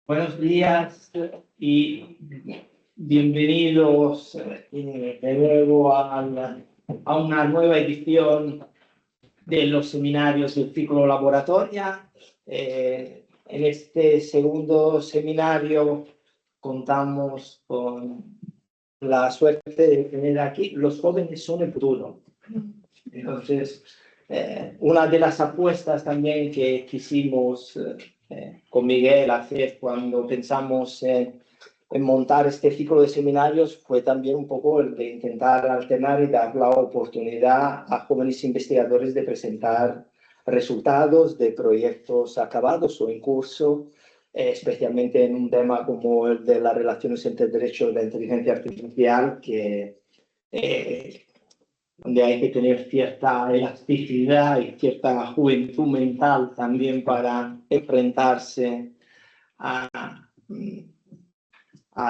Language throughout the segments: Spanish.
Buenos días y bienvenidos de nuevo a una nueva edición de los seminarios del ciclo Laboratoria. En este segundo seminario contamos con la suerte de tener aquí los jóvenes son el futuro. Entonces, una de las apuestas también que quisimos con Miguel hacer cuando pensamos en montar este ciclo de seminarios fue también un poco el de intentar alternar y dar la oportunidad a jóvenes investigadores de presentar resultados de proyectos acabados o en curso, especialmente en un tema como el de las relaciones entre el derecho y la inteligencia artificial, donde hay que tener cierta elasticidad y cierta juventud mental también para enfrentarse a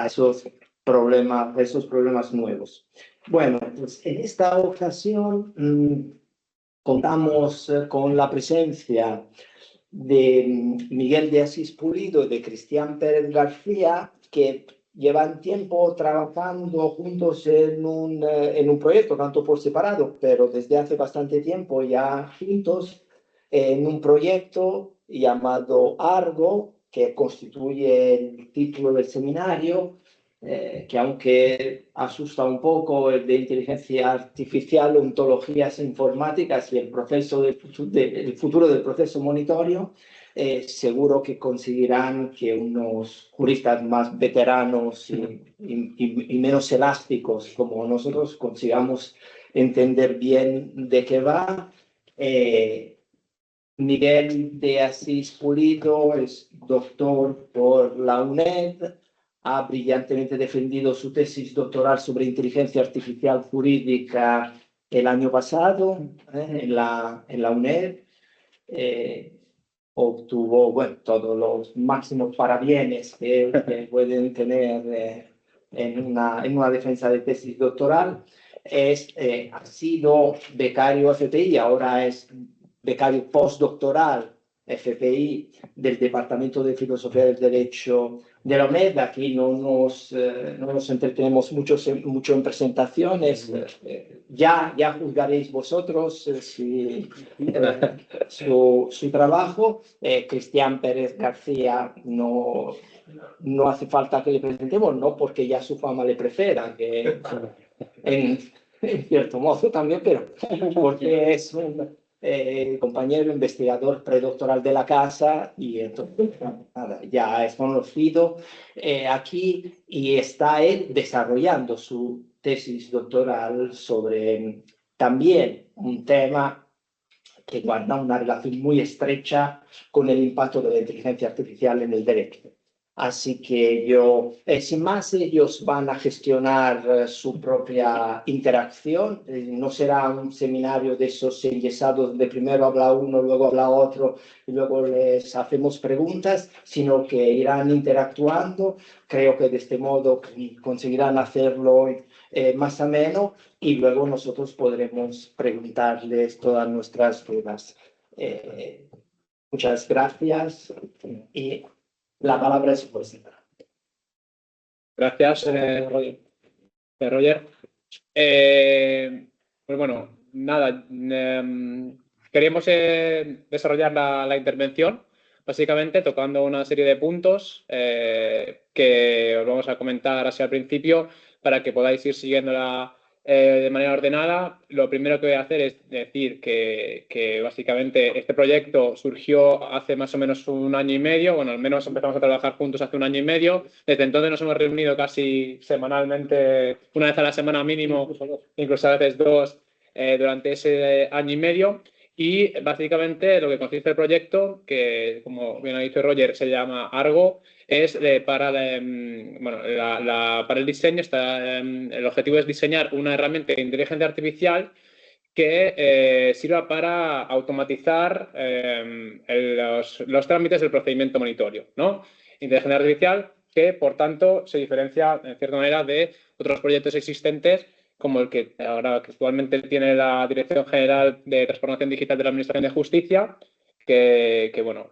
esos problemas nuevos. Bueno, pues en esta ocasión contamos con la presencia de Miguel de Asís Pulido y de Cristian Pérez García, que llevan tiempo trabajando juntos en un proyecto, tanto por separado, pero desde hace bastante tiempo ya juntos, en un proyecto llamado Argo, que constituye el título del seminario, que aunque asusta un poco el de inteligencia artificial, ontologías informáticas y el futuro del proceso monitorio, seguro que conseguirán que unos juristas más veteranos y menos elásticos como nosotros consigamos entender bien de qué va. Miguel de Asís Pulido es doctor por la UNED, ha brillantemente defendido su tesis doctoral sobre inteligencia artificial jurídica el año pasado en la UNED. Obtuvo todos los máximos parabienes que pueden tener en una defensa de tesis doctoral. Ha sido becario FPI, ahora es becario postdoctoral FPI del Departamento de Filosofía del Derecho de la UNED. Aquí no nos entretenemos mucho en presentaciones. Ya juzgaréis vosotros su trabajo. Cristian Pérez García no hace falta que le presentemos, no porque ya su fama le preceda, que en cierto modo también, pero porque es un compañero investigador predoctoral de la casa y entonces nada, ya es conocido aquí y está él desarrollando su tesis doctoral sobre también un tema que guarda una relación muy estrecha con el impacto de la inteligencia artificial en el derecho. Así que sin más, ellos van a gestionar su propia interacción. No será un seminario de esos enyesados de primero habla uno, luego habla otro y luego les hacemos preguntas, sino que irán interactuando. Creo que de este modo conseguirán hacerlo más ameno y luego nosotros podremos preguntarles todas nuestras dudas. Muchas gracias y la palabra es vuestra. Gracias, Roger. Pues bueno, nada, queríamos desarrollar la intervención básicamente tocando una serie de puntos que os vamos a comentar así al principio para que podáis ir siguiéndola de manera ordenada. Lo primero que voy a hacer es decir que básicamente este proyecto surgió hace más o menos un año y medio. Bueno, al menos empezamos a trabajar juntos hace un año y medio. Desde entonces nos hemos reunido casi semanalmente, una vez a la semana mínimo, incluso a veces dos, durante ese año y medio. Y básicamente lo que consiste el proyecto, que como bien ha dicho Roger, se llama Argo, es para el diseño. El objetivo es diseñar una herramienta de inteligencia artificial que sirva para automatizar los trámites del procedimiento monitorio, ¿no? Inteligencia artificial que, por tanto, se diferencia, en cierta manera, de otros proyectos existentes, como el que ahora actualmente tiene la Dirección General de Transformación Digital de la Administración de Justicia, bueno,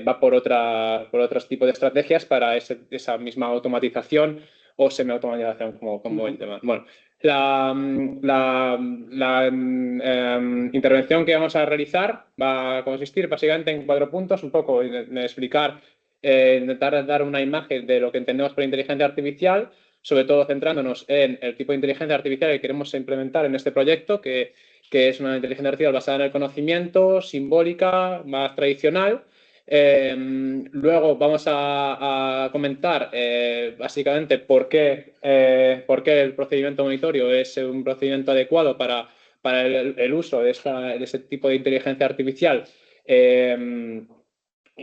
va por otros tipos de estrategias para esa misma automatización o semi-automatización, como el tema. Bueno, la intervención que vamos a realizar va a consistir básicamente en 4 puntos, un poco en explicar, intentar dar una imagen de lo que entendemos por inteligencia artificial, sobre todo centrándonos en el tipo de inteligencia artificial que queremos implementar en este proyecto, que es una inteligencia artificial basada en el conocimiento, simbólica, más tradicional. Luego vamos a comentar básicamente por qué el procedimiento monitorio es un procedimiento adecuado para el uso de ese tipo de inteligencia artificial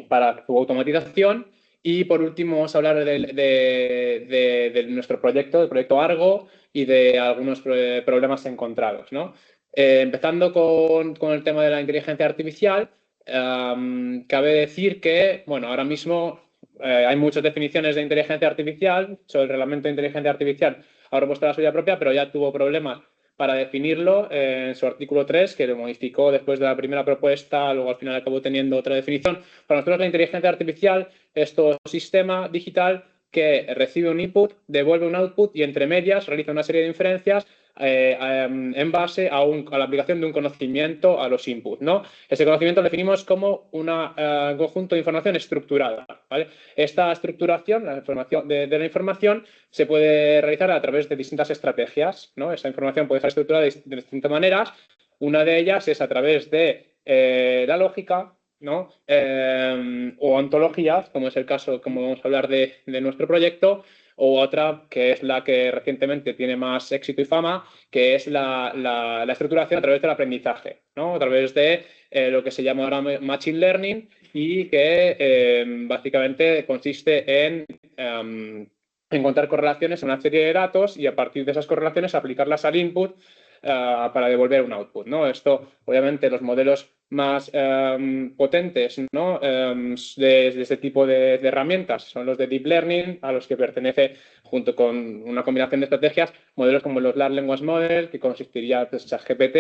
para su automatización. Y por último vamos a hablar de nuestro proyecto, del proyecto Argo, y de algunos problemas encontrados, ¿no? Empezando con el tema de la inteligencia artificial, cabe decir que, bueno, ahora mismo hay muchas definiciones de inteligencia artificial. Sobre el reglamento de inteligencia artificial ha propuesto la suya propia, pero ya tuvo problemas para definirlo en su artículo 3, que lo modificó después de la primera propuesta, luego al final acabó teniendo otra definición. Para nosotros la inteligencia artificial es todo sistema digital que recibe un input, devuelve un output y entre medias realiza una serie de inferencias en base a la aplicación de un conocimiento a los inputs, ¿no? Ese conocimiento lo definimos como un conjunto de información estructurada, ¿vale? Esta estructuración, la información de la información, se puede realizar a través de distintas estrategias, ¿no? Esa información puede estar estructurada de distintas maneras. Una de ellas es a través de la lógica, ¿no? O ontologías, como es el caso, como vamos a hablar de nuestro proyecto, o otra que es la que recientemente tiene más éxito y fama, que es la estructuración a través del aprendizaje, ¿no? A través de lo que se llama ahora Machine Learning, y que básicamente consiste en encontrar correlaciones en una serie de datos y a partir de esas correlaciones aplicarlas al input para devolver un output, ¿no? Esto, obviamente, los modelos más potentes, ¿no? de este tipo de herramientas son los de Deep Learning, a los que pertenece, junto con una combinación de estrategias, modelos como los Large Language Model, que consistiría en ChatGPT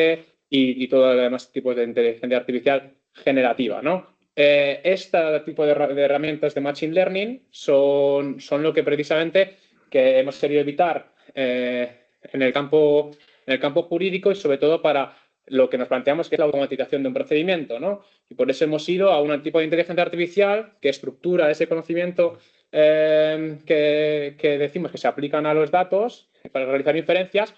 y todos los demás tipos de inteligencia artificial generativa, ¿no? Este tipo de herramientas de Machine Learning son lo que precisamente que hemos querido evitar en el campo jurídico, y sobre todo para lo que nos planteamos, que es la automatización de un procedimiento, ¿no? Y por eso hemos ido a un tipo de inteligencia artificial que estructura ese conocimiento que decimos que se aplican a los datos para realizar inferencias,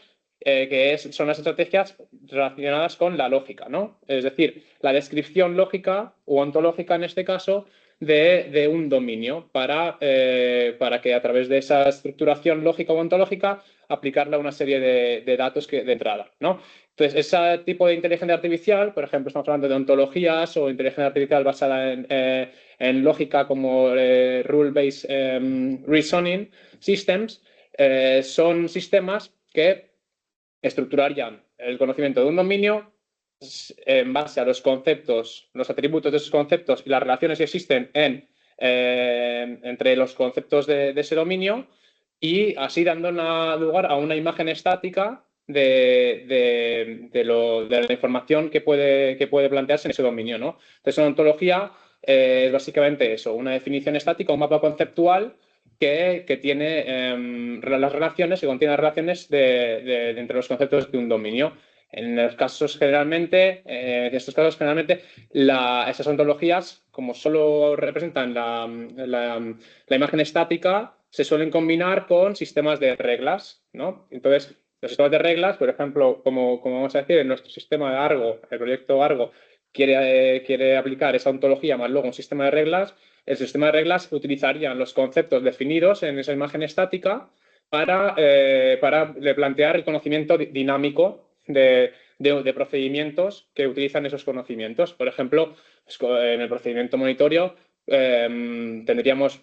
son las estrategias relacionadas con la lógica, ¿no? Es decir, la descripción lógica o ontológica, en este caso, de un dominio para que a través de esa estructuración lógica o ontológica aplicarla a una serie de datos de entrada, ¿no? Entonces, ese tipo de inteligencia artificial, por ejemplo, estamos hablando de ontologías o inteligencia artificial basada en lógica, como Rule-Based Reasoning Systems, son sistemas que estructurarían el conocimiento de un dominio en base a los conceptos, los atributos de esos conceptos y las relaciones que existen entre los conceptos de ese dominio, y así dando lugar a una imagen estática de la información que puede plantearse en ese dominio, ¿no? Entonces, una ontología es básicamente eso, una definición estática, un mapa conceptual que tiene las relaciones, que contiene las relaciones entre los conceptos de un dominio. En estos casos, generalmente, esas ontologías, como solo representan la imagen estática, se suelen combinar con sistemas de reglas, ¿no? Entonces, los sistemas de reglas, por ejemplo, como vamos a decir, en nuestro sistema de Argo, el proyecto Argo, quiere aplicar esa ontología más luego un sistema de reglas. El sistema de reglas utilizaría los conceptos definidos en esa imagen estática para plantear el conocimiento dinámico de procedimientos que utilizan esos conocimientos. Por ejemplo, en el procedimiento monitorio tendríamos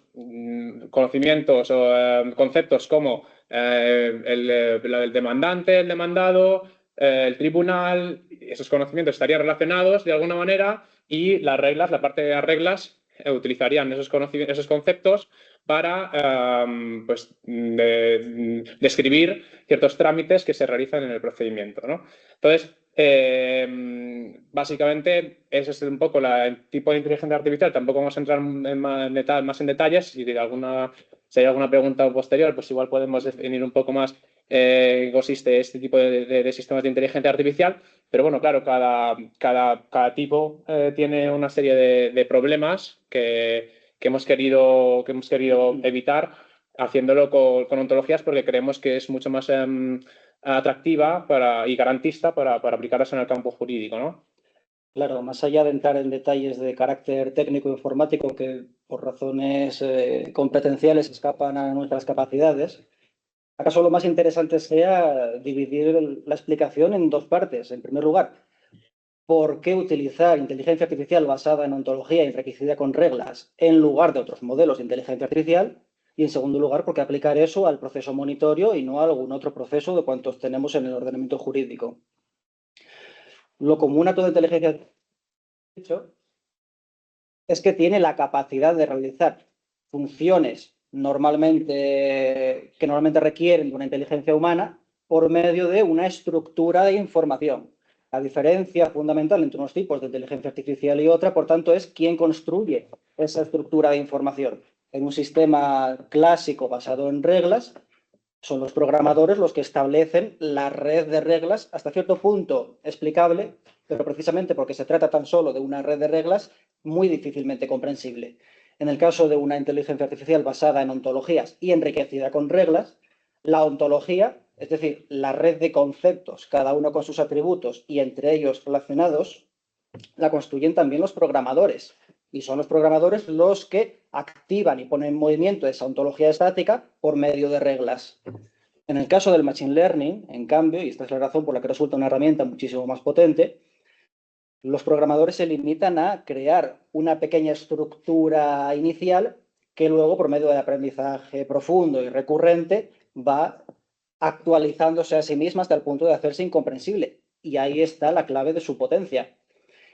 conocimientos o conceptos como el demandante, el demandado, el tribunal. Esos conocimientos estarían relacionados de alguna manera, y las reglas, la parte de las reglas, utilizarían esos conceptos para describir ciertos trámites que se realizan en el procedimiento, ¿no? Entonces, Básicamente, ese es un poco el tipo de inteligencia artificial. Tampoco vamos a entrar más en detalles. Si hay alguna pregunta posterior, pues igual podemos definir un poco más en qué consiste este tipo de sistemas de inteligencia artificial. Pero bueno, claro, cada tipo tiene una serie de problemas que hemos querido evitar haciéndolo con ontologías, porque creemos que es mucho más atractiva y garantista para aplicarlas en el campo jurídico, ¿no? Claro, más allá de entrar en detalles de carácter técnico e informático que por razones competenciales escapan a nuestras capacidades, ¿acaso lo más interesante sea dividir la explicación en dos partes? En primer lugar, ¿por qué utilizar inteligencia artificial basada en ontología y enriquecida con reglas en lugar de otros modelos de inteligencia artificial? Y en segundo lugar, ¿por qué aplicar eso al proceso monitorio y no a algún otro proceso de cuantos tenemos en el ordenamiento jurídico? Lo común a toda inteligencia artificial es que tiene la capacidad de realizar funciones que normalmente requieren de una inteligencia humana por medio de una estructura de información. La diferencia fundamental entre unos tipos de inteligencia artificial y otra, por tanto, es quién construye esa estructura de información. En un sistema clásico basado en reglas, son los programadores los que establecen la red de reglas hasta cierto punto explicable, pero precisamente porque se trata tan solo de una red de reglas, muy difícilmente comprensible. En el caso de una inteligencia artificial basada en ontologías y enriquecida con reglas, la ontología, es decir, la red de conceptos, cada uno con sus atributos y entre ellos relacionados, la construyen también los programadores. Y son los programadores los que activan y ponen en movimiento esa ontología estática por medio de reglas. En el caso del Machine Learning, en cambio, y esta es la razón por la que resulta una herramienta muchísimo más potente, los programadores se limitan a crear una pequeña estructura inicial que luego, por medio de aprendizaje profundo y recurrente, va actualizándose a sí misma hasta el punto de hacerse incomprensible. Y ahí está la clave de su potencia.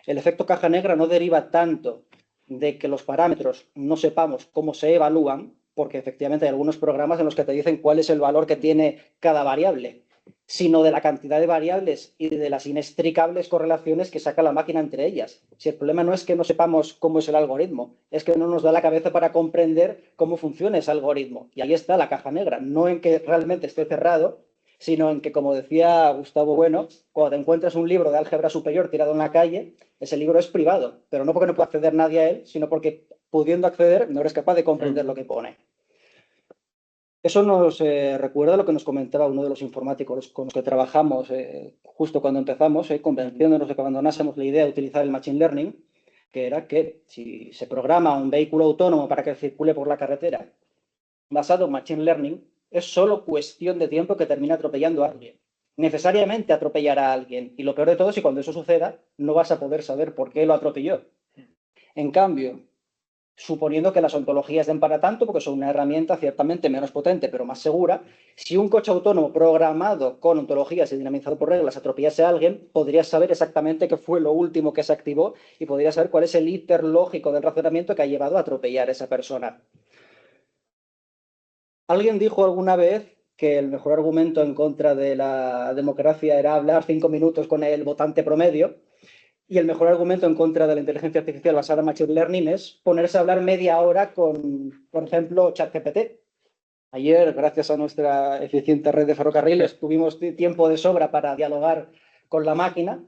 El efecto caja negra no deriva tanto de que los parámetros no sepamos cómo se evalúan, porque efectivamente hay algunos programas en los que te dicen cuál es el valor que tiene cada variable, sino de la cantidad de variables y de las inextricables correlaciones que saca la máquina entre ellas. Si el problema no es que no sepamos cómo es el algoritmo, es que no nos da la cabeza para comprender cómo funciona ese algoritmo. Y ahí está la caja negra, no en que realmente esté cerrado, sino en que, como decía Gustavo Bueno, cuando te encuentras un libro de álgebra superior tirado en la calle, ese libro es privado, pero no porque no pueda acceder nadie a él, sino porque pudiendo acceder no eres capaz de comprender lo que pone. Eso nos recuerda lo que nos comentaba uno de los informáticos con los que trabajamos justo cuando empezamos, convenciéndonos de que abandonásemos la idea de utilizar el Machine Learning, que era que si se programa un vehículo autónomo para que circule por la carretera basado en Machine Learning, es solo cuestión de tiempo que termine atropellando a alguien. Necesariamente atropellará a alguien. Y lo peor de todo es que cuando eso suceda, no vas a poder saber por qué lo atropelló. En cambio, suponiendo que las ontologías den para tanto, porque son una herramienta ciertamente menos potente, pero más segura, si un coche autónomo programado con ontologías y dinamizado por reglas atropellase a alguien, podrías saber exactamente qué fue lo último que se activó y podrías saber cuál es el íter lógico del razonamiento que ha llevado a atropellar a esa persona. Alguien dijo alguna vez que el mejor argumento en contra de la democracia era hablar 5 minutos con el votante promedio, y el mejor argumento en contra de la inteligencia artificial basada en Machine Learning es ponerse a hablar media hora con, por ejemplo, ChatGPT. Ayer, gracias a nuestra eficiente red de ferrocarriles, tuvimos tiempo de sobra para dialogar con la máquina,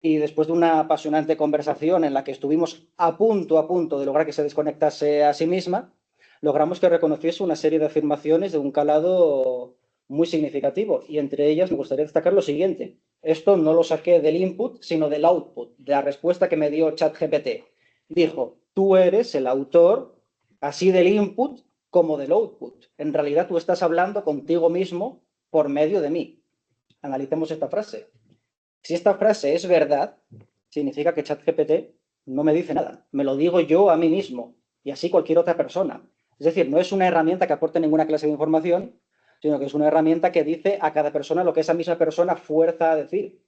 y después de una apasionante conversación en la que estuvimos a punto de lograr que se desconectase a sí misma, logramos que reconociese una serie de afirmaciones de un calado muy significativo, y entre ellas me gustaría destacar lo siguiente. Esto no lo saqué del input, sino del output, de la respuesta que me dio ChatGPT. Dijo, tú eres el autor así del input como del output. En realidad tú estás hablando contigo mismo por medio de mí. Analicemos esta frase. Si esta frase es verdad, significa que ChatGPT no me dice nada. Me lo digo yo a mí mismo y así cualquier otra persona. Es decir, no es una herramienta que aporte ninguna clase de información, sino que es una herramienta que dice a cada persona lo que esa misma persona fuerza a decir.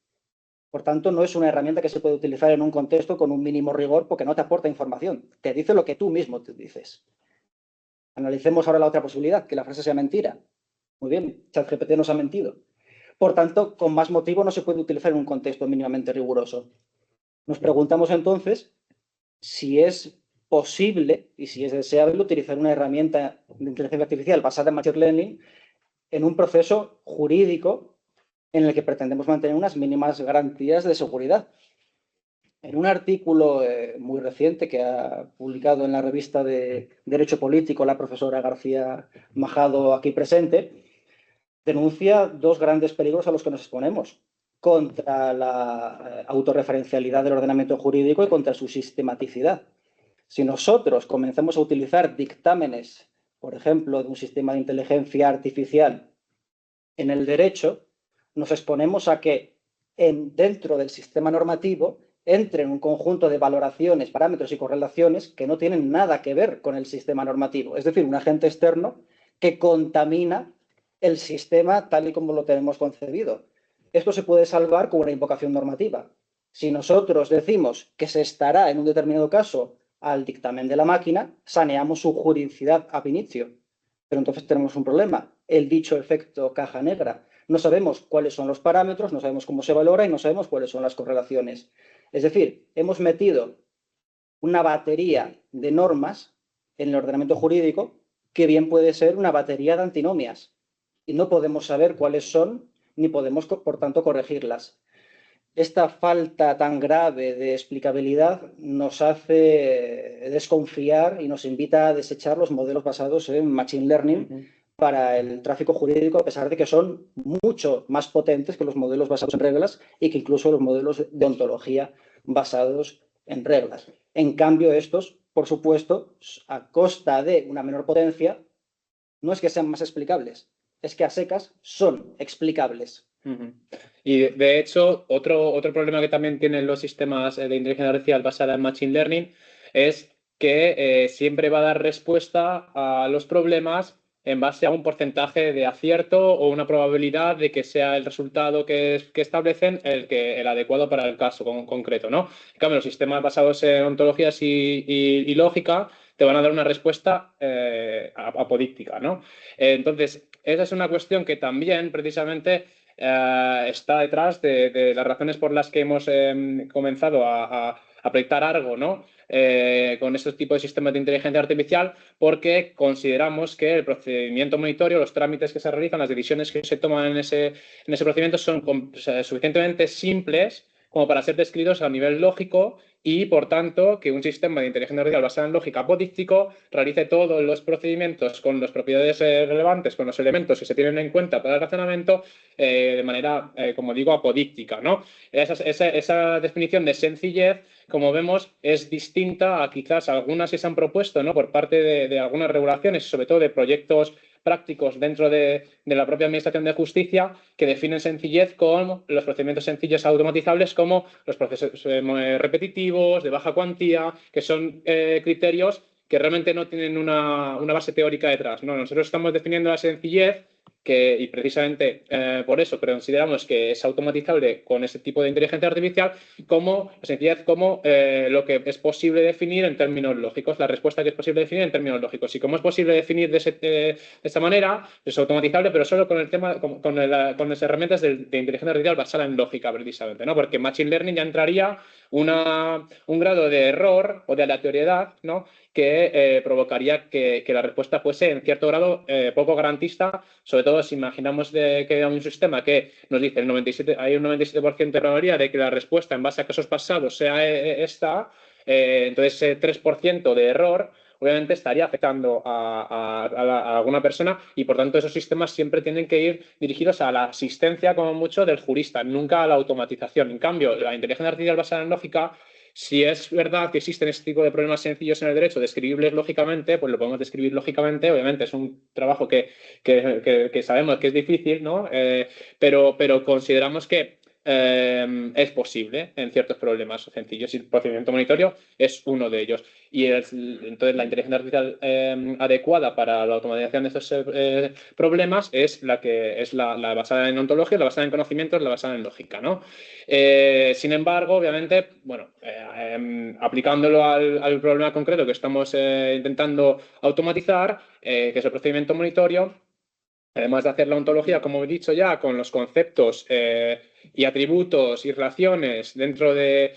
Por tanto, no es una herramienta que se puede utilizar en un contexto con un mínimo rigor porque no te aporta información. Te dice lo que tú mismo te dices. Analicemos ahora la otra posibilidad, que la frase sea mentira. Muy bien, ChatGPT nos ha mentido. Por tanto, con más motivo no se puede utilizar en un contexto mínimamente riguroso. Nos preguntamos entonces si es posible y si es deseable utilizar una herramienta de inteligencia artificial basada en Machine Learning en un proceso jurídico en el que pretendemos mantener unas mínimas garantías de seguridad. En un artículo muy reciente que ha publicado en la revista de Derecho Político la profesora García Majado, aquí presente, denuncia dos grandes peligros a los que nos exponemos: contra la autorreferencialidad del ordenamiento jurídico y contra su sistematicidad. Si nosotros comenzamos a utilizar dictámenes, por ejemplo, de un sistema de inteligencia artificial en el derecho, nos exponemos a que dentro del sistema normativo entren un conjunto de valoraciones, parámetros y correlaciones que no tienen nada que ver con el sistema normativo. Es decir, un agente externo que contamina el sistema tal y como lo tenemos concebido. Esto se puede salvar con una invocación normativa. Si nosotros decimos que se estará en un determinado caso al dictamen de la máquina, saneamos su juridicidad ab initio. Pero entonces tenemos un problema: el dicho efecto caja negra. No sabemos cuáles son los parámetros, no sabemos cómo se valora y no sabemos cuáles son las correlaciones. Es decir, hemos metido una batería de normas en el ordenamiento jurídico que bien puede ser una batería de antinomias y no podemos saber cuáles son ni podemos, por tanto, corregirlas. Esta falta tan grave de explicabilidad nos hace desconfiar y nos invita a desechar los modelos basados en Machine Learning para el tráfico jurídico, a pesar de que son mucho más potentes que los modelos basados en reglas y que incluso los modelos de ontología basados en reglas. En cambio, estos, por supuesto, a costa de una menor potencia, no es que sean más explicables, es que a secas son explicables. Y de hecho, otro problema que también tienen los sistemas de inteligencia artificial basada en Machine Learning es que siempre va a dar respuesta a los problemas en base a un porcentaje de acierto o una probabilidad de que sea el resultado que establecen el adecuado para el caso concreto, ¿no? En cambio, los sistemas basados en ontologías y lógica te van a dar una respuesta apodíctica, ¿no? Entonces, esa es una cuestión que también, precisamente, está detrás de las razones por las que hemos comenzado a proyectar Argo, ¿no? Con estos tipos de sistemas de inteligencia artificial, porque consideramos que el procedimiento monitorio, los trámites que se realizan, las decisiones que se toman en ese procedimiento son suficientemente simples como para ser descritos a nivel lógico y, por tanto, que un sistema de inteligencia artificial basado en lógica apodíctico realice todos los procedimientos con las propiedades relevantes, con los elementos que se tienen en cuenta para el razonamiento de manera, como digo, apodíctica, ¿no? Esa definición de sencillez, como vemos, es distinta a quizás algunas que se han propuesto, ¿no? Por parte de algunas regulaciones, sobre todo de proyectos prácticos dentro de la propia Administración de Justicia, que definen sencillez con los procedimientos sencillos automatizables como los procesos repetitivos, de baja cuantía, que son criterios que realmente no tienen una base teórica detrás, ¿no? Nosotros estamos definiendo la sencillez y precisamente por eso consideramos que es automatizable con ese tipo de inteligencia artificial como sencillez, como lo que es posible definir en términos lógicos, la respuesta que es posible definir en términos lógicos. Y como es posible definir de esta manera, es automatizable, pero solo con el tema, con las herramientas de inteligencia artificial basada en lógica, precisamente, ¿no? Porque Machine Learning ya entraría un grado de error o de aleatoriedad, ¿no? Que provocaría que la respuesta fuese en cierto grado poco garantista, sobre todo si imaginamos que hay un sistema que nos dice hay un 97% de probabilidad de que la respuesta en base a casos pasados sea esta, entonces ese 3% de error obviamente estaría afectando a alguna persona y, por tanto, esos sistemas siempre tienen que ir dirigidos a la asistencia, como mucho, del jurista, nunca a la automatización. En cambio, la inteligencia artificial basada en lógica, si es verdad que existen este tipo de problemas sencillos en el derecho, describibles lógicamente, pues lo podemos describir lógicamente. Obviamente es un trabajo que sabemos que es difícil, ¿no? Pero consideramos que es posible en ciertos problemas sencillos y el procedimiento monitorio es uno de ellos. Y entonces la inteligencia artificial adecuada para la automatización de estos problemas es la basada en ontología, la basada en conocimientos, la basada en lógica, ¿no? Sin embargo, obviamente, bueno, aplicándolo al problema concreto que estamos intentando automatizar, que es el procedimiento monitorio, además de hacer la ontología, como he dicho ya, con los conceptos y atributos y relaciones dentro de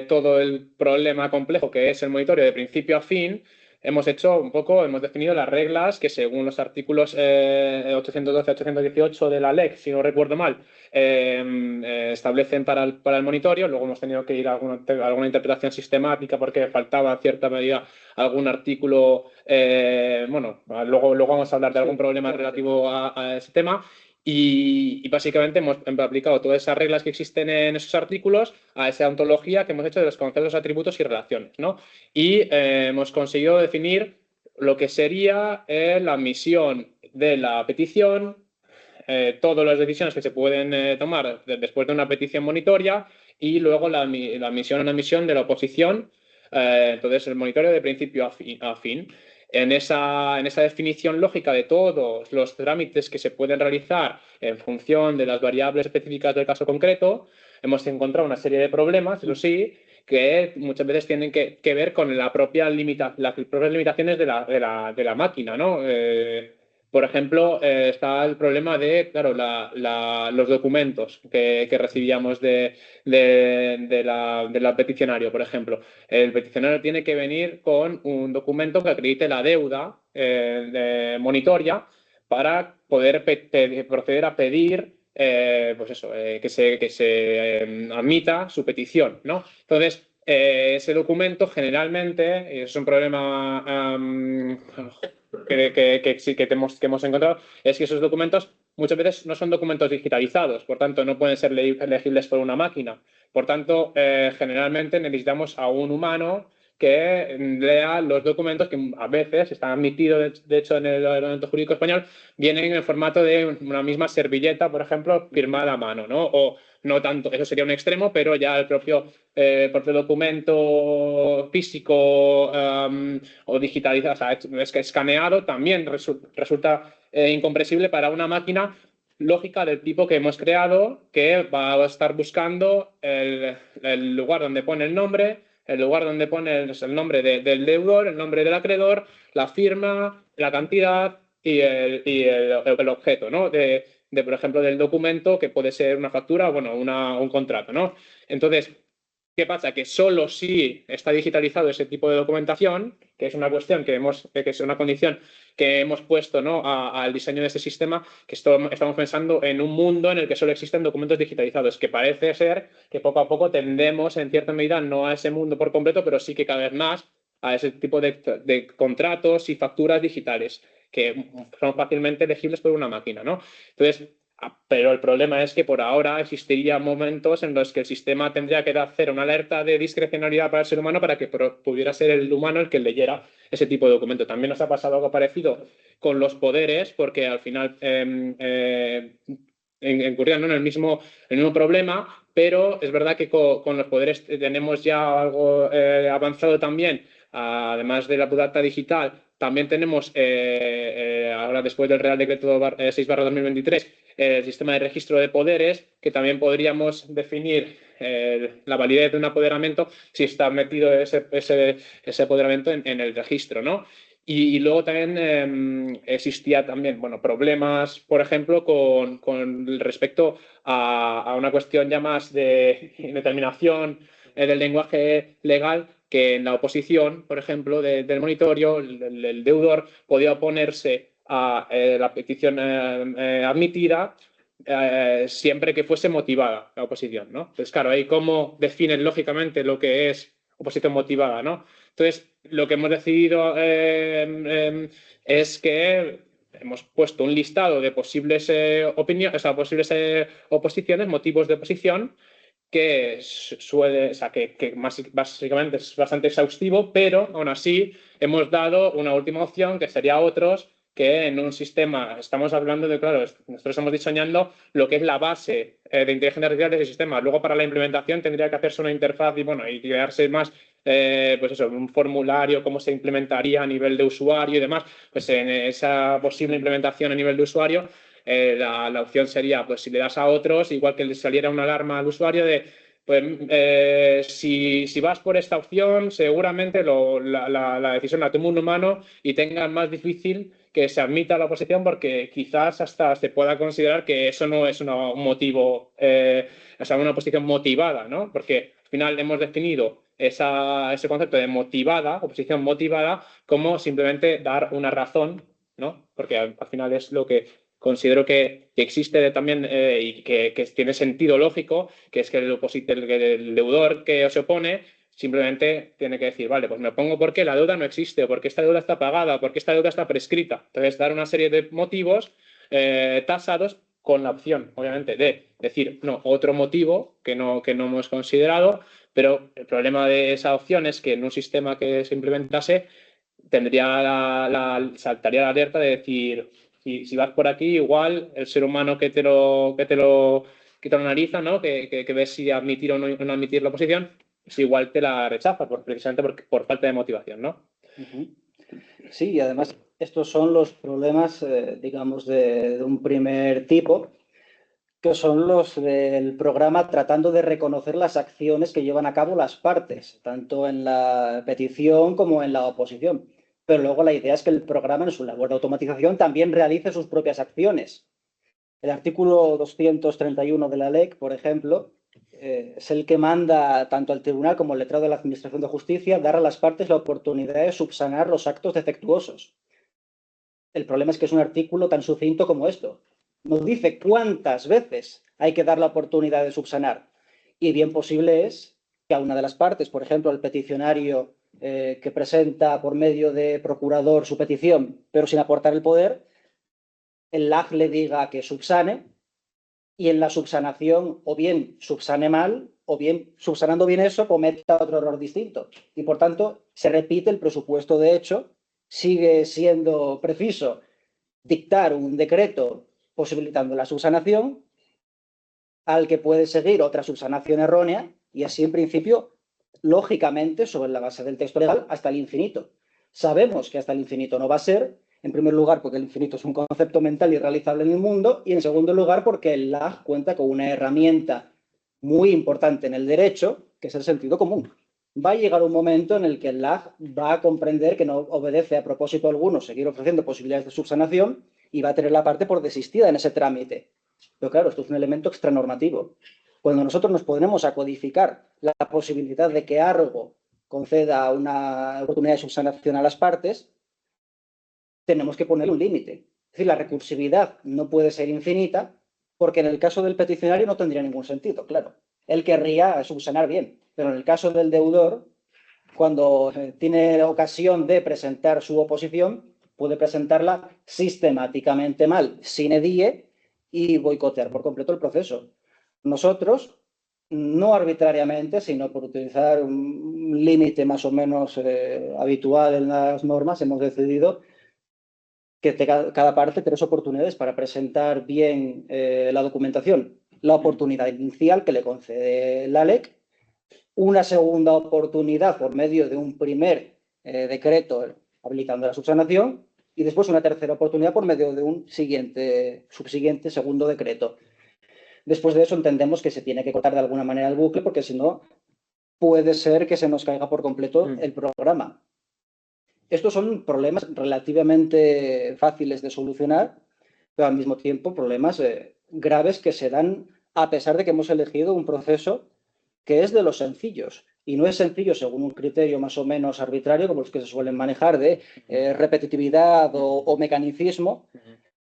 todo el problema complejo que es el monitoreo de principio a fin, hemos definido las reglas que según los artículos 812-818 de la LEC, si no recuerdo mal, establecen para el monitoreo. Luego hemos tenido que ir a alguna interpretación sistemática porque faltaba en cierta medida algún artículo. Luego vamos a hablar de algún problema relativo a ese tema. Y básicamente hemos aplicado todas esas reglas que existen en esos artículos a esa ontología que hemos hecho de los conceptos, atributos y relaciones, ¿no? Y hemos conseguido definir lo que sería la misión de la petición, todas las decisiones que se pueden tomar después de una petición monitoria y luego la misión o no misión de la oposición. Entonces, el monitoreo de principio a fin. En esa definición lógica de todos los trámites que se pueden realizar en función de las variables específicas del caso concreto, hemos encontrado una serie de problemas, eso sí, que muchas veces tienen que ver con las propias limitaciones de la máquina, ¿no? Por ejemplo, está el problema de, claro, los documentos que recibíamos del peticionario, por ejemplo. El peticionario tiene que venir con un documento que acredite la deuda monitoria para poder proceder a pedir que se admita su petición, ¿no? Entonces, ese documento generalmente, es un problema que hemos encontrado, es que esos documentos muchas veces no son documentos digitalizados, por tanto no pueden ser legibles por una máquina. Por tanto, generalmente necesitamos a un humano que lea los documentos que a veces están admitidos, de hecho, en el ordenamiento jurídico español, vienen en el formato de una misma servilleta, por ejemplo, firmada a mano, ¿no? O no tanto, eso sería un extremo, pero ya el propio documento físico o digitalizado, o sea, es que escaneado, también resulta incomprensible para una máquina lógica del tipo que hemos creado, que va a estar buscando el lugar donde pone el nombre, el lugar donde pone el nombre del deudor, el nombre del acreedor, la firma, la cantidad y el objeto, ¿no? Por ejemplo, del documento, que puede ser una factura o, bueno, un contrato, ¿no? Entonces, ¿qué pasa? Que solo si está digitalizado ese tipo de documentación, que es una cuestión que es una condición que hemos puesto, ¿no?, al diseño de este sistema, que estamos pensando en un mundo en el que solo existen documentos digitalizados, que parece ser que poco a poco tendemos, en cierta medida, no a ese mundo por completo, pero sí que cada vez más a ese tipo de contratos y facturas digitales, que son fácilmente legibles por una máquina, ¿no? Entonces, pero el problema es que por ahora existirían momentos en los que el sistema tendría que hacer una alerta de discrecionalidad para el ser humano para que pudiera ser el humano el que leyera ese tipo de documento. También nos ha pasado algo parecido con los poderes, porque al final incurrían, ¿no?, en el mismo problema, pero es verdad que con los poderes tenemos ya algo avanzado también, además de la data digital. También tenemos, ahora después del Real Decreto 6/2023, el sistema de registro de poderes, que también podríamos definir la validez de un apoderamiento si está metido ese apoderamiento en el registro, ¿no? Y luego también existía también, bueno, problemas, por ejemplo, con respecto a una cuestión ya más de determinación del lenguaje legal, que en la oposición, por ejemplo, del monitorio, el deudor podía oponerse a la petición admitida siempre que fuese motivada la oposición, ¿no? Entonces, claro, ahí cómo definen lógicamente lo que es oposición motivada, ¿no? Entonces, lo que hemos decidido es que hemos puesto un listado de posibles opiniones, o sea, posibles oposiciones, motivos de oposición, que básicamente es bastante exhaustivo, pero aún así hemos dado una última opción, que sería otros, que en un sistema, estamos hablando de, claro, nosotros estamos diseñando lo que es la base de inteligencia artificial de ese sistema. Luego, para la implementación tendría que hacerse una interfaz y crearse más, un formulario, cómo se implementaría a nivel de usuario y demás. Pues en esa posible implementación a nivel de usuario, la opción sería, pues si le das a otros, igual que le saliera una alarma al usuario de, pues si vas por esta opción, seguramente la decisión la toma un humano y tenga más difícil que se admita la oposición porque quizás hasta se pueda considerar que eso no es un motivo, o sea, una oposición motivada, ¿no? Porque al final hemos definido ese concepto de motivada, oposición motivada, como simplemente dar una razón, ¿no? Porque al final es lo que considero que existe también y que tiene sentido lógico, que es que el deudor que se opone simplemente tiene que decir, vale, pues me opongo porque la deuda no existe, o porque esta deuda está pagada, o porque esta deuda está prescrita. Entonces, dar una serie de motivos tasados con la opción, obviamente, de decir, no, otro motivo que no hemos considerado, pero el problema de esa opción es que en un sistema que se implementase saltaría la alerta de decir, si vas por aquí, igual el ser humano que te lo analiza, ¿no? Que ves si admitir o no admitir la oposición, pues igual te la rechaza, precisamente por falta de motivación, ¿no? Sí, y además estos son los problemas, digamos, de un primer tipo, que son los del programa tratando de reconocer las acciones que llevan a cabo las partes, tanto en la petición como en la oposición. Pero luego la idea es que el programa en su labor de automatización también realice sus propias acciones. El artículo 231 de la LEC, por ejemplo, es el que manda tanto al tribunal como al letrado de la Administración de Justicia dar a las partes la oportunidad de subsanar los actos defectuosos. El problema es que es un artículo tan sucinto como esto. Nos dice cuántas veces hay que dar la oportunidad de subsanar. Y bien posible es que a una de las partes, por ejemplo, el peticionario que presenta por medio de procurador su petición, pero sin aportar el poder, el LAG le diga que subsane y en la subsanación o bien subsane mal o bien subsanando bien eso cometa otro error distinto. Y por tanto se repite el presupuesto de hecho, sigue siendo preciso dictar un decreto posibilitando la subsanación al que puede seguir otra subsanación errónea y así en principio, lógicamente, sobre la base del texto legal, hasta el infinito. Sabemos que hasta el infinito no va a ser, en primer lugar porque el infinito es un concepto mental irrealizable en el mundo y en segundo lugar porque el LAG cuenta con una herramienta muy importante en el derecho, que es el sentido común. Va a llegar un momento en el que el LAG va a comprender que no obedece a propósito alguno seguir ofreciendo posibilidades de subsanación y va a tener la parte por desistida en ese trámite. Pero claro, esto es un elemento extranormativo. Cuando nosotros nos ponemos a codificar la posibilidad de que algo conceda una oportunidad de subsanación a las partes, tenemos que poner un límite. Es decir, la recursividad no puede ser infinita porque en el caso del peticionario no tendría ningún sentido, claro. Él querría subsanar bien, pero en el caso del deudor, cuando tiene ocasión de presentar su oposición, puede presentarla sistemáticamente mal, sine die, y boicotear por completo el proceso. Nosotros, no arbitrariamente, sino por utilizar un límite más o menos habitual en las normas, hemos decidido que cada parte 3 oportunidades para presentar bien la documentación. La oportunidad inicial que le concede la LEC, una segunda oportunidad por medio de un primer decreto habilitando la subsanación y después una tercera oportunidad por medio de un subsiguiente segundo decreto. Después de eso entendemos que se tiene que cortar de alguna manera el bucle porque si no puede ser que se nos caiga por completo el programa. Estos son problemas relativamente fáciles de solucionar, pero al mismo tiempo problemas graves que se dan a pesar de que hemos elegido un proceso que es de los sencillos. Y no es sencillo según un criterio más o menos arbitrario, como los que se suelen manejar de repetitividad o mecanicismo,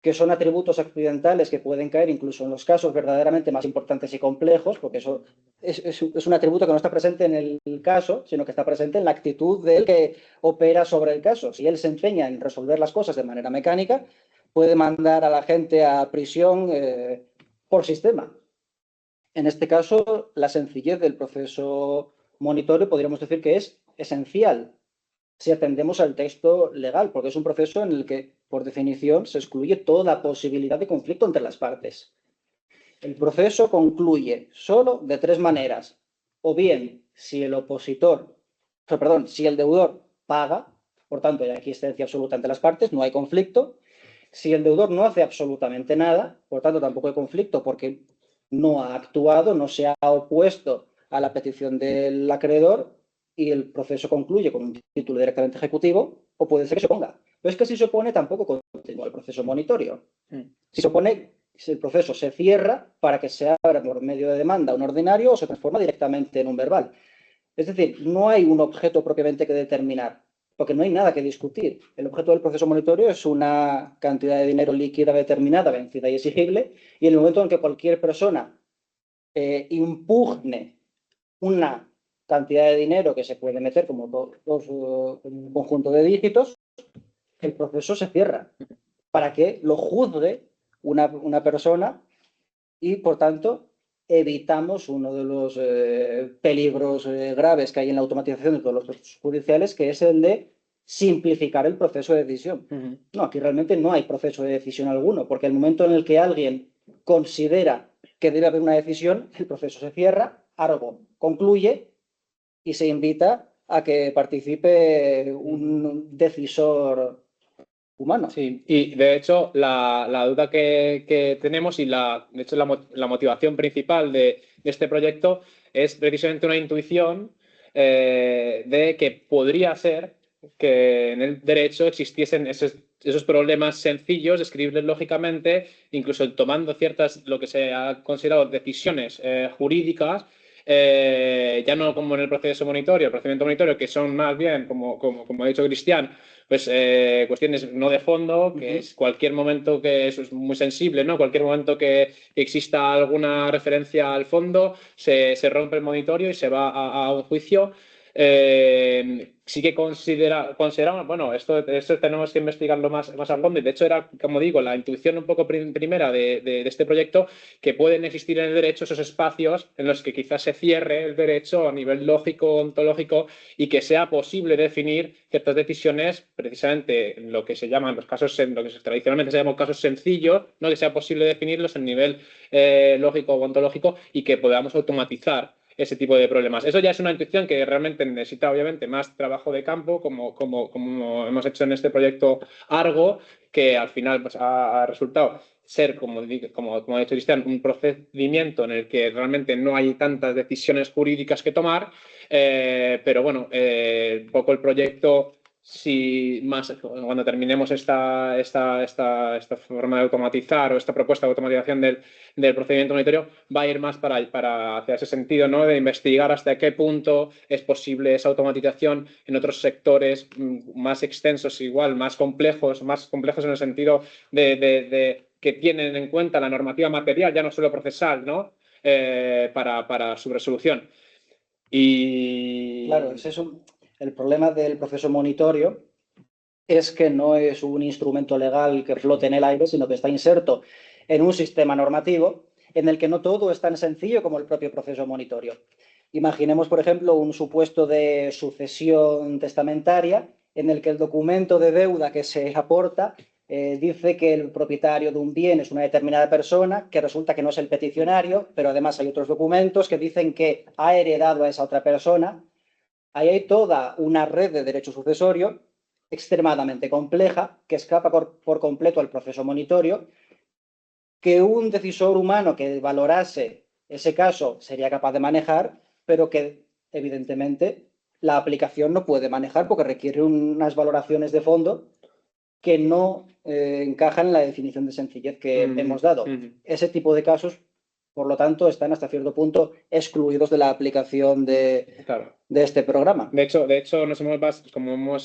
que son atributos accidentales que pueden caer incluso en los casos verdaderamente más importantes y complejos, porque eso es un atributo que no está presente en el caso, sino que está presente en la actitud del que opera sobre el caso. Si él se empeña en resolver las cosas de manera mecánica, puede mandar a la gente a prisión por sistema. En este caso, la sencillez del proceso monitorio podríamos decir que es esencial si atendemos al texto legal, porque es un proceso en el que, por definición, se excluye toda posibilidad de conflicto entre las partes. El proceso concluye solo de 3 maneras. O bien, si el si el deudor paga, por tanto, hay aquiescencia absoluta entre las partes, no hay conflicto. Si el deudor no hace absolutamente nada, por tanto, tampoco hay conflicto porque no ha actuado, no se ha opuesto a la petición del acreedor y el proceso concluye con un título directamente ejecutivo, o puede ser que se ponga. Pero es que si se opone tampoco continúa el proceso monitorio. Si se opone, el proceso se cierra para que se abra por medio de demanda un ordinario o se transforma directamente en un verbal. Es decir, no hay un objeto propiamente que determinar, porque no hay nada que discutir. El objeto del proceso monitorio es una cantidad de dinero líquida determinada, vencida y exigible, y en el momento en que cualquier persona impugne una cantidad de dinero que se puede meter como un conjunto de dígitos, el proceso se cierra para que lo juzgue una persona y, por tanto, evitamos uno de los peligros graves que hay en la automatización de todos los procesos judiciales, que es el de simplificar el proceso de decisión. No, aquí realmente no hay proceso de decisión alguno, porque el momento en el que alguien considera que debe haber una decisión, el proceso se cierra, algo concluye y se invita a que participe un decisor humano. Sí, y de hecho la duda que tenemos y de hecho la motivación principal de este proyecto es precisamente una intuición de que podría ser que en el derecho existiesen esos problemas sencillos, escribibles lógicamente, incluso tomando ciertas, lo que se ha considerado decisiones jurídicas, ya no como en el proceso monitorio, el procedimiento monitorio, que son más bien, como ha dicho Cristian, pues cuestiones no de fondo, que es cualquier momento que eso es muy sensible, ¿no? Cualquier momento que exista alguna referencia al fondo, se rompe el monitorio y se va a un juicio. Sí que consideramos, bueno, esto tenemos que investigarlo más a fondo, y de hecho era, como digo, la intuición un poco primera de este proyecto, que pueden existir en el derecho esos espacios en los que quizás se cierre el derecho a nivel lógico, ontológico, y que sea posible definir ciertas decisiones precisamente en lo que se llaman los casos, en lo que tradicionalmente se llaman casos sencillos, ¿no? Que sea posible definirlos en nivel lógico o ontológico y que podamos automatizar ese tipo de problemas. Eso ya es una intuición que realmente necesita, obviamente, más trabajo de campo, como hemos hecho en este proyecto Argo, que al final pues, ha resultado ser, como ha dicho Cristian, un procedimiento en el que realmente no hay tantas decisiones jurídicas que tomar, pero bueno, un poco el proyecto, si más cuando terminemos esta forma de automatizar o esta propuesta de automatización del procedimiento monitorio, va a ir más hacia ese sentido, ¿no? De investigar hasta qué punto es posible esa automatización en otros sectores más extensos, igual, más complejos en el sentido de que tienen en cuenta la normativa material, ya no solo procesal, ¿no? Para su resolución. Y claro, el problema del proceso monitorio es que no es un instrumento legal que flote en el aire, sino que está inserto en un sistema normativo en el que no todo es tan sencillo como el propio proceso monitorio. Imaginemos, por ejemplo, un supuesto de sucesión testamentaria en el que el documento de deuda que se aporta dice que el propietario de un bien es una determinada persona, que resulta que no es el peticionario, pero además hay otros documentos que dicen que ha heredado a esa otra persona. Ahí hay toda una red de derecho sucesorio extremadamente compleja que escapa por completo al proceso monitorio, que un decisor humano que valorase ese caso sería capaz de manejar, pero que evidentemente la aplicación no puede manejar porque requiere unas valoraciones de fondo que no encajan en la definición de sencillez que hemos dado. Ese tipo de casos, por lo tanto, están hasta cierto punto excluidos de la aplicación de este programa. De hecho nos hemos basado, como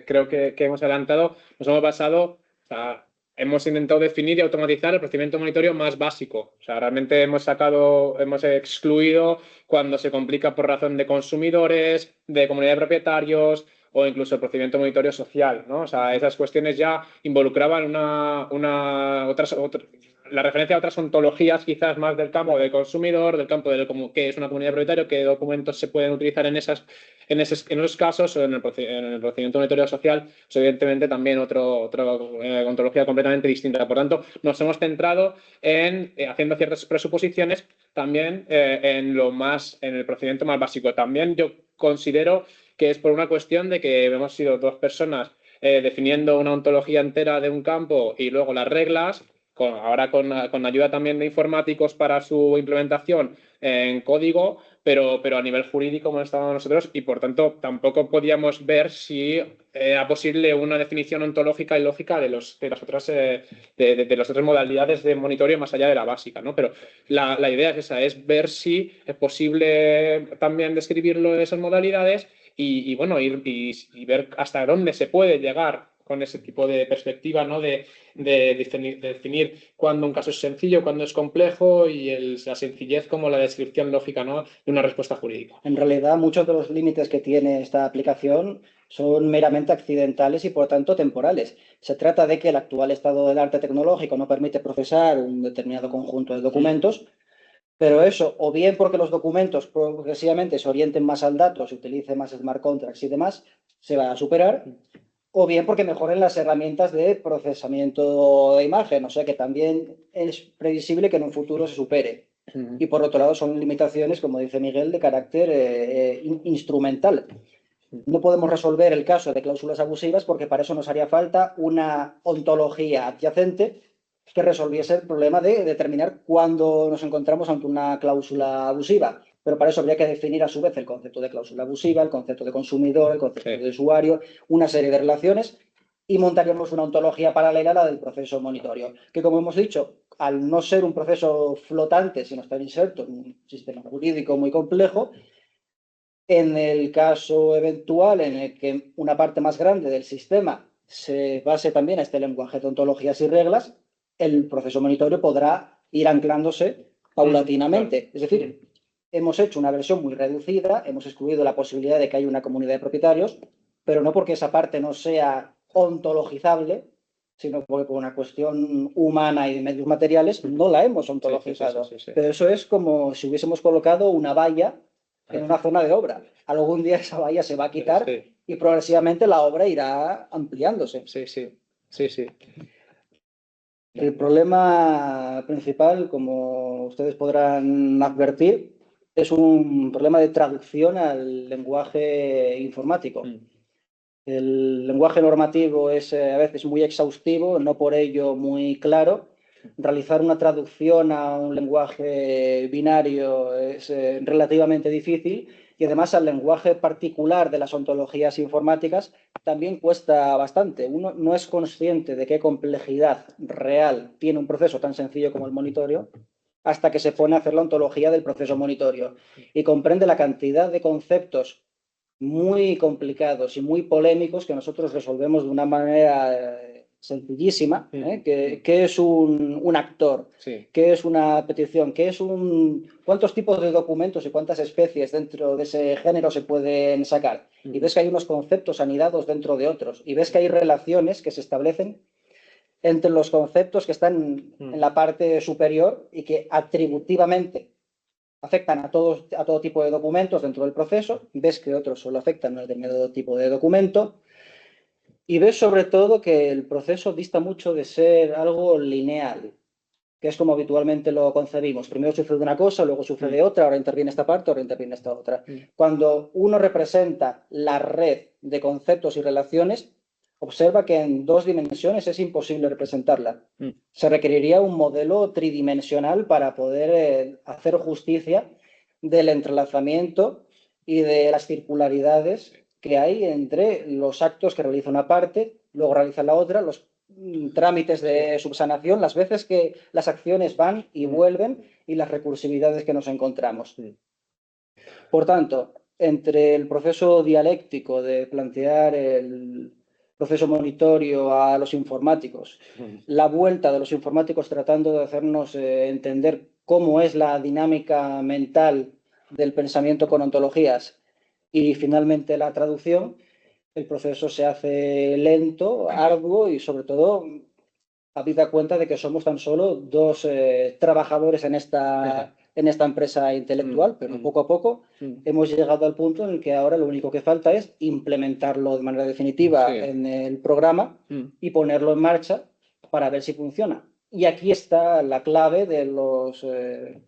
creo que hemos adelantado, nos hemos basado, hemos intentado definir y automatizar el procedimiento monitorio más básico. O sea, realmente hemos excluido cuando se complica por razón de consumidores, de comunidad de propietarios, o incluso el procedimiento monitorio social, ¿no? O sea, esas cuestiones ya involucraban la referencia a otras ontologías quizás más del campo del consumidor, del campo de qué es una comunidad de propietarios, qué documentos se pueden utilizar en esos casos, o en el procedimiento monitorio social, pues evidentemente también otra ontología completamente distinta. Por tanto, nos hemos centrado en haciendo ciertas presuposiciones también en el procedimiento más básico. También yo considero que es por una cuestión de que hemos sido dos personas definiendo una ontología entera de un campo y luego las reglas, ahora con ayuda también de informáticos para su implementación en código, pero a nivel jurídico hemos estado nosotros y por tanto tampoco podíamos ver si era posible una definición ontológica y lógica de las otras modalidades de monitoreo más allá de la básica, ¿no? Pero la idea es esa, es ver si es posible también describirlo en esas modalidades y bueno, y ver hasta dónde se puede llegar con ese tipo de perspectiva, ¿no? De definir cuándo un caso es sencillo, cuándo es complejo y la sencillez como la descripción lógica, ¿no? De una respuesta jurídica. En realidad, muchos de los límites que tiene esta aplicación son meramente accidentales y, por tanto, temporales. Se trata de que el actual estado del arte tecnológico no permite procesar un determinado conjunto de documentos, pero eso, o bien porque los documentos progresivamente se orienten más al dato, se utilice más smart contracts y demás, se va a superar, o bien porque mejoren las herramientas de procesamiento de imagen, o sea que también es previsible que en un futuro se supere. Y por otro lado son limitaciones, como dice Miguel, de carácter instrumental. No podemos resolver el caso de cláusulas abusivas porque para eso nos haría falta una ontología adyacente que resolviese el problema de determinar cuándo nos encontramos ante una cláusula abusiva. Pero para eso habría que definir a su vez el concepto de cláusula abusiva, el concepto de consumidor, el concepto de usuario, una serie de relaciones y montaríamos una ontología paralela a la del proceso monitorio, que como hemos dicho, al no ser un proceso flotante, sino estar inserto en un sistema jurídico muy complejo, en el caso eventual en el que una parte más grande del sistema se base también a este lenguaje de ontologías y reglas, el proceso monitorio podrá ir anclándose paulatinamente. Es decir, hemos hecho una versión muy reducida, hemos excluido la posibilidad de que haya una comunidad de propietarios, pero no porque esa parte no sea ontologizable, sino porque por una cuestión humana y de medios materiales no la hemos ontologizado. Sí. Pero eso es como si hubiésemos colocado una valla en una zona de obra. Algún día esa valla se va a quitar y progresivamente la obra irá ampliándose. Sí. El problema principal, como ustedes podrán advertir, es un problema de traducción al lenguaje informático. El lenguaje normativo es a veces muy exhaustivo, no por ello muy claro. Realizar una traducción a un lenguaje binario es relativamente difícil y además al lenguaje particular de las ontologías informáticas también cuesta bastante. Uno no es consciente de qué complejidad real tiene un proceso tan sencillo como el monitorio hasta que se pone a hacer la ontología del proceso monitorio y comprende la cantidad de conceptos muy complicados y muy polémicos que nosotros resolvemos de una manera sencillísima, ¿Qué es un actor? Sí. ¿Qué es una petición? ¿Cuántos tipos de documentos y cuántas especies dentro de ese género se pueden sacar? Y ves que hay unos conceptos anidados dentro de otros y ves que hay relaciones que se establecen entre los conceptos que están en la parte superior y que atributivamente afectan a todo tipo de documentos dentro del proceso, ves que otros solo afectan a un determinado tipo de documento y ves sobre todo que el proceso dista mucho de ser algo lineal, que es como habitualmente lo concebimos. Primero sucede una cosa, luego sucede otra, ahora interviene esta parte, ahora interviene esta otra. Cuando uno representa la red de conceptos y relaciones, observa que en 2 dimensiones es imposible representarla. Se requeriría un modelo tridimensional para poder hacer justicia del entrelazamiento y de las circularidades que hay entre los actos que realiza una parte, luego realiza la otra, los trámites de subsanación, las veces que las acciones van y vuelven y las recursividades que nos encontramos. Por tanto, entre el proceso dialéctico de plantear el proceso monitorio a los informáticos, la vuelta de los informáticos tratando de hacernos entender cómo es la dinámica mental del pensamiento con ontologías y finalmente la traducción, el proceso se hace lento, arduo y sobre todo habida cuenta de que somos tan solo 2 trabajadores en esta empresa intelectual, pero poco a poco hemos llegado al punto en el que ahora lo único que falta es implementarlo de manera definitiva en el programa y ponerlo en marcha para ver si funciona. Y aquí está la clave de los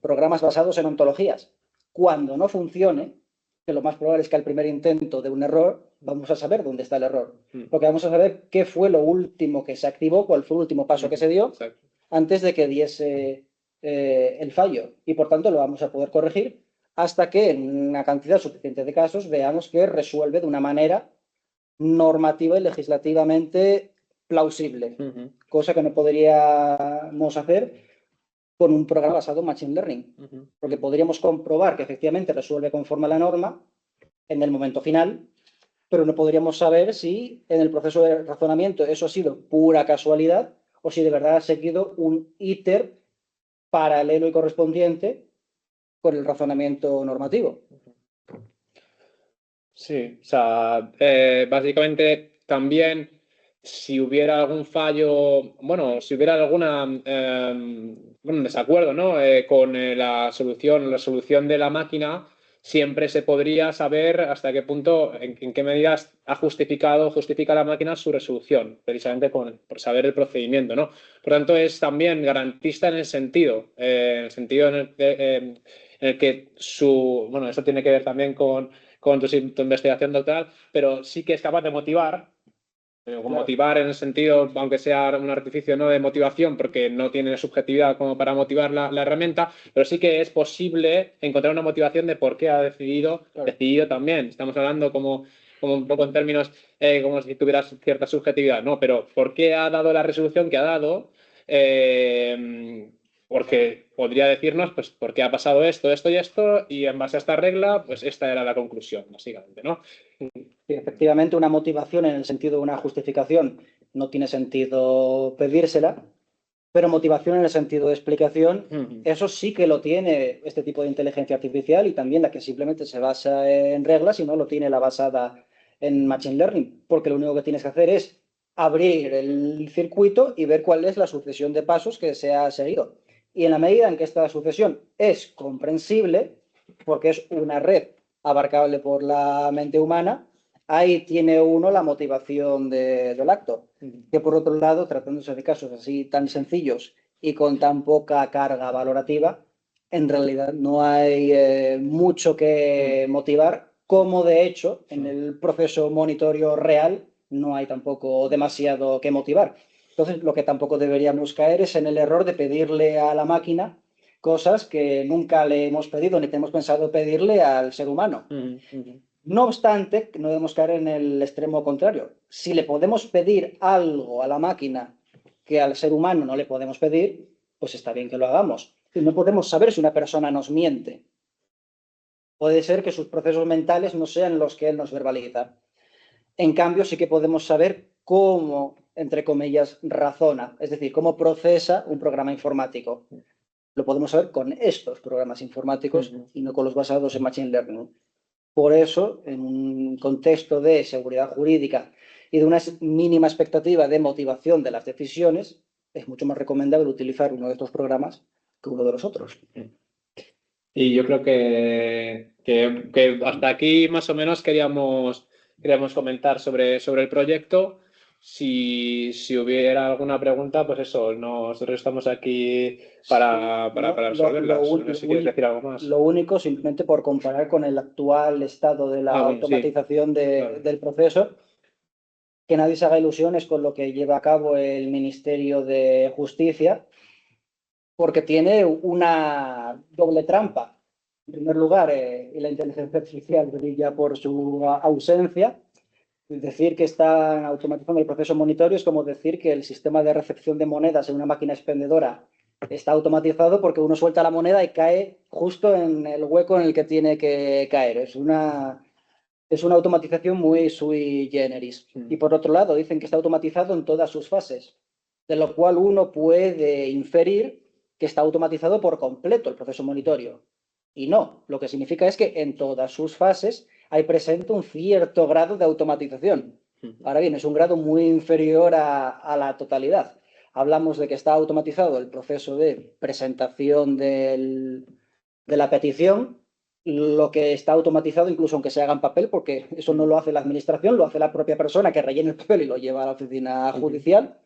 programas basados en ontologías. Cuando no funcione, que lo más probable es que al primer intento de un error vamos a saber dónde está el error. Porque vamos a saber qué fue lo último que se activó, cuál fue el último paso que se dio antes de que diese el fallo. Y por tanto lo vamos a poder corregir hasta que en una cantidad suficiente de casos veamos que resuelve de una manera normativa y legislativamente plausible, cosa que no podríamos hacer con un programa basado en Machine Learning, porque podríamos comprobar que efectivamente resuelve conforme a la norma en el momento final, pero no podríamos saber si en el proceso de razonamiento eso ha sido pura casualidad o si de verdad ha seguido un íter paralelo y correspondiente con el razonamiento normativo. Sí, o sea, básicamente también si hubiera algún fallo, bueno, si hubiera alguna desacuerdo, ¿no? Con la solución de la máquina, siempre se podría saber hasta qué punto, en qué medidas justifica la máquina su resolución, precisamente por saber el procedimiento, ¿no? Por tanto, es también garantista en el sentido en el que bueno, eso tiene que ver también con tu investigación doctoral, pero sí que es capaz de motivar, motivar en el sentido, aunque sea un artificio no de motivación, porque no tiene subjetividad como para motivar la herramienta, pero sí que es posible encontrar una motivación de por qué ha decidido también. Estamos hablando como un poco en términos como si tuvieras cierta subjetividad, ¿no? Pero ¿por qué ha dado la resolución que ha dado? Porque podría decirnos, pues, por qué ha pasado esto, esto y esto, y en base a esta regla, pues esta era la conclusión, básicamente, ¿no? Sí, efectivamente, una motivación en el sentido de una justificación no tiene sentido pedírsela, pero motivación en el sentido de explicación, eso sí que lo tiene este tipo de inteligencia artificial y también la que simplemente se basa en reglas y no lo tiene la basada en Machine Learning, porque lo único que tienes que hacer es abrir el circuito y ver cuál es la sucesión de pasos que se ha seguido. Y en la medida en que esta sucesión es comprensible, porque es una red abarcable por la mente humana, ahí tiene uno la motivación del acto. Que por otro lado, tratándose de casos así tan sencillos y con tan poca carga valorativa, en realidad no hay mucho que motivar, como de hecho en el proceso monitorio real no hay tampoco demasiado que motivar. Entonces, lo que tampoco deberíamos caer es en el error de pedirle a la máquina cosas que nunca le hemos pedido ni tenemos pensado pedirle al ser humano. No obstante, no debemos caer en el extremo contrario. Si le podemos pedir algo a la máquina que al ser humano no le podemos pedir, pues está bien que lo hagamos. No podemos saber si una persona nos miente. Puede ser que sus procesos mentales no sean los que él nos verbaliza. En cambio, sí que podemos saber cómo, entre comillas, razona, es decir, cómo procesa un programa informático. Lo podemos saber con estos programas informáticos y no con los basados en Machine Learning. Por eso, en un contexto de seguridad jurídica y de una mínima expectativa de motivación de las decisiones, es mucho más recomendable utilizar uno de estos programas que uno de los otros. Y yo creo que hasta aquí más o menos queríamos comentar sobre el proyecto. Si hubiera alguna pregunta, pues eso, nosotros estamos aquí para resolverlas. No sé si quieres decir algo más. Lo único, simplemente por comparar con el actual estado de la automatización del proceso, que nadie se haga ilusiones con lo que lleva a cabo el Ministerio de Justicia, porque tiene una doble trampa. En primer lugar, la inteligencia artificial brilla por su ausencia. Decir que están automatizando el proceso monitorio es como decir que el sistema de recepción de monedas en una máquina expendedora está automatizado porque uno suelta la moneda y cae justo en el hueco en el que tiene que caer. Es una automatización muy sui generis. Y por otro lado, dicen que está automatizado en todas sus fases, de lo cual uno puede inferir que está automatizado por completo el proceso monitorio. Y no, lo que significa es que en todas sus fases hay presente un cierto grado de automatización. Ahora bien, es un grado muy inferior a la totalidad. Hablamos de que está automatizado el proceso de presentación de la petición, lo que está automatizado, incluso aunque se haga en papel, porque eso no lo hace la administración, lo hace la propia persona que rellena el papel y lo lleva a la oficina judicial.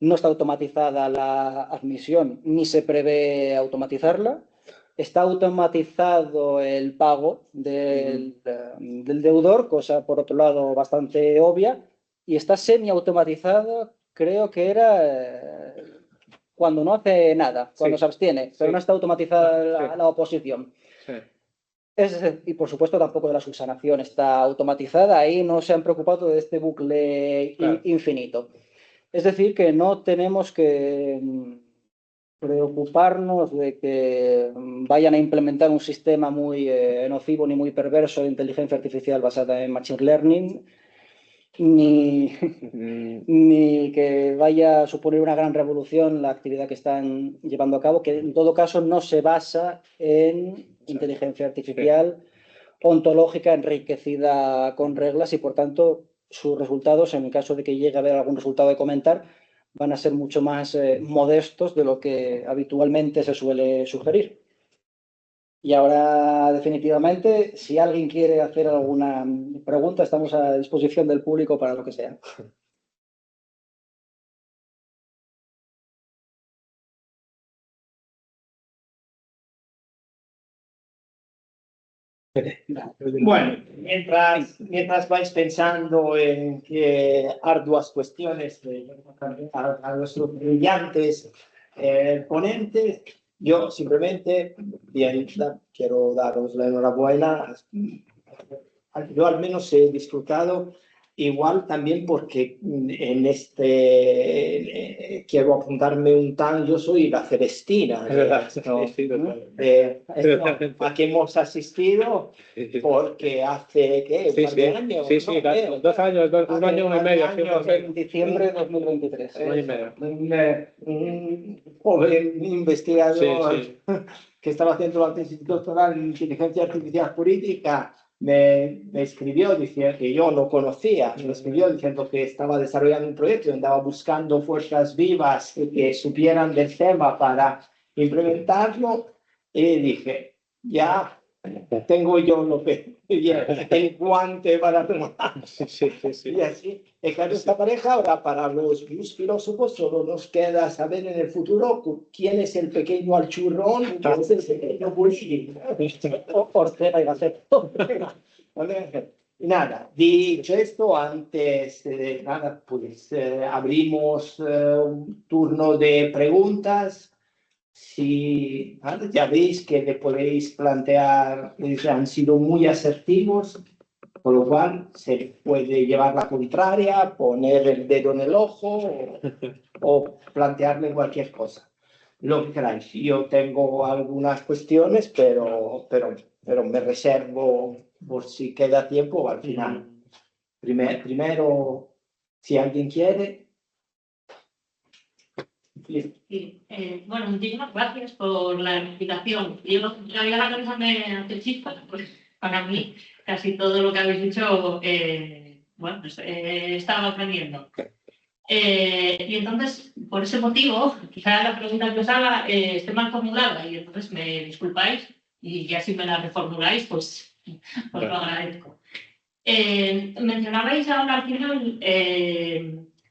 No está automatizada la admisión, ni se prevé automatizarla. Está automatizado el pago del deudor, cosa por otro lado bastante obvia, y está semi-automatizada, creo que era cuando no hace nada, cuando se abstiene, pero no está automatizada la oposición. Y por supuesto tampoco de la subsanación está automatizada, ahí no se han preocupado de este bucle infinito. Es decir, que no tenemos que preocuparnos de que vayan a implementar un sistema muy nocivo ni muy perverso de inteligencia artificial basada en Machine Learning, ni que vaya a suponer una gran revolución la actividad que están llevando a cabo, que en todo caso no se basa en inteligencia artificial ontológica enriquecida con reglas y por tanto sus resultados, en el caso de que llegue a haber algún resultado de comentar, van a ser mucho más modestos de lo que habitualmente se suele sugerir. Y ahora, definitivamente, si alguien quiere hacer alguna pregunta, estamos a disposición del público para lo que sea. Bueno, mientras vais pensando en qué arduas cuestiones a nuestros brillantes ponentes, yo simplemente quiero daros la enhorabuena. Yo al menos he disfrutado igual también porque en quiero apuntarme un tan, yo soy la Celestina, a que hemos asistido porque hace ¿qué? Sí, ¿Un par de años? sí, sí, claro, 2 años, un año y medio. En diciembre de 2023. Un año y medio. Un joven investigador que estaba haciendo la tesis doctoral en inteligencia artificial política me escribió diciendo que yo no conocía, me escribió diciendo que estaba desarrollando un proyecto, andaba buscando fuerzas vivas que supieran del tema para implementarlo y dije, ya tengo yo lo que el guante para tomar. Sí. Y así, claro, esta pareja ahora para los filósofos solo nos queda saber en el futuro quién es el pequeño alchurrón y quién es el pequeño Bushi. Ortega y Gasset. Nada, dicho esto, antes de nada, pues abrimos un turno de preguntas. Si ya veis que le podéis plantear, han sido muy asertivos, por lo cual se puede llevar la contraria, poner el dedo en el ojo o plantearle cualquier cosa, lo que queráis. Yo tengo algunas cuestiones, pero me reservo por si queda tiempo al final. Primero, si alguien quiere. Sí, bueno, muchísimas gracias por la invitación. Yo la cabeza me hace chispas, pues para mí casi todo lo que habéis dicho, bueno, pues, he estado aprendiendo. Y entonces, por ese motivo, quizá la pregunta que os haga esté mal formulada y entonces me disculpáis y ya si me la reformuláis, pues os lo agradezco. Mencionabais ahora al final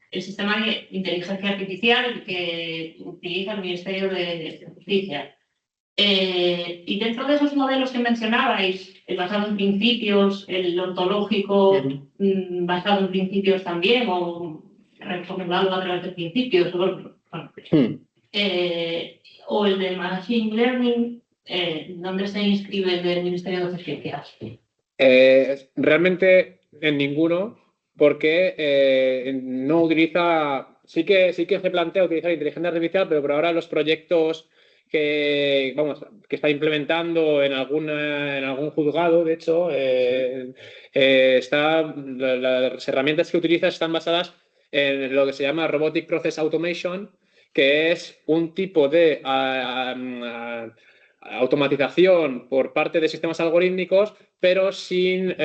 el sistema de inteligencia artificial que utiliza el Ministerio de Justicia. Y dentro de esos modelos que mencionabais, el basado en principios, el ontológico basado en principios también, o reformulado a través de principios, o el de Machine Learning, ¿dónde se inscribe el del Ministerio de Justicia? Realmente en ninguno, porque no utiliza, sí que se plantea utilizar inteligencia artificial, pero por ahora los proyectos que está implementando en algún juzgado, de hecho, las herramientas que utiliza están basadas en lo que se llama Robotic Process Automation, que es un tipo de automatización por parte de sistemas algorítmicos, pero sin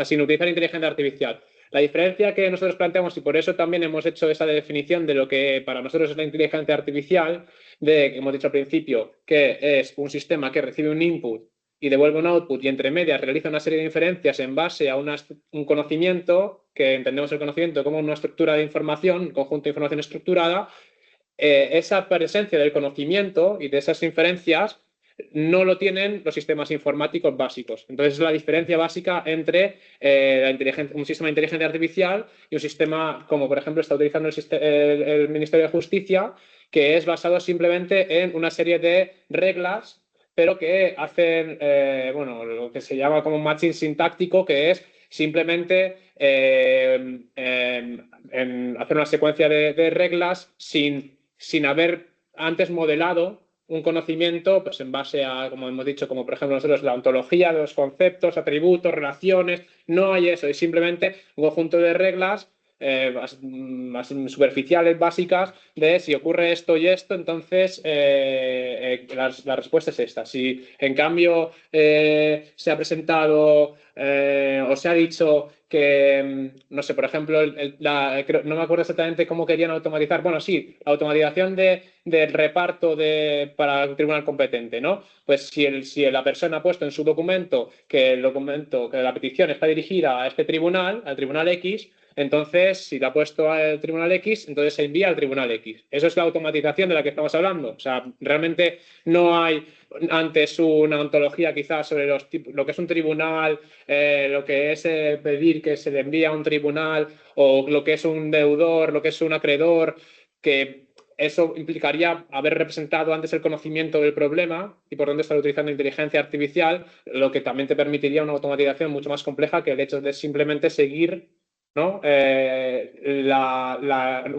sin utilizar inteligencia artificial. La diferencia que nosotros planteamos, y por eso también hemos hecho esa definición de lo que para nosotros es la inteligencia artificial, que hemos dicho al principio, que es un sistema que recibe un input y devuelve un output y entre medias realiza una serie de inferencias en base a un conocimiento, que entendemos el conocimiento como una estructura de información, un conjunto de información estructurada. Esa presencia del conocimiento y de esas inferencias no lo tienen los sistemas informáticos básicos. Entonces, es la diferencia básica entre un sistema de inteligencia artificial y un sistema como, por ejemplo, está utilizando el Ministerio de Justicia, que es basado simplemente en una serie de reglas pero que hacen bueno, lo que se llama como matching sintáctico, que es simplemente hacer una secuencia de reglas sin haber antes modelado un conocimiento pues en base a, como hemos dicho, como por ejemplo nosotros, la ontología de los conceptos, atributos, relaciones. No hay eso, es simplemente un conjunto de reglas más superficiales, básicas, de si ocurre esto y esto, entonces la respuesta es esta. Si en cambio se ha presentado o se ha dicho que, no sé, por ejemplo, no me acuerdo exactamente cómo querían automatizar, bueno, sí, la automatización del reparto para el tribunal competente, ¿no? Pues si la persona ha puesto en su documento que la petición está dirigida a este tribunal, al tribunal X, entonces, si la ha puesto al tribunal X, entonces se envía al tribunal X. Eso es la automatización de la que estamos hablando. O sea, realmente no hay antes una ontología quizás sobre lo que es un tribunal, lo que es pedir que se le envíe a un tribunal, o lo que es un deudor, lo que es un acreedor, que eso implicaría haber representado antes el conocimiento del problema y por tanto estar utilizando inteligencia artificial, lo que también te permitiría una automatización mucho más compleja que el hecho de simplemente seguir, ¿no? Una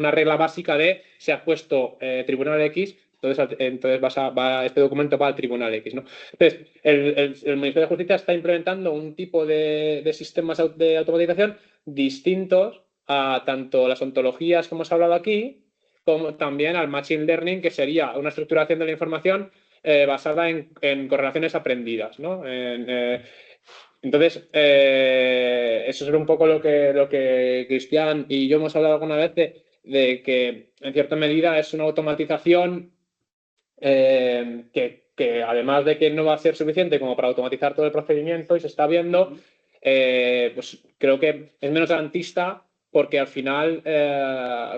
regla básica de se ha puesto tribunal X, entonces este documento va al tribunal X, ¿no? Entonces, el Ministerio de Justicia está implementando un tipo de sistemas de automatización distintos a tanto las ontologías que hemos hablado aquí, como también al Machine Learning, que sería una estructuración de la información basada en correlaciones aprendidas, ¿no? Entonces, eso es un poco lo que Cristian y yo hemos hablado alguna vez de que en cierta medida es una automatización que además de que no va a ser suficiente como para automatizar todo el procedimiento y se está viendo, pues creo que es menos garantista porque al final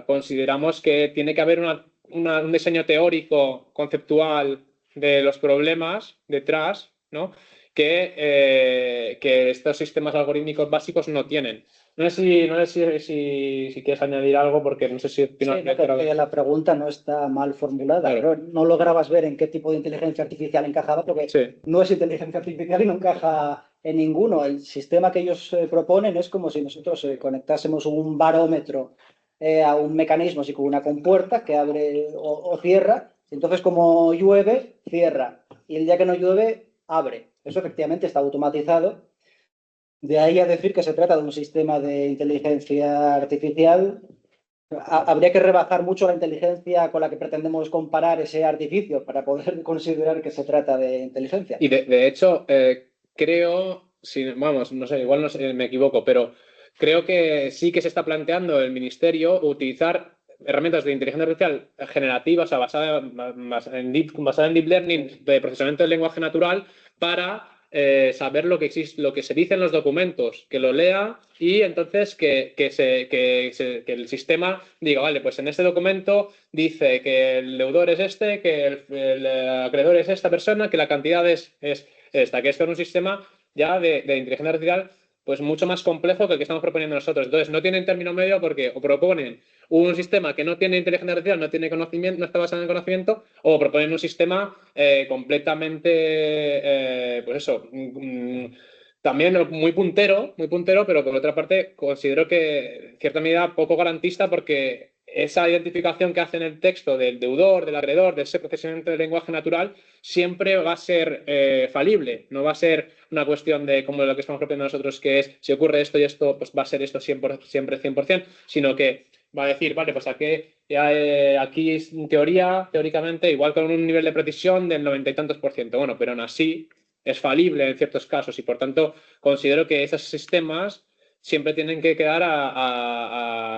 consideramos que tiene que haber un diseño teórico, conceptual de los problemas detrás, ¿no? Que estos sistemas algorítmicos básicos no tienen. No sé si quieres añadir algo, porque no sé si... Sí, no, que la pregunta no está mal formulada, Claro. pero no lograbas ver en qué tipo de inteligencia artificial encajaba, porque Sí. no es inteligencia artificial y no encaja en ninguno. El sistema que ellos proponen es como si nosotros conectásemos un barómetro a un mecanismo, así como una compuerta que abre o cierra. Entonces, como llueve, cierra. Y el día que no llueve, abre. Eso efectivamente está automatizado. De ahí a decir que se trata de un sistema de inteligencia artificial, habría que rebajar mucho la inteligencia con la que pretendemos comparar ese artificio para poder considerar que se trata de inteligencia. Y de hecho, creo, vamos, no sé, igual me equivoco, pero creo que sí que se está planteando el Ministerio utilizar herramientas de inteligencia artificial generativas, o sea, basada en deep learning, de procesamiento del lenguaje natural, para saber lo que existe, lo que se dice en los documentos, que lo lea y entonces que el sistema diga, vale, pues en este documento dice que el deudor es este, que el acreedor es esta persona, que la cantidad es esta, que esto es un sistema ya de inteligencia artificial pues mucho más complejo que el que estamos proponiendo nosotros. Entonces, no tienen término medio porque o proponen un sistema que no tiene inteligencia artificial, no tiene conocimiento, no está basado en conocimiento, o proponen un sistema completamente, pues eso, también muy puntero, pero por otra parte considero que en cierta medida poco garantista porque esa identificación que hace en el texto del deudor, del acreedor, de ese procesamiento del lenguaje natural, siempre va a ser falible, no va a ser una cuestión de como lo que estamos proponiendo nosotros, que es si ocurre esto y esto, pues va a ser esto siempre 100%, sino que va a decir, vale, pues aquí teóricamente, igual con un nivel de precisión del 90 y tantos %. Bueno, pero aún así es falible en ciertos casos y por tanto considero que esos sistemas siempre tienen que quedar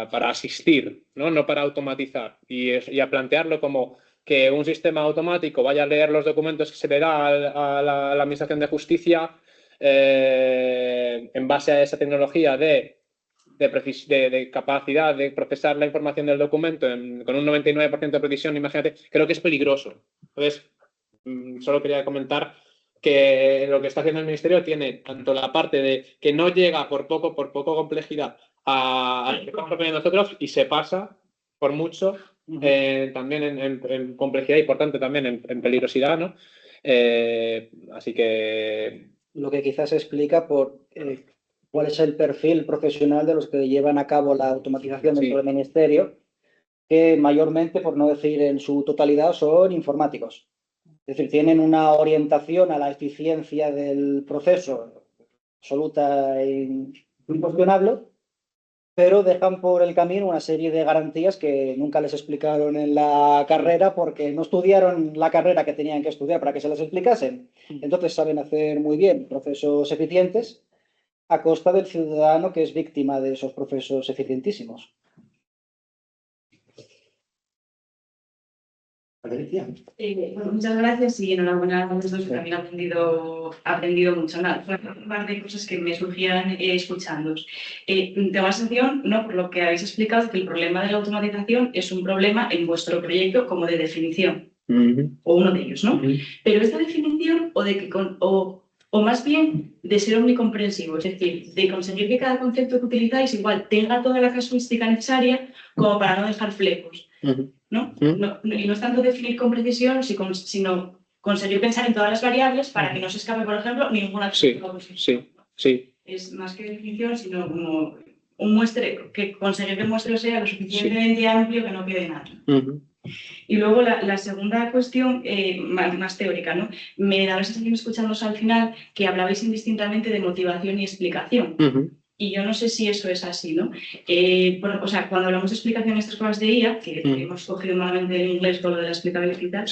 para asistir, ¿no? Para automatizar y a plantearlo como que un sistema automático vaya a leer los documentos que se le da a la Administración de Justicia en base a esa tecnología de capacidad de procesar la información del documento con un 99% de precisión, imagínate, creo que es peligroso. Entonces, solo quería comentar que lo que está haciendo el Ministerio tiene tanto la parte de que no llega por poco complejidad a lo que estamos proponiendo nosotros y se pasa por mucho también en complejidad y por tanto también en peligrosidad, ¿no? Así que... Lo que quizás explica por cuál es el perfil profesional de los que llevan a cabo la automatización dentro del ministerio, que mayormente, por no decir en su totalidad, son informáticos. Es decir, tienen una orientación a la eficiencia del proceso absoluta e incuestionable, pero dejan por el camino una serie de garantías que nunca les explicaron en la carrera porque no estudiaron la carrera que tenían que estudiar para que se las explicasen. Entonces saben hacer muy bien procesos eficientes a costa del ciudadano que es víctima de esos procesos eficientísimos. Bueno, muchas gracias y enhorabuena a los dos, que también he aprendido mucho. Nada, un par de cosas que me surgían escuchándoos. Tengo la sensación, ¿no?, por lo que habéis explicado, que el problema de la automatización es un problema en vuestro proyecto como de definición, o uno de ellos, ¿no? Pero esta definición, o más bien de ser omnicomprensivo, es decir, de conseguir que cada concepto que utilizáis igual tenga toda la casuística necesaria como para no dejar flecos. ¿No? Y no es tanto definir con precisión, sino conseguir pensar en todas las variables para que no se escape, por ejemplo, ninguna. Sí. Es más que definición, sino como un muestreo, que conseguir que el muestreo sea lo suficientemente amplio que no quede nada. Y luego la segunda cuestión, más teórica, ¿no? Me da la sensación, escuchándoos al final, que hablabais indistintamente de motivación y explicación. Y yo no sé si eso es así, ¿no? O sea, cuando hablamos de explicación de estas cosas de IA, que hemos cogido malamente el inglés con lo de la explicabilidad,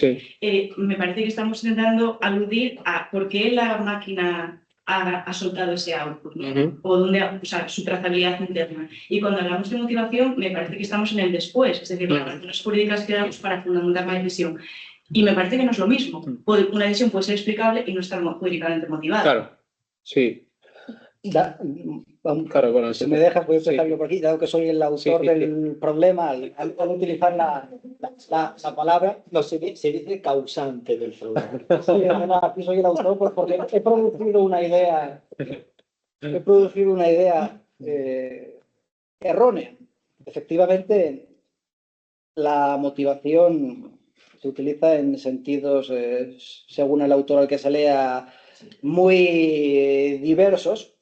me parece que estamos intentando aludir a por qué la máquina ha soltado ese output, ¿no? O sea, su trazabilidad interna. Y cuando hablamos de motivación, me parece que estamos en el después, es decir, las razones jurídicas que damos para fundamentar la decisión. Y me parece que no es lo mismo. Una decisión puede ser explicable y no estar jurídicamente motivada. Claro, sí. Claro, bueno, si me dejas, voy a empezar yo por aquí, dado que soy el autor del problema, al utilizar la palabra. No, se dice causante del problema. Sí, aquí soy el autor porque he producido una idea errónea. Efectivamente, la motivación se utiliza en sentidos, según el autor al que se lea, muy diversos.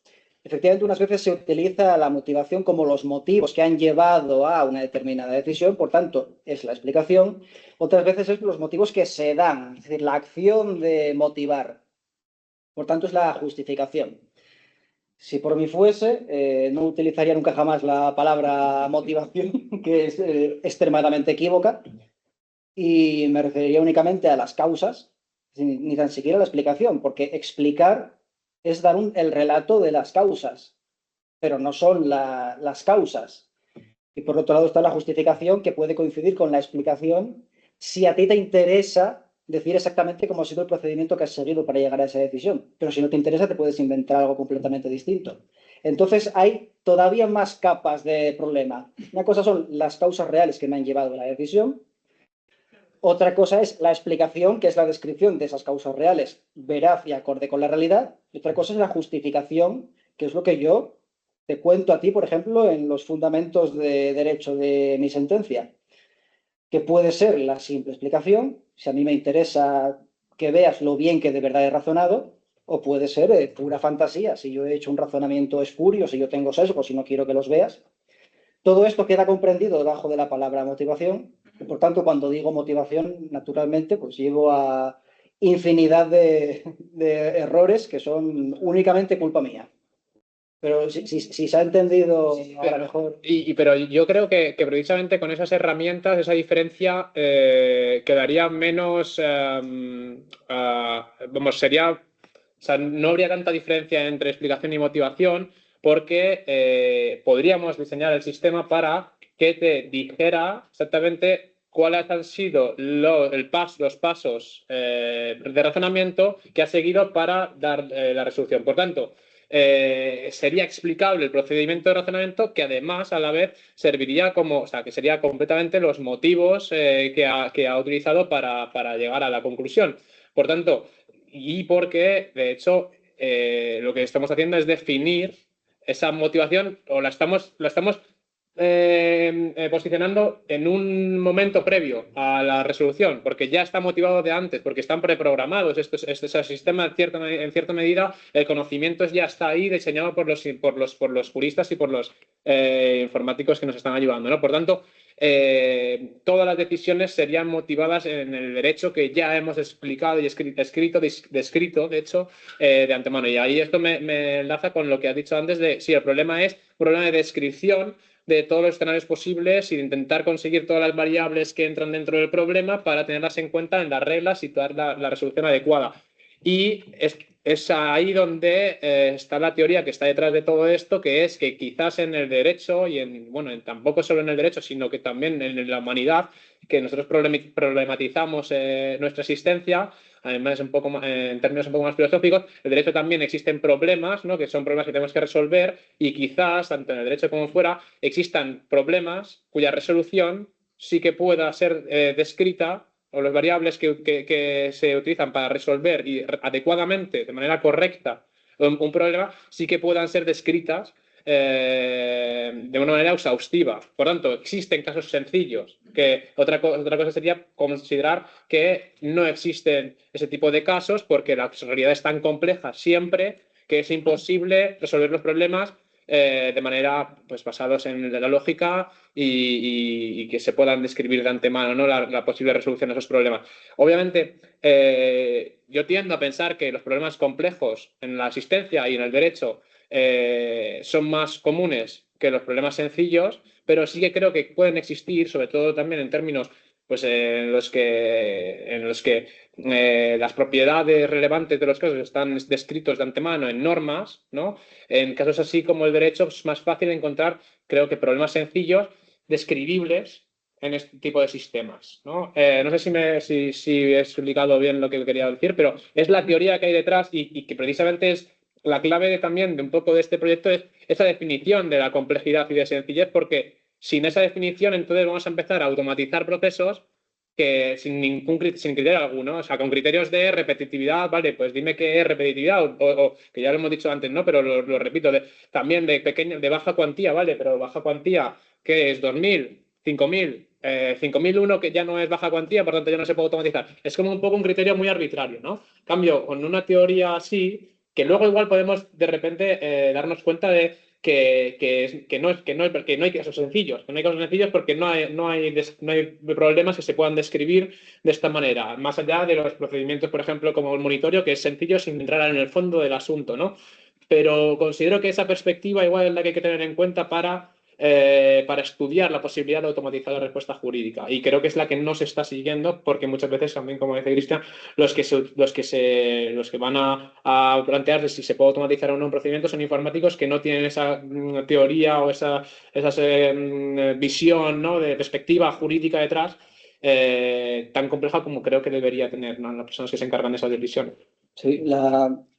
Efectivamente, unas veces se utiliza la motivación como los motivos que han llevado a una determinada decisión, por tanto, es la explicación. Otras veces es los motivos que se dan, es decir, la acción de motivar. Por tanto, es la justificación. Si por mí fuese, no utilizaría nunca jamás la palabra motivación, que es extremadamente equívoca, y me referiría únicamente a las causas, ni tan siquiera a la explicación, porque explicar es dar el relato de las causas, pero no son las causas. Y por otro lado está la justificación, que puede coincidir con la explicación si a ti te interesa decir exactamente cómo ha sido el procedimiento que has seguido para llegar a esa decisión. Pero si no te interesa, te puedes inventar algo completamente distinto. Entonces hay todavía más capas de problema. Una cosa son las causas reales que me han llevado a la decisión. Otra cosa es la explicación, que es la descripción de esas causas reales, veraz y acorde con la realidad. Y otra cosa es la justificación, que es lo que yo te cuento a ti, por ejemplo, en los fundamentos de derecho de mi sentencia, que puede ser la simple explicación, si a mí me interesa que veas lo bien que de verdad he razonado, o puede ser pura fantasía, si yo he hecho un razonamiento espurio, si yo tengo sesgos y no quiero que los veas. Todo esto queda comprendido debajo de la palabra motivación. Y por tanto, cuando digo motivación, naturalmente, pues llevo a infinidad de errores que son únicamente culpa mía. Pero si se ha entendido ahora mejor. Pero yo creo que precisamente con esas herramientas, esa diferencia quedaría menos. Sería. O sea, no habría tanta diferencia entre explicación y motivación, porque podríamos diseñar el sistema para que te dijera exactamente cuáles han sido los pasos de razonamiento que has seguido para dar la resolución. Por tanto, sería explicable el procedimiento de razonamiento, que además a la vez serviría como, o sea, que sería completamente los motivos que ha utilizado para llegar a la conclusión. Por tanto, y porque de hecho lo que estamos haciendo es definir esa motivación, o la estamos posicionando en un momento previo a la resolución, porque ya está motivado de antes, porque están preprogramados. Este sistema, en cierta medida, el conocimiento ya está ahí diseñado por los juristas y por los informáticos que nos están ayudando, ¿no? Por tanto, todas las decisiones serían motivadas en el derecho que ya hemos explicado y descrito, de hecho, de antemano. Y ahí esto me enlaza con lo que has dicho antes de, sí, el problema es un problema de descripción de todos los escenarios posibles y de intentar conseguir todas las variables que entran dentro del problema para tenerlas en cuenta en las reglas y dar la resolución adecuada. Y es ahí donde está la teoría que está detrás de todo esto, que es que quizás en el derecho, y tampoco solo en el derecho, sino que también en la humanidad, que nosotros problematizamos nuestra existencia, además en términos un poco más filosóficos, el derecho también existen problemas, ¿no? Que son problemas que tenemos que resolver, y quizás, tanto en el derecho como fuera, existan problemas cuya resolución sí que pueda ser descrita, o las variables que se utilizan para resolver y adecuadamente, de manera correcta, un problema, sí que puedan ser descritas de una manera exhaustiva. Por tanto, existen casos sencillos, que otra cosa sería considerar que no existen ese tipo de casos porque la realidad es tan compleja siempre que es imposible resolver los problemas de manera, pues, basados en la lógica y que se puedan describir de antemano, ¿no? La posible resolución de esos problemas. Obviamente, yo tiendo a pensar que los problemas complejos en la asistencia y en el derecho son más comunes que los problemas sencillos, pero sí que creo que pueden existir, sobre todo también en términos, pues, en los que las propiedades relevantes de los casos están descritos de antemano en normas, ¿no? En casos así como el derecho es más fácil encontrar, creo que, problemas sencillos describibles en este tipo de sistemas, ¿no? No sé si he explicado bien lo que quería decir, pero es la teoría que hay detrás y que precisamente es la clave también de un poco de este proyecto, es esa definición de la complejidad y de sencillez, porque sin esa definición entonces vamos a empezar a automatizar procesos que sin criterio alguno, o sea, con criterios de repetitividad, vale, pues dime qué es repetitividad, o que ya lo hemos dicho antes, ¿no? Pero lo repito, también de baja cuantía, vale, pero baja cuantía, ¿qué es? 2.000, 5.000, 5.001, que ya no es baja cuantía, por tanto ya no se puede automatizar. Es como un poco un criterio muy arbitrario, ¿no? En cambio, con una teoría así, que luego igual podemos de repente darnos cuenta de que no hay casos sencillos, porque no hay problemas que se puedan describir de esta manera, más allá de los procedimientos, por ejemplo, como el monitorio, que es sencillo sin entrar en el fondo del asunto, ¿no? Pero considero que esa perspectiva igual es la que hay que tener en cuenta para estudiar la posibilidad de automatizar la respuesta jurídica. Y creo que es la que no se está siguiendo, porque muchas veces también, como dice Cristian, los que van a plantearse si se puede automatizar o no un procedimiento son informáticos que no tienen esa teoría o esa visión, ¿no? De perspectiva jurídica detrás tan compleja como creo que debería tener, ¿no? Las personas que se encargan de esas decisiones. Sí,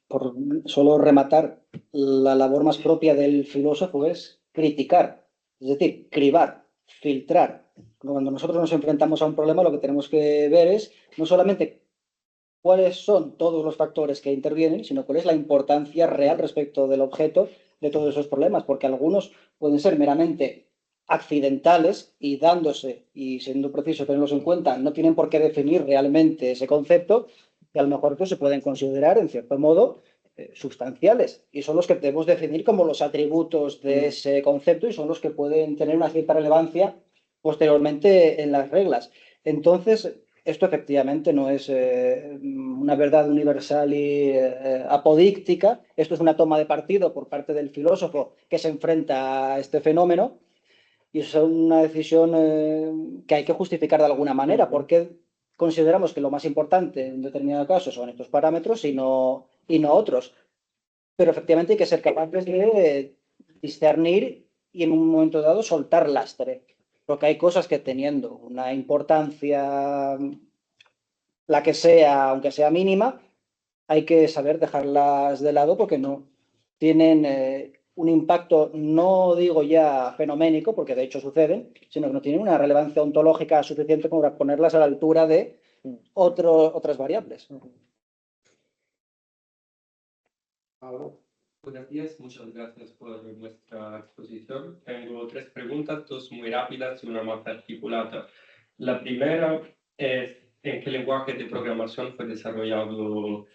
por solo rematar, la labor más propia del filósofo es criticar, es decir, cribar, filtrar. Cuando nosotros nos enfrentamos a un problema, lo que tenemos que ver es no solamente cuáles son todos los factores que intervienen, sino cuál es la importancia real respecto del objeto de todos esos problemas, porque algunos pueden ser meramente accidentales y dándose y siendo preciso tenerlos en cuenta, no tienen por qué definir realmente ese concepto, y a lo mejor pues, se pueden considerar, en cierto modo, sustanciales, y son los que debemos definir como los atributos de ese concepto y son los que pueden tener una cierta relevancia posteriormente en las reglas. Entonces, esto efectivamente no es una verdad universal y apodíctica, esto es una toma de partido por parte del filósofo que se enfrenta a este fenómeno y es una decisión que hay que justificar de alguna manera, porque consideramos que lo más importante en determinado caso son estos parámetros y no otros. Pero efectivamente hay que ser capaces de discernir y en un momento dado soltar lastre, porque hay cosas que teniendo una importancia, la que sea, aunque sea mínima, hay que saber dejarlas de lado porque no tienen un impacto, no digo ya fenoménico, porque de hecho suceden, sino que no tienen una relevancia ontológica suficiente como para ponerlas a la altura de otras variables. Buenos días, muchas gracias por vuestra exposición. Tengo 3 preguntas, 2 muy rápidas y una más articulada. La primera es, ¿en qué lenguaje de programación fue desarrollado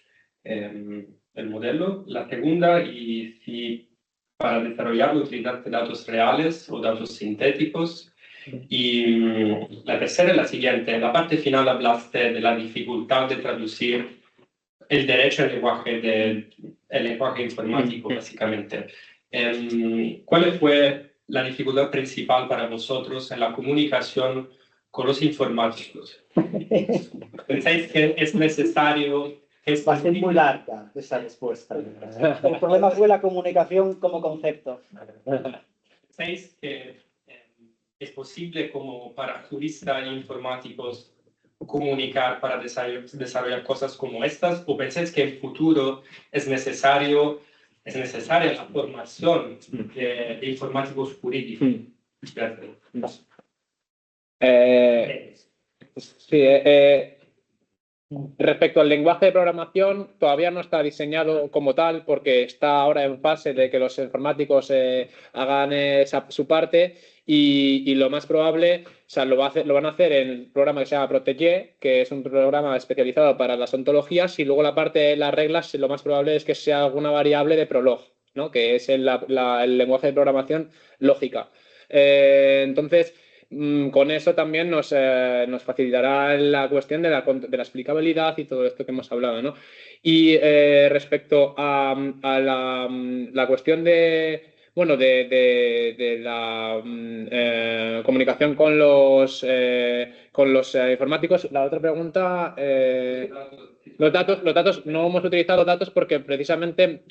el modelo? La segunda, y si para desarrollarlo utilizaste datos reales o datos sintéticos. Y la tercera es la siguiente. En la parte final hablaste de la dificultad de traducir el derecho el lenguaje informático, básicamente. ¿Cuál fue la dificultad principal para vosotros en la comunicación con los informáticos? ¿Pensáis que es necesario? Va a ser muy larga esa respuesta. El problema fue la comunicación como concepto. ¿Pensáis que es posible como para juristas e informáticos comunicar para desarrollar cosas como estas? ¿O pensáis que en futuro es necesaria la formación de informáticos jurídicos? Gracias. Sí, respecto al lenguaje de programación, todavía no está diseñado como tal porque está ahora en fase de que los informáticos hagan su parte y lo más probable, o sea, lo van a hacer en el programa que se llama Protégé, que es un programa especializado para las ontologías, y luego la parte de las reglas, lo más probable es que sea alguna variable de Prolog, ¿no? Que es el lenguaje de programación lógica. Entonces, con eso también nos facilitará la cuestión de la explicabilidad y todo esto que hemos hablado, ¿no? Y respecto a la cuestión de la comunicación con los informáticos, la otra pregunta, los datos, no hemos utilizado datos porque precisamente,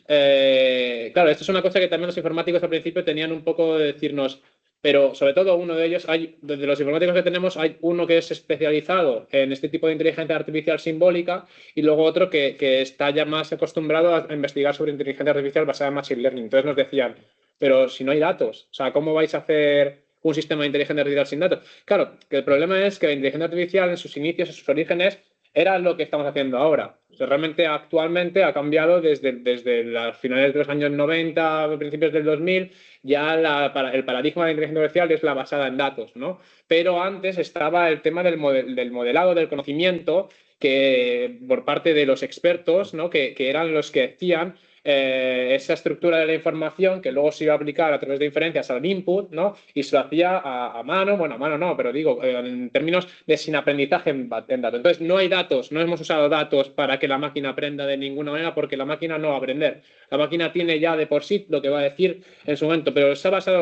claro, esto es una cosa que también los informáticos al principio tenían un poco de decirnos. Pero sobre todo uno de ellos, de los informáticos que tenemos, hay uno que es especializado en este tipo de inteligencia artificial simbólica y luego otro que está ya más acostumbrado a investigar sobre inteligencia artificial basada en machine learning. Entonces nos decían, pero si no hay datos, o sea, ¿cómo vais a hacer un sistema de inteligencia artificial sin datos? Claro, que el problema es que la inteligencia artificial en sus inicios, en sus orígenes, era lo que estamos haciendo ahora. O sea, realmente actualmente ha cambiado desde las finales de los años 90, principios del 2000, ya el paradigma de la inteligencia artificial es la basada en datos, ¿no? Pero antes estaba el tema del modelado del conocimiento que por parte de los expertos, ¿no? que eran los que hacían esa estructura de la información que luego se iba a aplicar a través de inferencias al input, ¿no? Y se lo hacía a mano, bueno, a mano no, pero digo, en términos de sin aprendizaje en datos. Entonces, no hay datos, no hemos usado datos para que la máquina aprenda de ninguna manera porque la máquina no va a aprender. La máquina tiene ya de por sí lo que va a decir en su momento, pero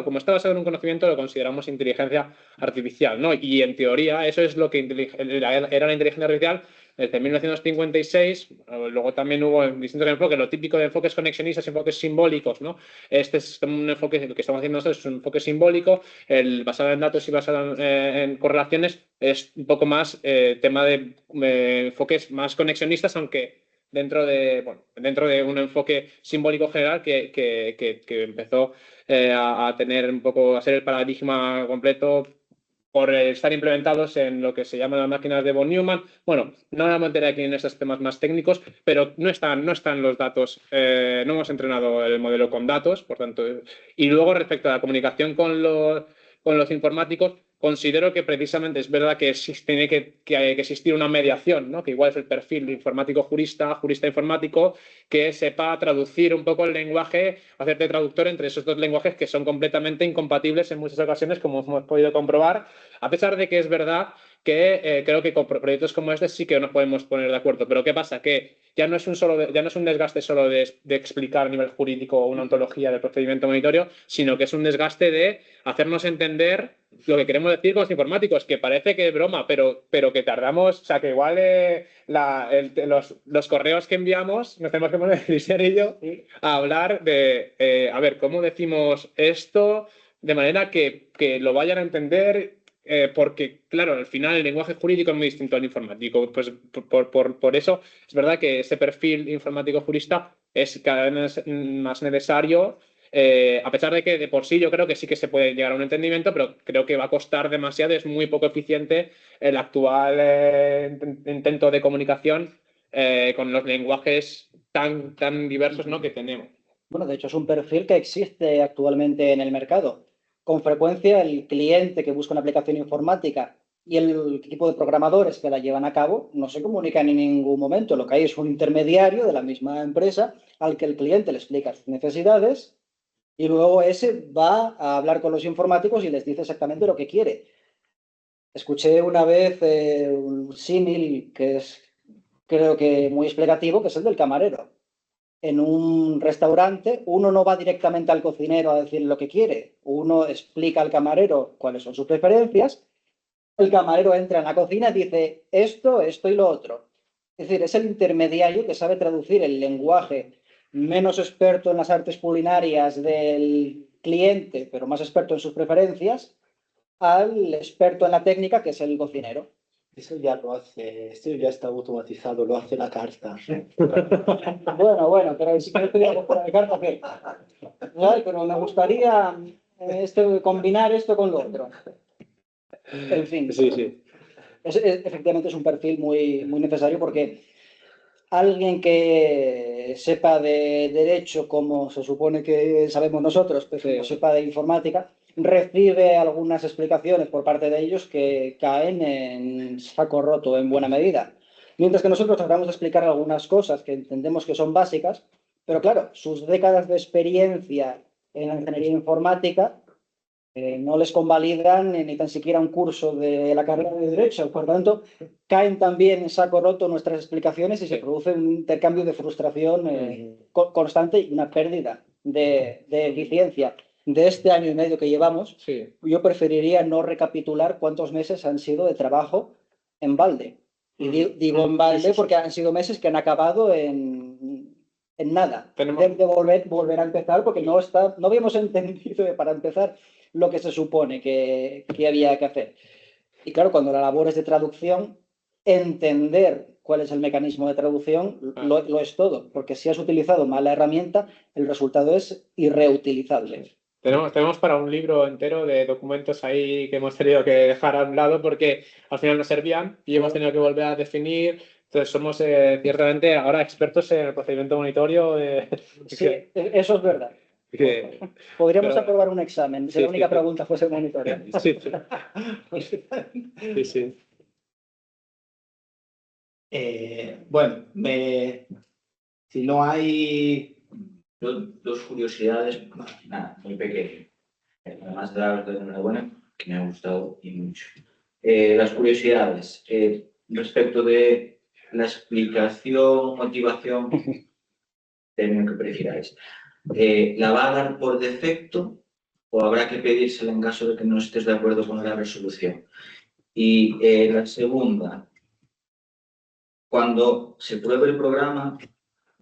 como está basado en un conocimiento, lo consideramos inteligencia artificial, ¿no? Y en teoría, eso es lo que era la inteligencia artificial desde 1956, luego también hubo distintos enfoques, lo típico de enfoques conexionistas, enfoques simbólicos, ¿no? Este es un enfoque, lo que estamos haciendo nosotros es un enfoque simbólico, el basado en datos y basado en correlaciones es un poco más tema de enfoques más conexionistas, aunque dentro de un enfoque simbólico general que empezó a tener un poco, a ser el paradigma completo por estar implementados en lo que se llaman las máquinas de von Neumann. Bueno, no vamos a meter aquí en esos temas más técnicos, pero no están los datos, no hemos entrenado el modelo con datos, por tanto. Y luego respecto a la comunicación con los informáticos, considero que precisamente es verdad que tiene que existir una mediación, ¿no? Que igual es el perfil de informático-jurista, jurista-informático, que sepa traducir un poco el lenguaje, hacerte traductor entre esos dos lenguajes que son completamente incompatibles en muchas ocasiones, como hemos podido comprobar, a pesar de que es verdad que creo que con proyectos como este sí que nos podemos poner de acuerdo. Pero ¿qué pasa? Que ya no es un desgaste solo de explicar a nivel jurídico una ontología del procedimiento monitorio, sino que es un desgaste de hacernos entender lo que queremos decir con los informáticos, que parece que es broma, pero que tardamos, o sea, que igual los correos que enviamos nos tenemos que poner Cristian y yo a hablar de, a ver, ¿cómo decimos esto? De manera que lo vayan a entender, porque, claro, al final el lenguaje jurídico es muy distinto al informático. Pues por eso es verdad que ese perfil informático-jurista es cada vez más necesario, a pesar de que de por sí yo creo que sí que se puede llegar a un entendimiento, pero creo que va a costar demasiado, es muy poco eficiente el actual intento de comunicación con los lenguajes tan diversos, ¿no? que tenemos. Bueno, de hecho es un perfil que existe actualmente en el mercado. Con frecuencia el cliente que busca una aplicación informática y el equipo de programadores que la llevan a cabo no se comunican en ningún momento. Lo que hay es un intermediario de la misma empresa al que el cliente le explica sus necesidades y luego ese va a hablar con los informáticos y les dice exactamente lo que quiere. Escuché una vez un símil que es, creo que muy explicativo, que es el del camarero. En un restaurante, uno no va directamente al cocinero a decir lo que quiere. Uno explica al camarero cuáles son sus preferencias. El camarero entra en la cocina y dice esto, esto y lo otro. Es decir, es el intermediario que sabe traducir el lenguaje menos experto en las artes culinarias del cliente, pero más experto en sus preferencias, al experto en la técnica, que es el cocinero. Eso ya lo hace, esto ya está automatizado, lo hace la carta. Bueno, pero si quieres pedir algo fuera de carta, ¿qué? Ay, pero me gustaría combinar esto con lo otro. En fin, Sí, sí. efectivamente es un perfil muy, muy necesario porque alguien que sepa de derecho, como se supone que sabemos nosotros, pero que sepa de informática, recibe algunas explicaciones por parte de ellos que caen en saco roto en buena medida. Mientras que nosotros tratamos de explicar algunas cosas que entendemos que son básicas, pero claro, sus décadas de experiencia en la ingeniería informática no les convalidan ni tan siquiera un curso de la carrera de Derecho. Por tanto, caen también en saco roto nuestras explicaciones y se produce un intercambio de frustración constante y una pérdida de eficiencia. De este año y medio que llevamos, yo preferiría no recapitular cuántos meses han sido de trabajo en balde. Y digo en balde porque han sido meses que han acabado en nada. De volver a empezar porque no habíamos entendido para empezar lo que se supone que había que hacer. Y claro, cuando la labor es de traducción, entender cuál es el mecanismo de traducción lo es todo, porque si has utilizado mal la herramienta, el resultado es irreutilizable. Tenemos para un libro entero de documentos ahí que hemos tenido que dejar a un lado porque al final no servían y hemos tenido que volver a definir. Entonces somos ciertamente ahora expertos en el procedimiento monitorio. Sí, eso es verdad. Podríamos aprobar un examen si la única pregunta fuese el monitoreo. Sí. Bueno, si no hay... Dos curiosidades, nada, muy pequeño. Además de daros de enhorabuena, que me ha gustado y mucho. Las curiosidades respecto de la explicación, motivación, término que prefiráis. ¿La va a dar por defecto o habrá que pedírsela en caso de que no estés de acuerdo con la resolución? Y la segunda, cuando se pruebe el programa,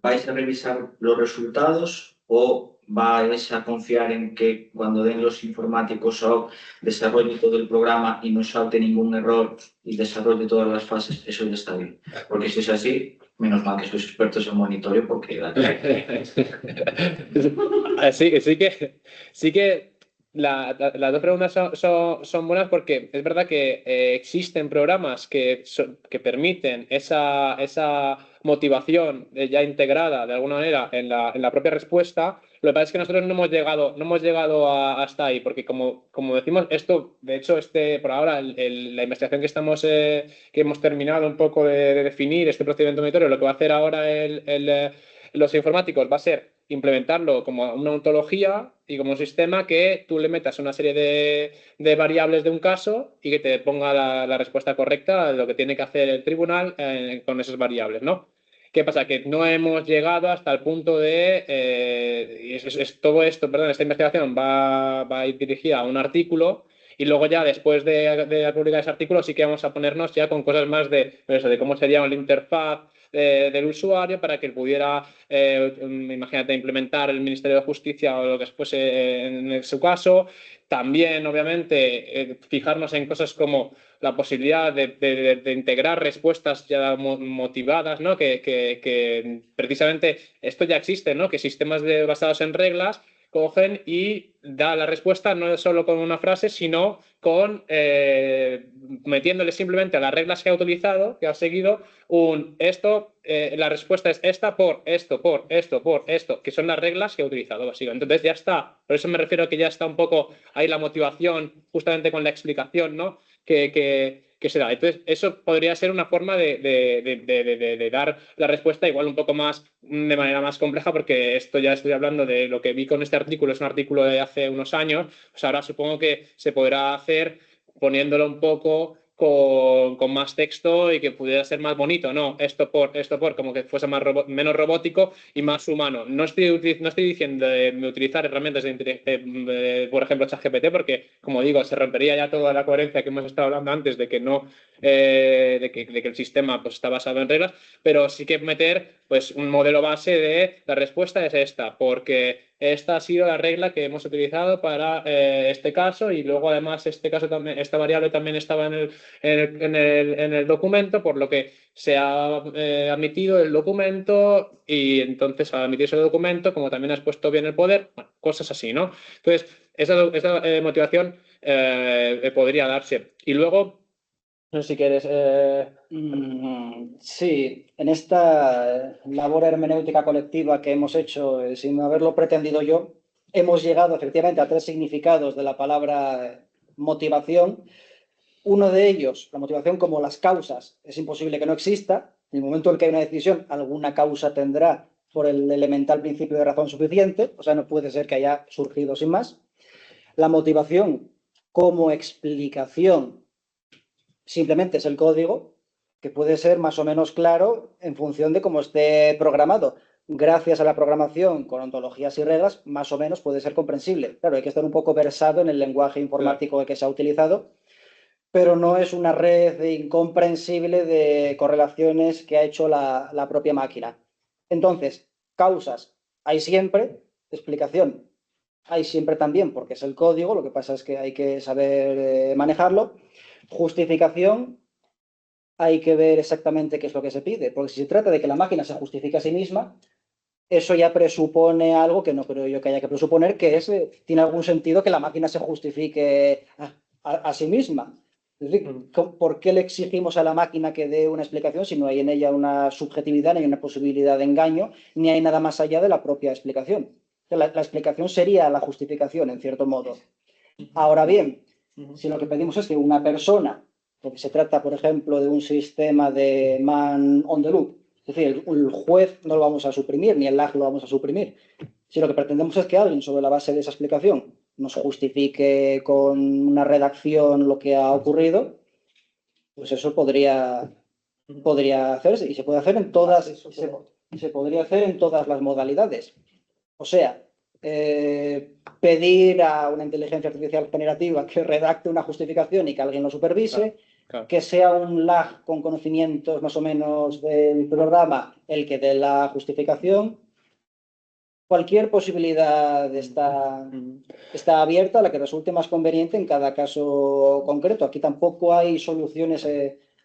¿vais a revisar los resultados o vais a confiar en que cuando den los informáticos o desarrolle todo el programa y no salte ningún error y desarrolle todas las fases, eso ya está bien? Porque si es así, menos mal que sois expertos en monitoreo porque... Sí que las dos preguntas son buenas porque es verdad que existen programas que permiten esa motivación ya integrada de alguna manera en la propia respuesta. Lo que pasa es que nosotros no hemos llegado hasta ahí, porque como decimos, esto, de hecho, por ahora, la investigación que hemos terminado un poco de definir este procedimiento monitorio, lo que va a hacer ahora los informáticos va a ser implementarlo como una ontología y como un sistema que tú le metas una serie de variables de un caso y que te ponga la respuesta correcta de lo que tiene que hacer el tribunal con esas variables, ¿no? ¿Qué pasa? Que no hemos llegado hasta el punto de... todo esto, perdón, esta investigación va a ir dirigida a un artículo y luego ya después de publicar ese artículo sí que vamos a ponernos ya con cosas más de cómo sería la interfaz del usuario para que él pudiera, imagínate, implementar el Ministerio de Justicia o lo que fuese en su caso. También, obviamente, fijarnos en cosas como la posibilidad de integrar respuestas ya motivadas, ¿no? Que precisamente esto ya existe, ¿no? Que sistemas basados en reglas cogen y da la respuesta no solo con una frase, sino con metiéndole simplemente a las reglas que ha utilizado, que ha seguido, la respuesta es esta por esto, por esto, por esto, que son las reglas que ha utilizado, básicamente. Entonces ya está, por eso me refiero a que ya está un poco ahí la motivación, justamente con la explicación, ¿no? Que se da. Entonces, eso podría ser una forma de dar la respuesta igual un poco más, de manera más compleja, porque esto ya estoy hablando de lo que vi con este artículo, es un artículo de hace unos años, pues ahora supongo que se podrá hacer poniéndolo un poco con más texto y que pudiera ser más bonito, ¿no? Esto por, como que fuese menos robótico y más humano. No estoy diciendo de utilizar herramientas por ejemplo, ChatGPT, porque, como digo, se rompería ya toda la coherencia que hemos estado hablando antes de que no, de que el sistema pues, está basado en reglas, pero sí que meter pues, un modelo base de la respuesta es esta, porque esta ha sido la regla que hemos utilizado para este caso y luego además esta variable también estaba en el documento, por lo que se ha admitido el documento y entonces al admitirse el documento, como también has puesto bien el poder, bueno, cosas así, ¿no? Entonces, esa motivación podría darse. Y luego, no sé si quieres... Sí, en esta labor hermenéutica colectiva que hemos hecho, sin haberlo pretendido yo, hemos llegado efectivamente a 3 significados de la palabra motivación. Uno de ellos, la motivación como las causas, es imposible que no exista. En el momento en que hay una decisión, alguna causa tendrá por el elemental principio de razón suficiente, o sea, no puede ser que haya surgido sin más. La motivación como explicación simplemente es el código, que puede ser más o menos claro en función de cómo esté programado. Gracias a la programación con ontologías y reglas, más o menos puede ser comprensible. Claro, hay que estar un poco versado en el lenguaje informático que se ha utilizado, pero no es una red incomprensible de correlaciones que ha hecho la propia máquina. Entonces, causas hay siempre, explicación hay siempre también, porque es el código, lo que pasa es que hay que saber manejarlo. Justificación, hay que ver exactamente qué es lo que se pide, porque si se trata de que la máquina se justifique a sí misma, eso ya presupone algo que no creo yo que haya que presuponer, que es, tiene algún sentido que la máquina se justifique a sí misma. Es decir, ¿por qué le exigimos a la máquina que dé una explicación si no hay en ella una subjetividad, ni hay una posibilidad de engaño, ni hay nada más allá de la propia explicación? La explicación sería la justificación, en cierto modo. Ahora bien, si lo que pedimos es que una persona, porque se trata, por ejemplo, de un sistema de man on the loop, es decir, el juez no lo vamos a suprimir, ni el lag lo vamos a suprimir. Si lo que pretendemos es que alguien, sobre la base de esa explicación, nos justifique con una redacción lo que ha ocurrido, pues eso podría hacerse, y se puede hacer en todas, se podría hacer en todas las modalidades. O sea, pedir a una inteligencia artificial generativa que redacte una justificación y que alguien lo supervise, Claro. que sea un lag con conocimientos más o menos del programa el que dé la justificación. Cualquier posibilidad está abierta a la que resulte más conveniente en cada caso concreto. Aquí tampoco hay soluciones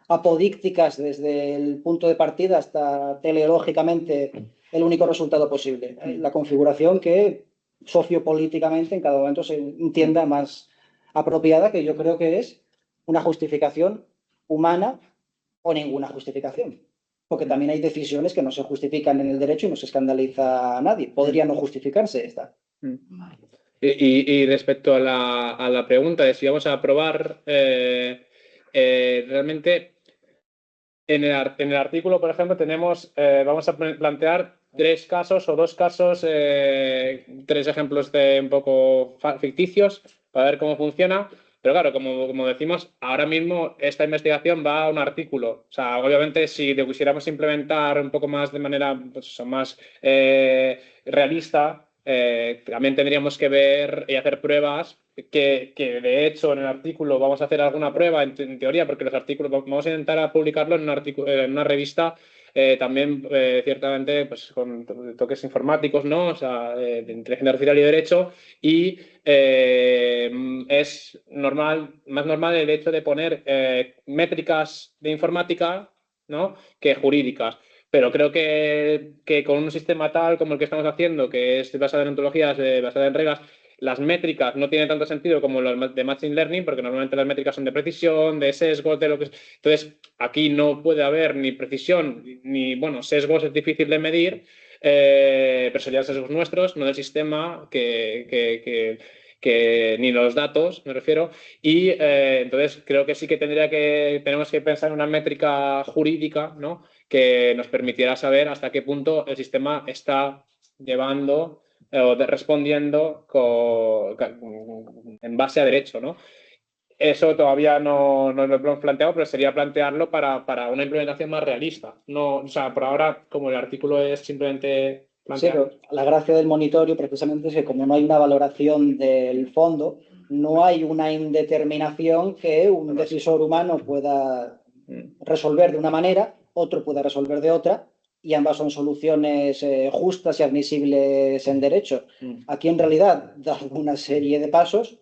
apodícticas desde el punto de partida hasta teleológicamente el único resultado posible. La configuración que sociopolíticamente en cada momento se entienda más apropiada, que yo creo que es una justificación humana o ninguna justificación. Porque también hay decisiones que no se justifican en el derecho y no se escandaliza a nadie. Podría no justificarse esta. Y respecto a la pregunta de si vamos a aprobar, realmente en el artículo, por ejemplo, vamos a plantear 3 casos o 2 casos, 3 ejemplos de un poco ficticios para ver cómo funciona. Pero claro, como decimos, ahora mismo esta investigación va a un artículo. O sea, obviamente si lo quisiéramos implementar un poco más de manera pues, más realista, también tendríamos que ver y hacer pruebas que de hecho en el artículo vamos a hacer alguna prueba en teoría, porque los artículos vamos a intentar publicarlo en una revista también ciertamente pues, con toques informáticos, ¿no? O sea, de inteligencia artificial y derecho, y es más normal el hecho de poner métricas de informática, ¿no? que jurídicas. Pero creo que con un sistema tal como el que estamos haciendo, que es basado en ontologías, basado en reglas, las métricas no tienen tanto sentido como las de Machine Learning, porque normalmente las métricas son de precisión, de sesgos, de lo que es. Entonces, aquí no puede haber ni precisión, ni, bueno, sesgos es difícil de medir, pero serían sesgos nuestros, no del sistema, ni los datos, me refiero. Y entonces creo que sí que tenemos que pensar en una métrica jurídica, ¿no?, que nos permitiera saber hasta qué punto el sistema está llevando o respondiendo en base a derecho, ¿no? Eso todavía no lo hemos planteado, pero sería plantearlo para una implementación más realista. No, o sea, por ahora, como el artículo es simplemente Sí, pero la gracia del monitorio precisamente es que como no hay una valoración del fondo, no hay una indeterminación que un decisor humano pueda resolver de una manera, otro pueda resolver de otra, y ambas son soluciones justas y admisibles en derecho. Aquí, en realidad, dado una serie de pasos,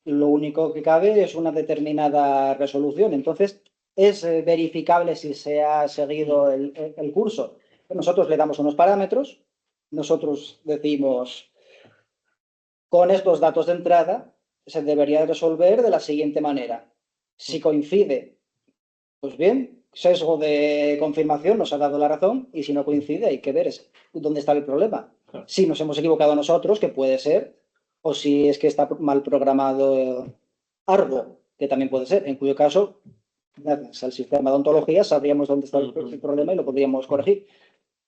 lo único que cabe es una determinada resolución. Entonces, es verificable si se ha seguido el curso. Nosotros le damos unos parámetros, nosotros decimos, con estos datos de entrada, se debería resolver de la siguiente manera. Si coincide, pues bien, sesgo de confirmación nos ha dado la razón, y si no coincide hay que ver dónde está el problema. Si nos hemos equivocado nosotros, que puede ser, o si es que está mal programado Argo, que también puede ser, en cuyo caso, gracias al sistema de ontología, sabríamos dónde está el problema y lo podríamos corregir.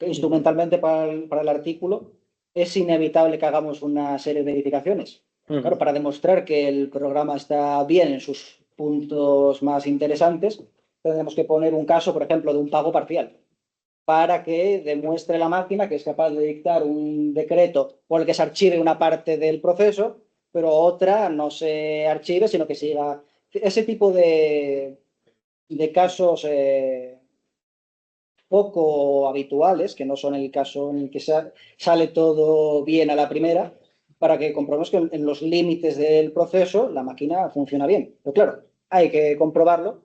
Instrumentalmente para el artículo es inevitable que hagamos una serie de verificaciones. Claro, para demostrar que el programa está bien en sus puntos más interesantes, tendremos que poner un caso, por ejemplo, de un pago parcial, para que demuestre la máquina que es capaz de dictar un decreto por el que se archive una parte del proceso, pero otra no se archive, sino que siga. Ese tipo de casos poco habituales, que no son el caso en el que sale todo bien a la primera, para que comprobemos que en los límites del proceso la máquina funciona bien. Pero claro, hay que comprobarlo,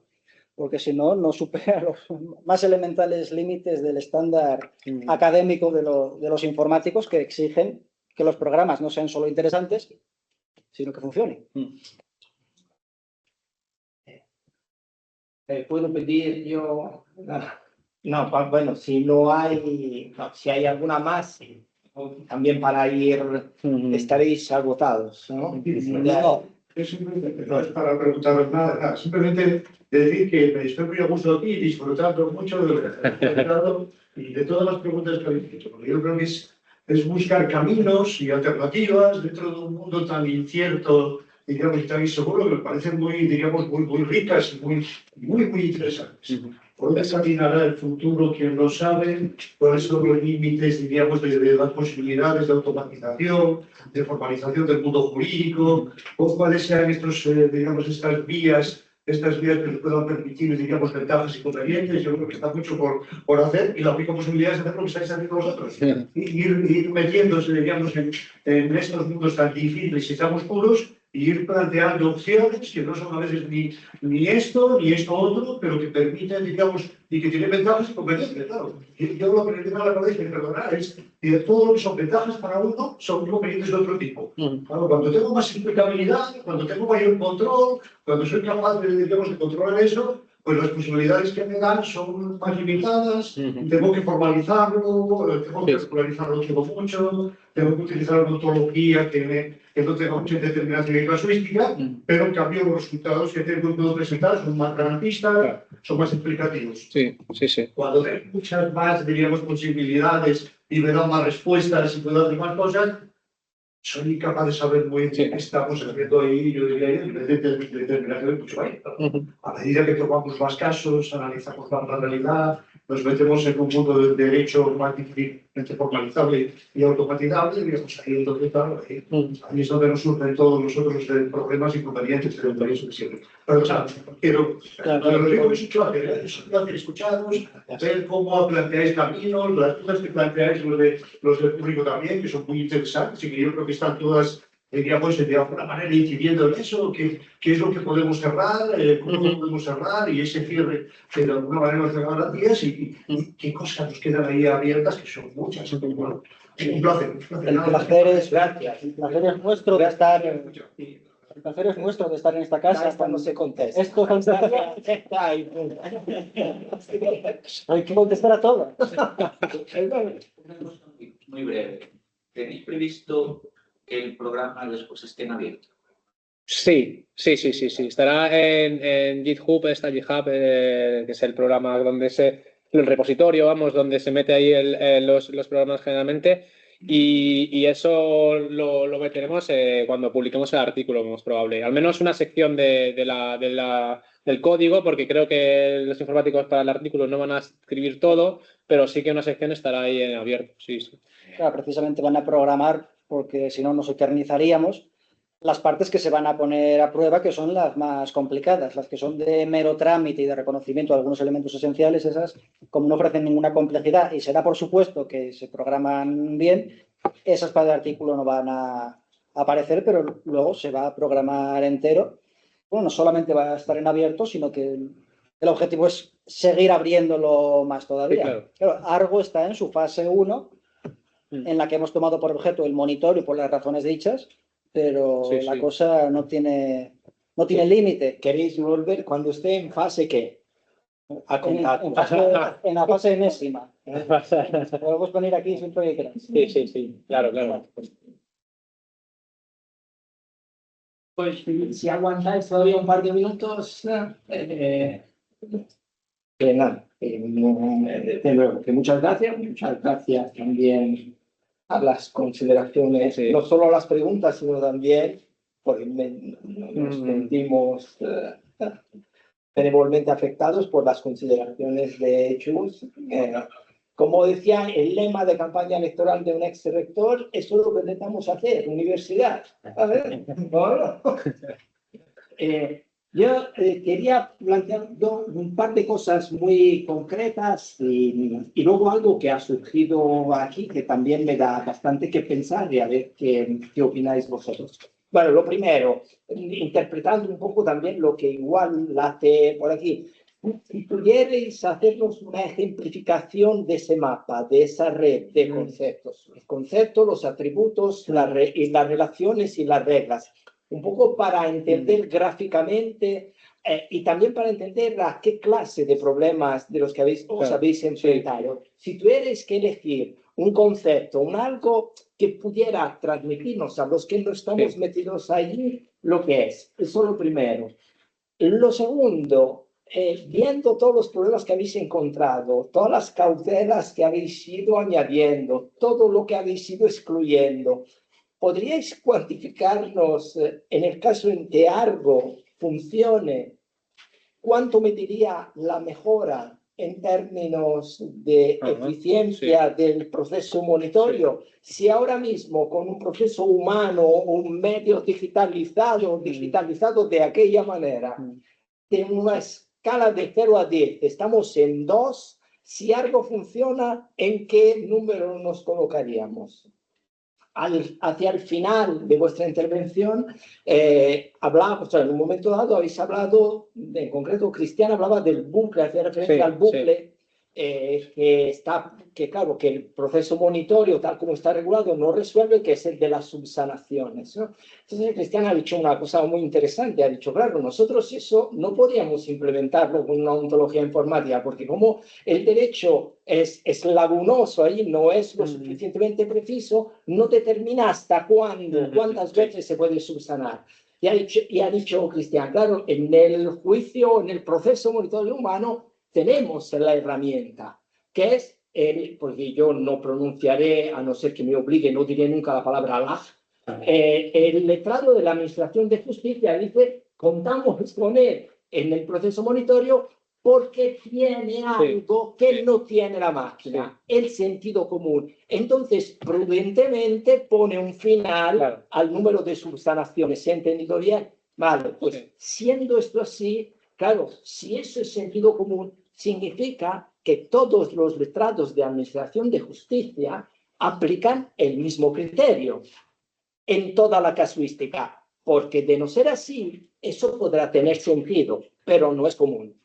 porque si no, no supera los más elementales límites del estándar académico de los informáticos, que exigen que los programas no sean solo interesantes, sino que funcionen. ¿Puedo pedir yo? No, bueno, si no hay, no, si hay alguna más, también para ir, estaréis agotados, ¿no? No. No es para preguntaros nada, simplemente decir que me estoy muy a gusto aquí y disfrutando mucho de lo que habéis comentado y de todas las preguntas que habéis hecho, porque yo creo que es buscar caminos y alternativas dentro de un mundo tan incierto, digamos, y tan inseguro, que me parecen muy, digamos, muy ricas y muy interesantes. ¿Por dónde caminará el futuro? ¿Quién lo sabe? ¿Cuáles son los límites, diríamos, de las posibilidades de automatización, de formalización del mundo jurídico? ¿O cuáles sean digamos, estas vías que nos puedan permitir, digamos, ventajas y convenientes? Yo creo que está mucho por hacer, y la única posibilidad es hacer lo que estáis haciendo vosotros. Ir metiéndose, digamos, en estos mundos tan difíciles y tan oscuros, y ir planteando opciones que no son a veces ni esto otro, pero que permiten, digamos, y que tienen ventajas y convenientes, claro. Y yo lo que me tengo a la cabeza, y perdonar, es que todo lo que son ventajas para uno son convenientes de otro tipo. Claro, cuando tengo más implicabilidad, cuando tengo mayor control, cuando soy capaz de controlar eso, pues las posibilidades que me dan son más limitadas, tengo que formalizarlo, tengo que regularizarlo todo mucho, tengo que utilizar una ontología que no tenga mucha determinación y casuística, pero en cambio los resultados que puedo presentar son más garantistas, son más explicativos. Sí. Cuando tengo muchas más, diríamos, posibilidades y me dan más respuestas y puedo hacer más cosas, soy incapaz de saber muy bien qué estamos haciendo ahí, yo diría, de determinación, pues vaya. A medida que tomamos más casos, analizamos más la realidad, nos metemos en un mundo del derecho más difícilmente formalizable y automatizable, y pues ahí es donde ahí es donde nos surgen todos los otros problemas y inconvenientes del país de siempre. Pero, o sea, lo digo que es un placer escucharos, ver cómo planteáis caminos, las dudas que planteáis los del público también, que son muy interesantes y que yo creo que están todas Queríamos de alguna manera incidiendo en eso, qué es lo que podemos cerrar, cómo lo podemos cerrar y ese cierre que de alguna manera nos regala las días y qué cosas nos quedan ahí abiertas, que son muchas. Bueno, un placer. El placer es, gracias. El placer es nuestro de estar. El placer es nuestro de estar en esta casa. Esta no se contesta. Esto hay que contestar a todo. Muy breve. ¿Tenéis previsto que el programa después esté en abierto? Sí. Estará en GitHub, está GitHub, que es el programa donde el repositorio, vamos, donde se mete ahí los programas generalmente. Y eso lo meteremos cuando publiquemos el artículo, lo más probable. Al menos una sección del código, porque creo que los informáticos para el artículo no van a escribir todo, pero sí que una sección estará ahí en abierto. Sí. Claro, precisamente van a programar, porque si no nos eternizaríamos, las partes que se van a poner a prueba, que son las más complicadas, las que son de mero trámite y de reconocimiento de algunos elementos esenciales, esas, como no ofrecen ninguna complejidad y será por supuesto que se programan bien, esas para el artículo no van a aparecer, pero luego se va a programar entero. Bueno, no solamente va a estar en abierto, sino que el objetivo es seguir abriéndolo más todavía. Sí, claro. Claro, Argo está en su fase 1, en la que hemos tomado por objeto el monitoreo por las razones dichas, pero Sí. la cosa no tiene límite. ¿Queréis volver cuando esté en fase qué? A contar. En la fase enésima. Podemos venir aquí siempre que queráis. Sí. Claro. Pues si aguantáis todavía un par de minutos, que nada, de nuevo, que muchas gracias también a las consideraciones, Sí. no solo a las preguntas, sino también, porque nos sentimos benevolmente afectados por las consideraciones de Chus. Como decía el lema de campaña electoral de un ex rector, eso es lo que intentamos hacer, universidad. A ver, bueno. Yo quería plantear un par de cosas muy concretas y luego algo que ha surgido aquí que también me da bastante que pensar y a ver qué opináis vosotros. Bueno, lo primero, interpretando un poco también lo que igual late por aquí. Si pudierais hacernos una ejemplificación de ese mapa, de esa red de conceptos, los conceptos, los atributos, y las relaciones y las reglas, un poco para entender gráficamente y también para entender a qué clase de problemas de los que os habéis enfrentado. Si tuvierais que elegir un concepto, un algo que pudiera transmitirnos a los que no estamos metidos allí, lo que es. Eso es lo primero. Lo segundo, viendo todos los problemas que habéis encontrado, todas las cautelas que habéis ido añadiendo, todo lo que habéis ido excluyendo, ¿podríais cuantificarnos, en el caso en que Argo funcione, cuánto mediría la mejora en términos de eficiencia del proceso monitorio? Si ahora mismo con un proceso humano, un medio digitalizado de aquella manera, de una escala de 0 a 10, estamos en 2, si Argo funciona, ¿en qué número nos colocaríamos? Hacia el final de vuestra intervención, hablábamos, en un momento dado habéis hablado, en concreto Cristian hablaba del bucle, hacía referencia al bucle, que claro, que el proceso monitorio tal como está regulado no resuelve, que es el de las subsanaciones, ¿no? Entonces Cristian ha dicho una cosa muy interesante, ha dicho, claro, nosotros eso no podríamos implementarlo con una ontología informática, porque como el derecho es lagunoso ahí, no es lo suficientemente preciso, no determina hasta cuándo, cuántas veces se puede subsanar. Y ha dicho Cristian, claro, en el juicio, en el proceso monitorio humano, tenemos la herramienta, que es, porque yo no pronunciaré, a no ser que me obligue, no diré nunca la palabra LAG, el letrado de la Administración de Justicia dice, contamos con él en el proceso monitorio porque tiene algo que no tiene la máquina, el sentido común. Entonces, prudentemente pone un final al número de subsanaciones. ¿Se ha entendido bien? Vale, pues siendo esto así, claro, si eso es sentido común, significa que todos los letrados de Administración de Justicia aplican el mismo criterio. en toda la casuística, porque de no ser así, eso podrá tener sentido, pero no es común.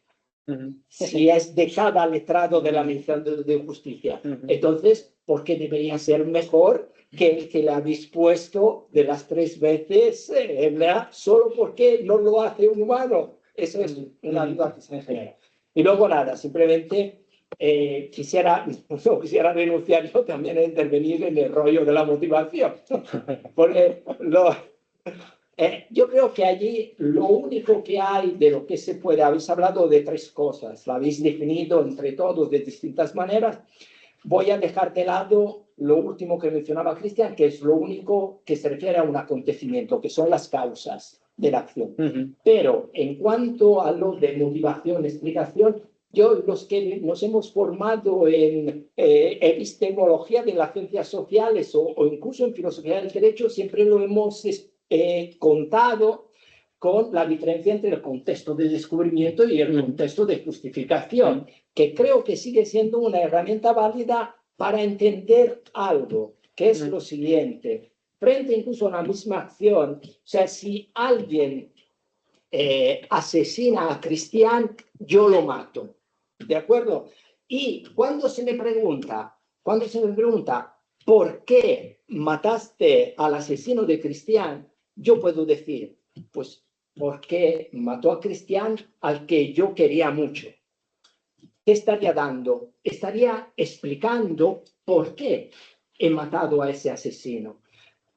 Si es de cada letrado de la Administración de Justicia. Entonces, ¿por qué debería ser mejor que el que le habéis puesto de las 3 veces solo porque no lo hace un humano? Eso es una duda que se me genera. Y luego nada, simplemente quisiera renunciar yo también a intervenir en el rollo de la motivación. Porque yo creo que allí lo único que hay de lo que se puede, habéis hablado de 3 cosas, lo habéis definido entre todos de distintas maneras. Voy a dejar de lado lo último que mencionaba Cristian, que es lo único que se refiere a un acontecimiento, que son las causas de la acción. Pero en cuanto a lo de motivación, explicación, los que nos hemos formado en epistemología de las ciencias sociales o incluso en filosofía del derecho, siempre lo hemos contado con la diferencia entre el contexto de descubrimiento y el contexto de justificación, que creo que sigue siendo una herramienta válida para entender algo, que es lo siguiente. Frente incluso a una misma acción, o sea, si alguien asesina a Cristian, yo lo mato, ¿de acuerdo? Y cuando se me pregunta, ¿por qué mataste al asesino de Cristian? Yo puedo decir, pues, porque mató a Cristian al que yo quería mucho. ¿Qué estaría dando? Estaría explicando por qué he matado a ese asesino.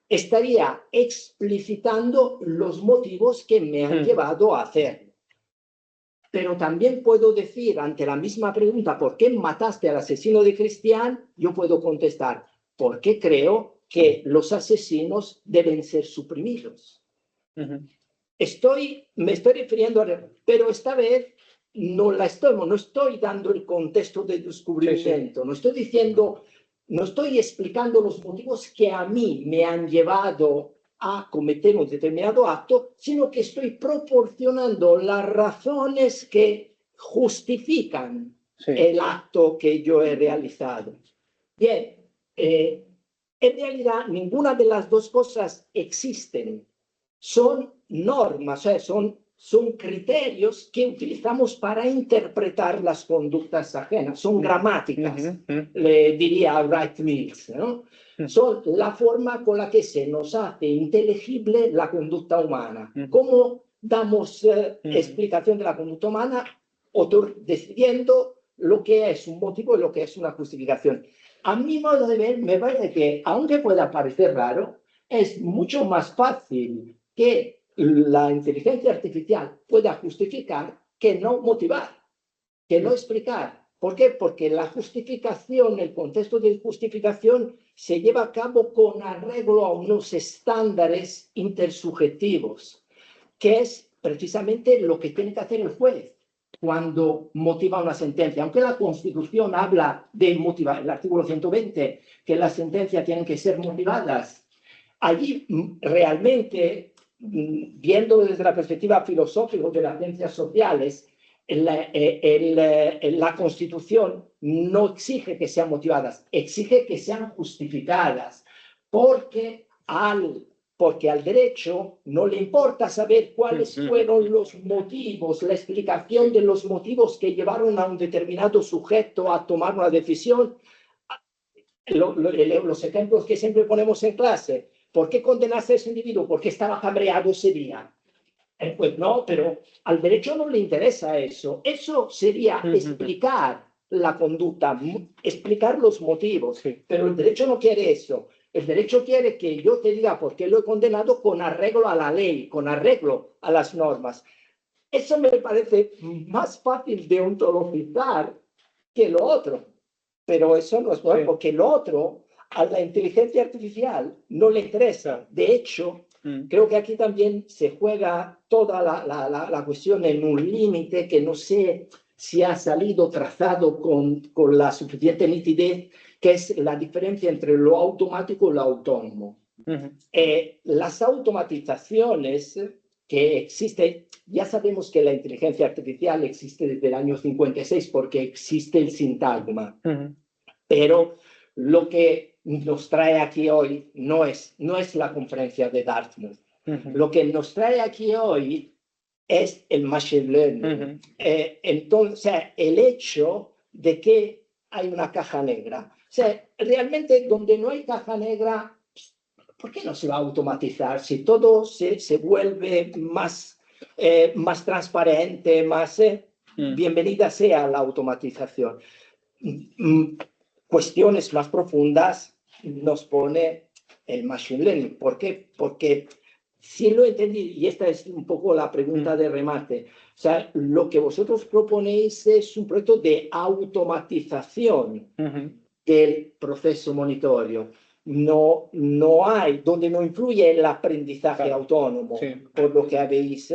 Estaría explicitando los motivos que me han llevado a hacerlo. Pero también puedo decir, ante la misma pregunta, ¿por qué mataste al asesino de Cristian? Yo puedo contestar, porque creo que los asesinos deben ser suprimidos. Me estoy refiriendo a... Pero esta vez no estoy dando el contexto de descubrimiento, no estoy explicando los motivos que a mí me han llevado a cometer un determinado acto, sino que estoy proporcionando las razones que justifican el acto que yo he realizado. Bien, en realidad ninguna de las dos cosas existen. Son normas, o sea, son criterios que utilizamos para interpretar las conductas ajenas, son gramáticas, le diría a Wright Mills, ¿no? Son la forma con la que se nos hace inteligible la conducta humana. ¿Cómo damos explicación de la conducta humana? Decidiendo lo que es un motivo y lo que es una justificación. A mi modo de ver, me parece que, aunque pueda parecer raro, es mucho más fácil que la inteligencia artificial pueda justificar que no motivar, que no explicar. ¿Por qué? Porque la justificación, el contexto de justificación se lleva a cabo con arreglo a unos estándares intersubjetivos, que es precisamente lo que tiene que hacer el juez cuando motiva una sentencia. Aunque la Constitución habla de motivar, el artículo 120, que las sentencias tienen que ser motivadas, allí realmente, viendo desde la perspectiva filosófica de las ciencias sociales, la Constitución no exige que sean motivadas, exige que sean justificadas, porque al derecho no le importa saber cuáles fueron los motivos, la explicación de los motivos que llevaron a un determinado sujeto a tomar una decisión. Los ejemplos que siempre ponemos en clase. ¿Por qué condenaste a ese individuo? Porque estaba cabreado ese día. Pues no, pero al derecho no le interesa eso. Eso sería explicar la conducta, explicar los motivos. Pero el derecho no quiere eso. El derecho quiere que yo te diga por qué lo he condenado con arreglo a la ley, con arreglo a las normas. Eso me parece más fácil de ontologizar que lo otro. Pero eso no es bueno, porque lo otro a la inteligencia artificial no le interesa. De hecho, creo que aquí también se juega toda la cuestión en un límite que no sé si ha salido trazado con la suficiente nitidez, que es la diferencia entre lo automático y lo autónomo. Las automatizaciones que existen, ya sabemos que la inteligencia artificial existe desde el año 56 porque existe el sintagma, pero lo que nos trae aquí hoy no es la conferencia de Dartmouth. Lo que nos trae aquí hoy es el Machine Learning. Entonces, el hecho de que hay una caja negra. O sea, realmente donde no hay caja negra, ¿por qué no se va a automatizar? Si todo se vuelve más transparente, más... bienvenida sea la automatización. Cuestiones más profundas nos pone el Machine Learning. ¿Por qué? Porque si lo entendí, y esta es un poco la pregunta de remate, o sea, lo que vosotros proponéis es un proyecto de automatización del proceso monitorio. No hay, donde no influye el aprendizaje autónomo, por lo que habéis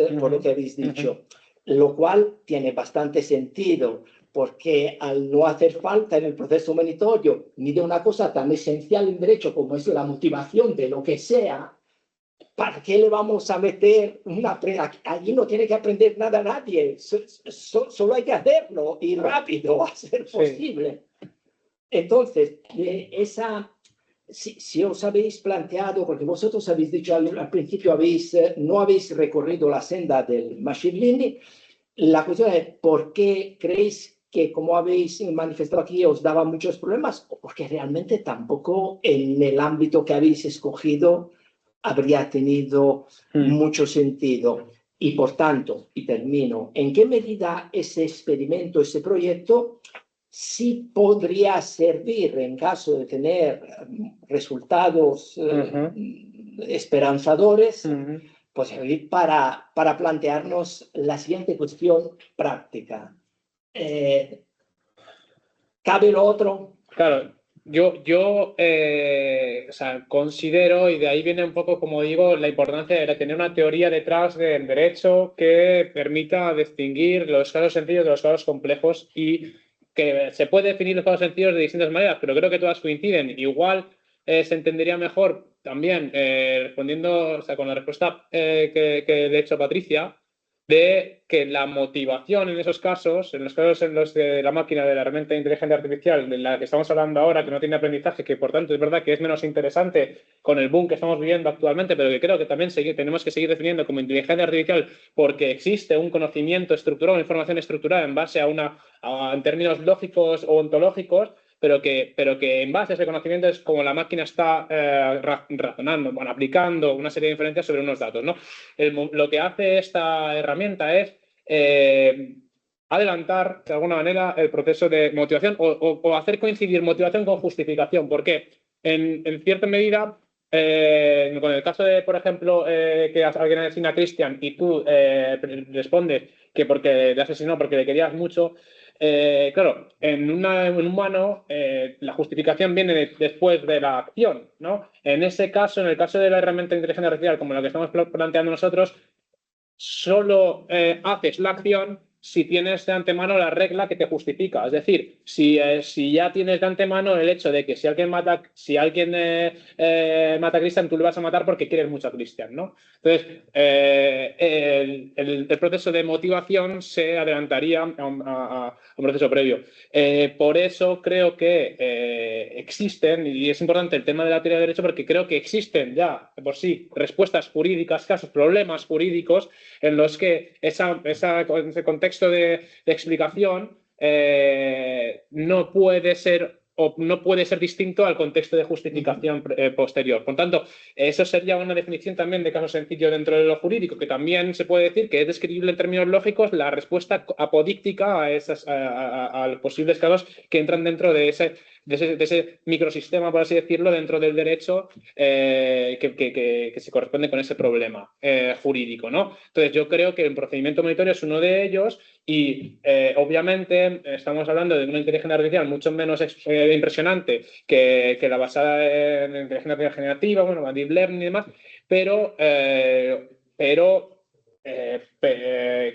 dicho, lo cual tiene bastante sentido, porque al no hacer falta en el proceso monitorio ni de una cosa tan esencial en derecho como es la motivación de lo que sea, ¿para qué le vamos a meter una prueba? Allí no tiene que aprender nada nadie, solo hay que hacerlo y rápido, a ser posible. Entonces, si os habéis planteado, porque vosotros habéis dicho al principio, no habéis recorrido la senda del Machine Learning, la cuestión es ¿por qué creéis que, como habéis manifestado aquí, os daba muchos problemas? O porque realmente tampoco en el ámbito que habéis escogido habría tenido mucho sentido. Y por tanto, y termino, ¿en qué medida ese experimento, ese proyecto, sí podría servir en caso de tener resultados esperanzadores, pues servir para plantearnos la siguiente cuestión práctica? ¿Cabe lo otro? Claro, yo o sea, considero, y de ahí viene un poco, como digo, la importancia de tener una teoría detrás del derecho que permita distinguir los casos sencillos de los casos complejos, y que se puede definir los casos sencillos de distintas maneras, pero creo que todas coinciden. Igual se entendería mejor también, respondiendo, o sea, con la respuesta que le he hecho a Patricia, de que la motivación en esos casos, en los casos en los de la máquina, de la herramienta de inteligencia artificial, de la que estamos hablando ahora, que no tiene aprendizaje, que por tanto es verdad que es menos interesante con el boom que estamos viviendo actualmente, pero que creo que también tenemos que seguir definiendo como inteligencia artificial, porque existe un conocimiento estructurado, una información estructurada en base en términos lógicos o ontológicos, pero que en base a ese conocimiento es como la máquina está razonando, bueno, aplicando una serie de inferencias sobre unos datos, ¿no? Lo que hace esta herramienta es adelantar, de alguna manera, el proceso de motivación o hacer coincidir motivación con justificación. ¿Por qué? En cierta medida, con el caso de, por ejemplo, que alguien asesina a Christian y tú respondes que porque le asesinó, porque le querías mucho. Claro, en un humano la justificación viene después de la acción, ¿no? En ese caso, en el caso de la herramienta de inteligencia artificial, como la que estamos planteando nosotros, solo haces la acción si tienes de antemano la regla que te justifica. Es decir, si ya tienes de antemano el hecho de que si alguien mata a Christian, tú le vas a matar porque quieres mucho a Christian, ¿no? Entonces, el proceso de motivación se adelantaría a un proceso previo. Por eso creo que existen, y es importante el tema de la teoría de derecho, porque creo que existen ya de por sí respuestas jurídicas, casos, problemas jurídicos en los que ese contexto de explicación no puede ser distinto al contexto de justificación posterior. Por tanto, eso sería una definición también de caso sencillo dentro de lo jurídico, que también se puede decir que es describible en términos lógicos la respuesta apodíctica a los posibles casos que entran dentro de ese microsistema, por así decirlo, dentro del derecho que se corresponde con ese problema jurídico, ¿no? Entonces, yo creo que el procedimiento monitorio es uno de ellos y, obviamente, estamos hablando de una inteligencia artificial mucho menos impresionante que la basada en inteligencia generativa, bueno, deep learning y demás, pero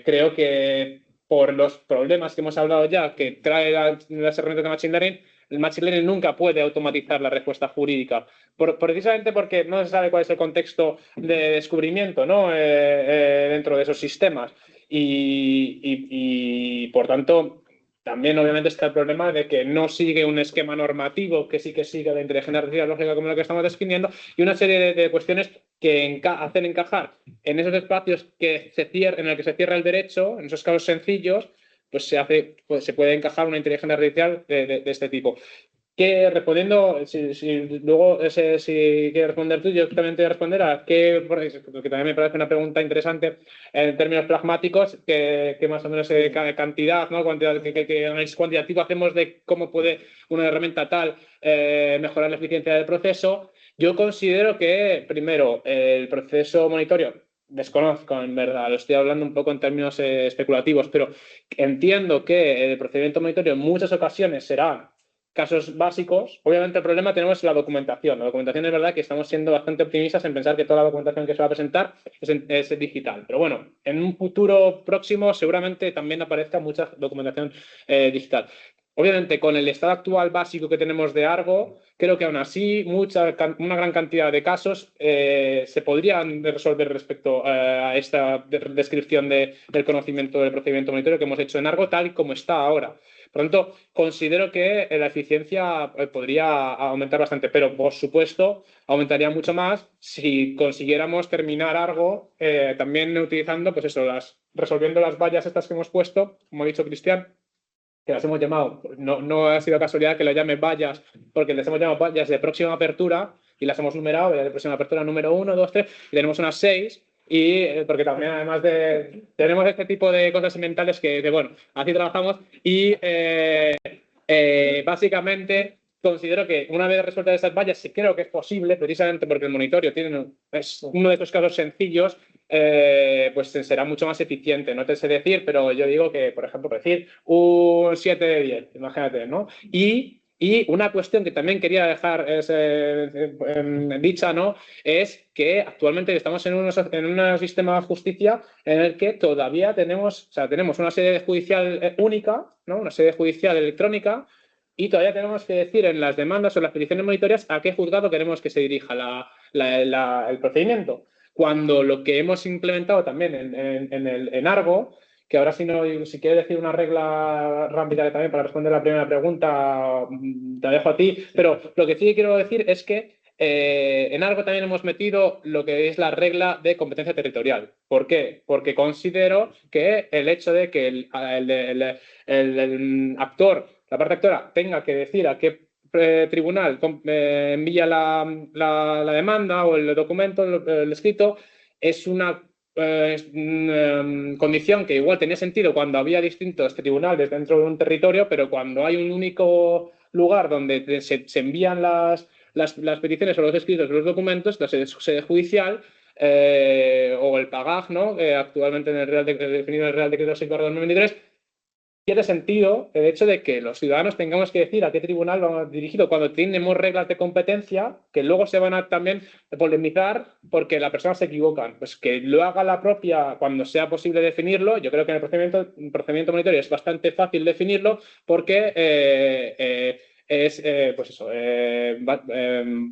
creo que por los problemas que hemos hablado ya que trae las herramientas de Machine Learning, el Machine Learning nunca puede automatizar la respuesta jurídica, precisamente porque no se sabe cuál es el contexto de descubrimiento, ¿no? Dentro de esos sistemas y por tanto también obviamente está el problema de que no sigue un esquema normativo que sí que sigue la inteligencia artificial lógica como lo que estamos definiendo, y una serie de cuestiones que hacen encajar en esos espacios que en el que se cierra el derecho, en esos casos sencillos, pues se puede encajar una inteligencia artificial de este tipo. Que respondiendo, luego si quieres responder tú, yo también te voy a responder a qué, porque también me parece una pregunta interesante en términos pragmáticos, que más o menos cantidad, ¿no? ¿Qué análisis cuantitativo hacemos de cómo puede una herramienta tal mejorar la eficiencia del proceso? Yo considero que, primero, el proceso monitorio, desconozco en verdad, lo estoy hablando un poco en términos especulativos, pero entiendo que el procedimiento monitorio en muchas ocasiones será casos básicos. Obviamente el problema tenemos la documentación. La documentación es verdad que estamos siendo bastante optimistas en pensar que toda la documentación que se va a presentar es digital. Pero bueno, en un futuro próximo seguramente también aparezca mucha documentación digital. Obviamente, con el estado actual básico que tenemos de Argo, creo que aún así una gran cantidad de casos se podrían resolver respecto a esta descripción del conocimiento del procedimiento monitorio que hemos hecho en Argo, tal y como está ahora. Por lo tanto, considero que la eficiencia podría aumentar bastante, pero por supuesto aumentaría mucho más si consiguiéramos terminar Argo también utilizando, pues eso, resolviendo las vallas estas que hemos puesto, como ha dicho Cristian, que las hemos llamado, no ha sido casualidad que lo llame vallas, porque les hemos llamado vallas de próxima apertura y las hemos numerado, de próxima apertura número 1, 2, 3, y tenemos unas 6. Y porque también, además tenemos este tipo de cosas mentales que bueno, así trabajamos. Y básicamente considero que una vez resueltas esas vallas, sí creo que es posible, precisamente porque el monitoreo es uno de esos casos sencillos, pues será mucho más eficiente. No te sé decir, pero yo digo que, por ejemplo, decir un 7 de 10, imagínate, ¿no? Y una cuestión que también quería dejar dicha, ¿no? Es que actualmente estamos en un sistema de justicia en el que todavía tenemos una sede judicial única, ¿no? Una sede judicial electrónica, y todavía tenemos que decir en las demandas o las peticiones monitorias a qué juzgado queremos que se dirija el procedimiento. Cuando lo que hemos implementado también en Argo, que ahora si quieres decir una regla rápida también para responder la primera pregunta, te dejo a ti, pero lo que sí quiero decir es que en Argo también hemos metido lo que es la regla de competencia territorial. ¿Por qué? Porque considero que el hecho de que el actor, la parte actora, tenga que decir a qué tribunal envía la demanda o el documento, el escrito, es una condición que igual tenía sentido cuando había distintos tribunales dentro de un territorio, pero cuando hay un único lugar donde se envían las peticiones o los escritos o los documentos, la sede judicial o el PAGAG, ¿no? Actualmente definido en el Real Decreto 6/2023, tiene sentido el hecho de que los ciudadanos tengamos que decir a qué tribunal vamos dirigido cuando tenemos reglas de competencia que luego se van a también polemizar porque las personas se equivocan. Pues que lo haga la propia cuando sea posible definirlo. Yo creo que en el procedimiento monitorio es bastante fácil definirlo porque es pues eso,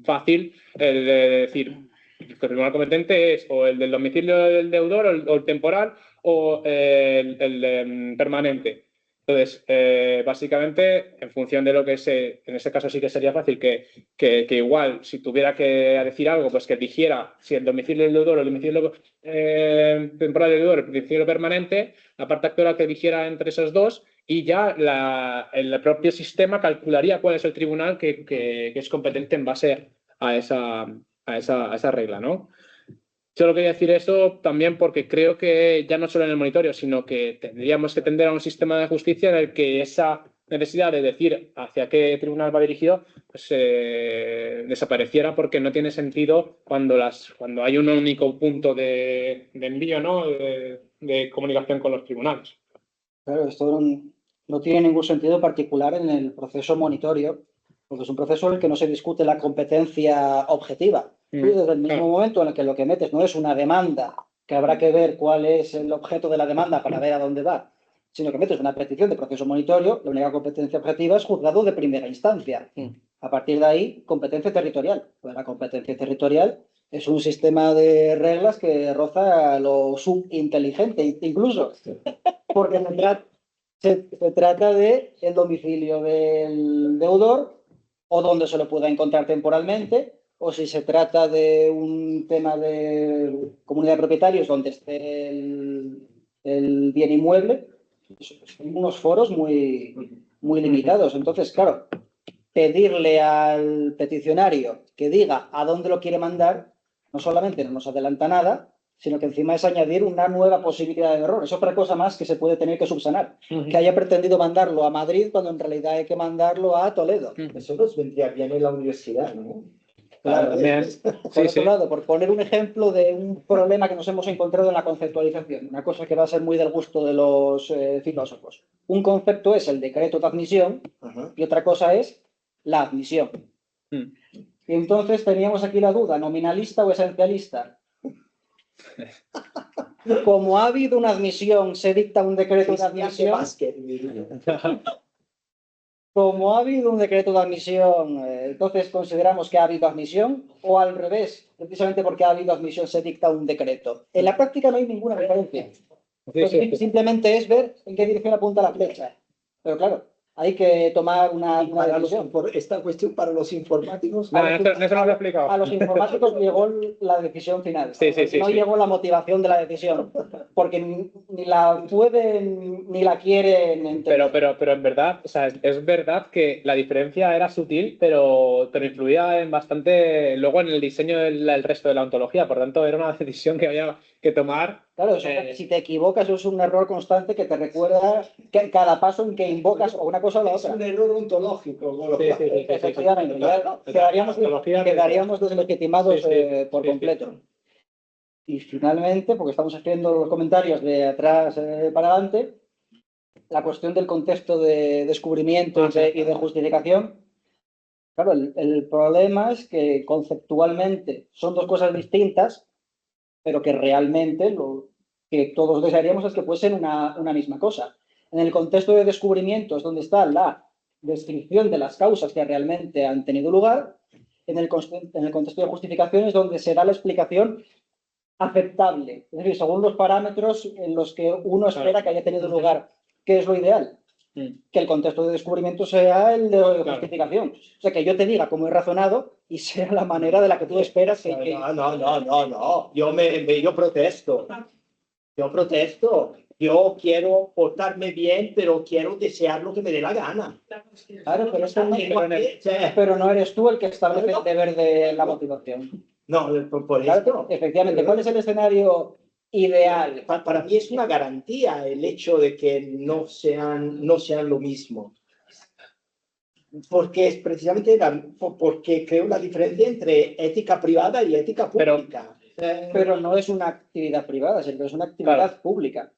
fácil el de decir que el tribunal competente es o el del domicilio del deudor o el temporal o el permanente. Entonces, básicamente, en función de lo que en ese caso sí que sería fácil que igual, si tuviera que decir algo, pues que dijera si el domicilio del deudor o el domicilio temporal del deudor, el domicilio permanente, la parte actora que dijera entre esos dos, y ya el propio sistema calcularía cuál es el tribunal que es competente en base a esa regla, ¿no? Solo quería decir eso también porque creo que ya no solo en el monitoreo, sino que tendríamos que tender a un sistema de justicia en el que esa necesidad de decir hacia qué tribunal va dirigido pues, desapareciera, porque no tiene sentido cuando hay un único punto de envío, ¿no? de comunicación con los tribunales. Claro, esto no tiene ningún sentido particular en el proceso monitorio, porque es un proceso en el que no se discute la competencia objetiva. Tú, desde el mismo momento en el que lo que metes no es una demanda, que habrá que ver cuál es el objeto de la demanda para ver a dónde va, sino que metes una petición de proceso monitorio, la única competencia objetiva es juzgado de primera instancia. A partir de ahí, competencia territorial. Pues la competencia territorial es un sistema de reglas que roza lo subinteligente, incluso, porque Se trata de el domicilio del deudor o donde se lo pueda encontrar temporalmente, o si se trata de un tema de comunidad de propietarios donde esté el bien inmueble. Son unos foros muy limitados. Entonces, claro, pedirle al peticionario que diga a dónde lo quiere mandar no solamente no nos adelanta nada, sino que encima es añadir una nueva posibilidad de error. Es otra cosa más que se puede tener que subsanar. Que haya pretendido mandarlo a Madrid cuando en realidad hay que mandarlo a Toledo. Eso nos vendría bien en la universidad, ¿no? Claro, También. por otro lado, por poner un ejemplo de un problema que nos hemos encontrado en la conceptualización, una cosa que va a ser muy del gusto de los filósofos. Un concepto es el decreto de admisión y otra cosa es la admisión. Y entonces teníamos aquí la duda, ¿nominalista o esencialista? Como ha habido una admisión, se dicta un decreto de admisión. Como ha habido un decreto de admisión, entonces consideramos que ha habido admisión, o al revés, precisamente porque ha habido admisión se dicta un decreto. En la práctica no hay ninguna diferencia. Entonces, simplemente es ver en qué dirección apunta la flecha. Pero claro, hay que tomar una decisión. Esta cuestión para los informáticos. No, eso no lo he explicado. A los informáticos llegó la decisión final. No llegó la motivación de la decisión, porque ni la pueden ni la quieren entender. Pero en verdad, o sea, es verdad que la diferencia era sutil, pero influía en bastante luego en el diseño del resto de la ontología. Por tanto, era una decisión que había que tomar. Claro, si te equivocas, eso es un error constante que te recuerda que cada paso en que invocas o una cosa o la otra. Es un error ontológico. Efectivamente, ya quedaríamos deslegitimados por completo. Y finalmente, porque estamos haciendo los comentarios de atrás para adelante, la cuestión del contexto de descubrimiento y de justificación. Claro, el problema es que conceptualmente son dos cosas distintas, pero que realmente lo que todos desearíamos es que fuesen una misma cosa. En el contexto de descubrimiento es donde está la descripción de las causas que realmente han tenido lugar. En el contexto de justificación es donde se da la explicación aceptable, es decir, según los parámetros en los que uno espera que haya tenido lugar. ¿Qué es lo ideal? Que el contexto de descubrimiento sea el de justificación. O sea, que yo te diga cómo he razonado y sea la manera de la que tú esperas que... No. Yo protesto. Yo quiero portarme bien, pero quiero desear lo que me dé la gana. Claro, pero no eres tú el que establece el deber de la motivación. No, por eso. Claro, efectivamente, ¿cuál es el escenario ideal? Para mí es una garantía el hecho de que no sean lo mismo. Porque es precisamente porque creo la diferencia entre ética privada y ética pública. Pero no es una actividad privada, sino que es una actividad pública.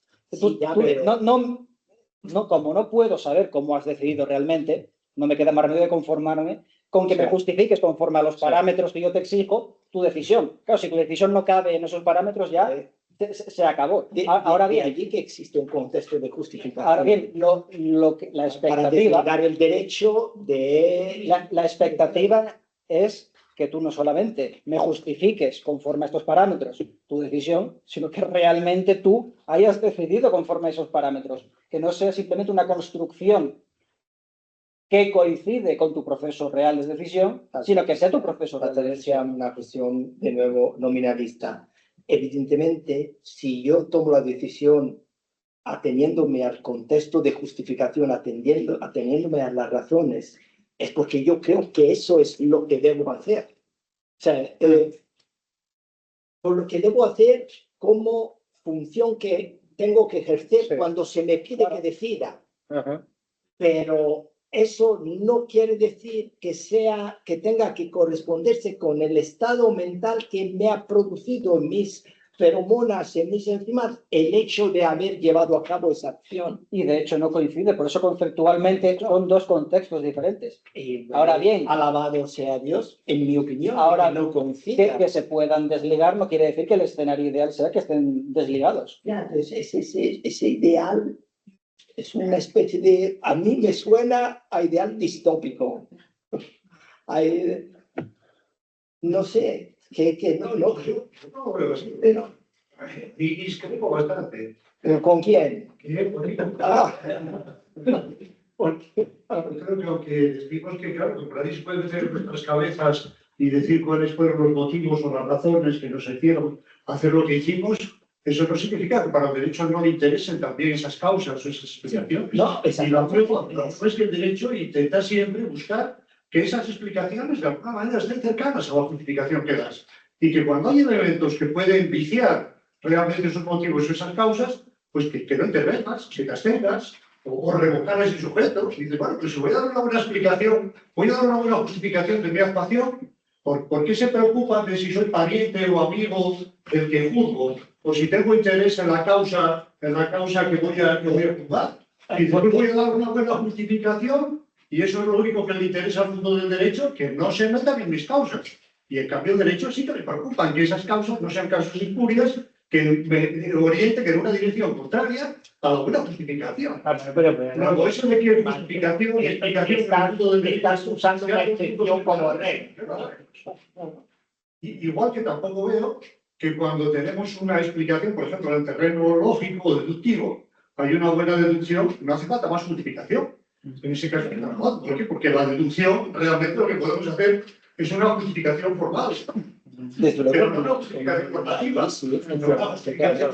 Como no puedo saber cómo has decidido realmente, no me queda más remedio de conformarme con que me justifiques conforme a los parámetros que yo te exijo tu decisión. Claro, si tu decisión no cabe en esos parámetros ya se acabó. Ahora bien, allí que existe un contexto de justificación. Ahora bien, la expectativa... Para el derecho de... La expectativa es que tú no solamente me justifiques conforme a estos parámetros tu decisión, sino que realmente tú hayas decidido conforme a esos parámetros. Que no sea simplemente una construcción que coincide con tu proceso real de decisión, sino que sea tu proceso real de decisión. Sea una cuestión, de nuevo, nominalista. Evidentemente, si yo tomo la decisión ateniéndome al contexto de justificación, ateniéndome a las razones, es porque yo creo que eso es lo que debo hacer. O sea, por lo que debo hacer como función que tengo que ejercer cuando se me pide que decida. Pero eso no quiere decir que tenga que corresponderse con el estado mental que me ha producido en mis feromonas, en mis enzimas, el hecho de haber llevado a cabo esa acción. Y de hecho no coincide, por eso conceptualmente son dos contextos diferentes. Ahora bien, alabado sea Dios, en mi opinión, ahora no coincide. Que se puedan desligar no quiere decir que el escenario ideal sea que estén desligados. Ya, ese ideal es una especie de... A mí me suena a ideal distópico. No sé, que no creo. No, pero sí. Y discrepo bastante. ¿Con quién? Ah, porque, Creo que aunque decimos que, claro, que por ahí se pueden meter en nuestras cabezas y decir cuáles fueron los motivos o las razones que nos hicieron hacer lo que hicimos, eso no significa que para el derecho no le interesen también esas causas o esas explicaciones. no, Y lo prueba es que el derecho intenta siempre buscar que esas explicaciones de alguna manera estén cercanas a la justificación que das. Y que cuando hay elementos que pueden viciar realmente esos motivos o esas causas, pues que no intervengas, que te abstengas o revocar a ese sujeto. Y dices, bueno, pues si voy a dar una buena explicación, voy a dar una buena justificación de mi actuación, ¿por qué se preocupan de si soy pariente o amigo del que juzgo? O si tengo interés en la causa que voy a juzgar. Y después voy a dar una buena justificación y eso es lo único que le interesa al mundo del derecho, que no se metan en mis causas. Y en cambio el derecho sí que le preocupan que esas causas no sean causas impurias, que me orienten en una dirección contraria a la buena justificación. Luego, eso de que justificación y explicación estás usando la excepción como rey. Igual que tampoco veo que cuando tenemos una explicación, por ejemplo, en el terreno lógico o deductivo, hay una buena deducción, no hace falta más justificación. En ese caso, no. ¿Por qué? Porque la deducción realmente lo que podemos hacer es una justificación formal. Pero no una justificación formativa. No una justificación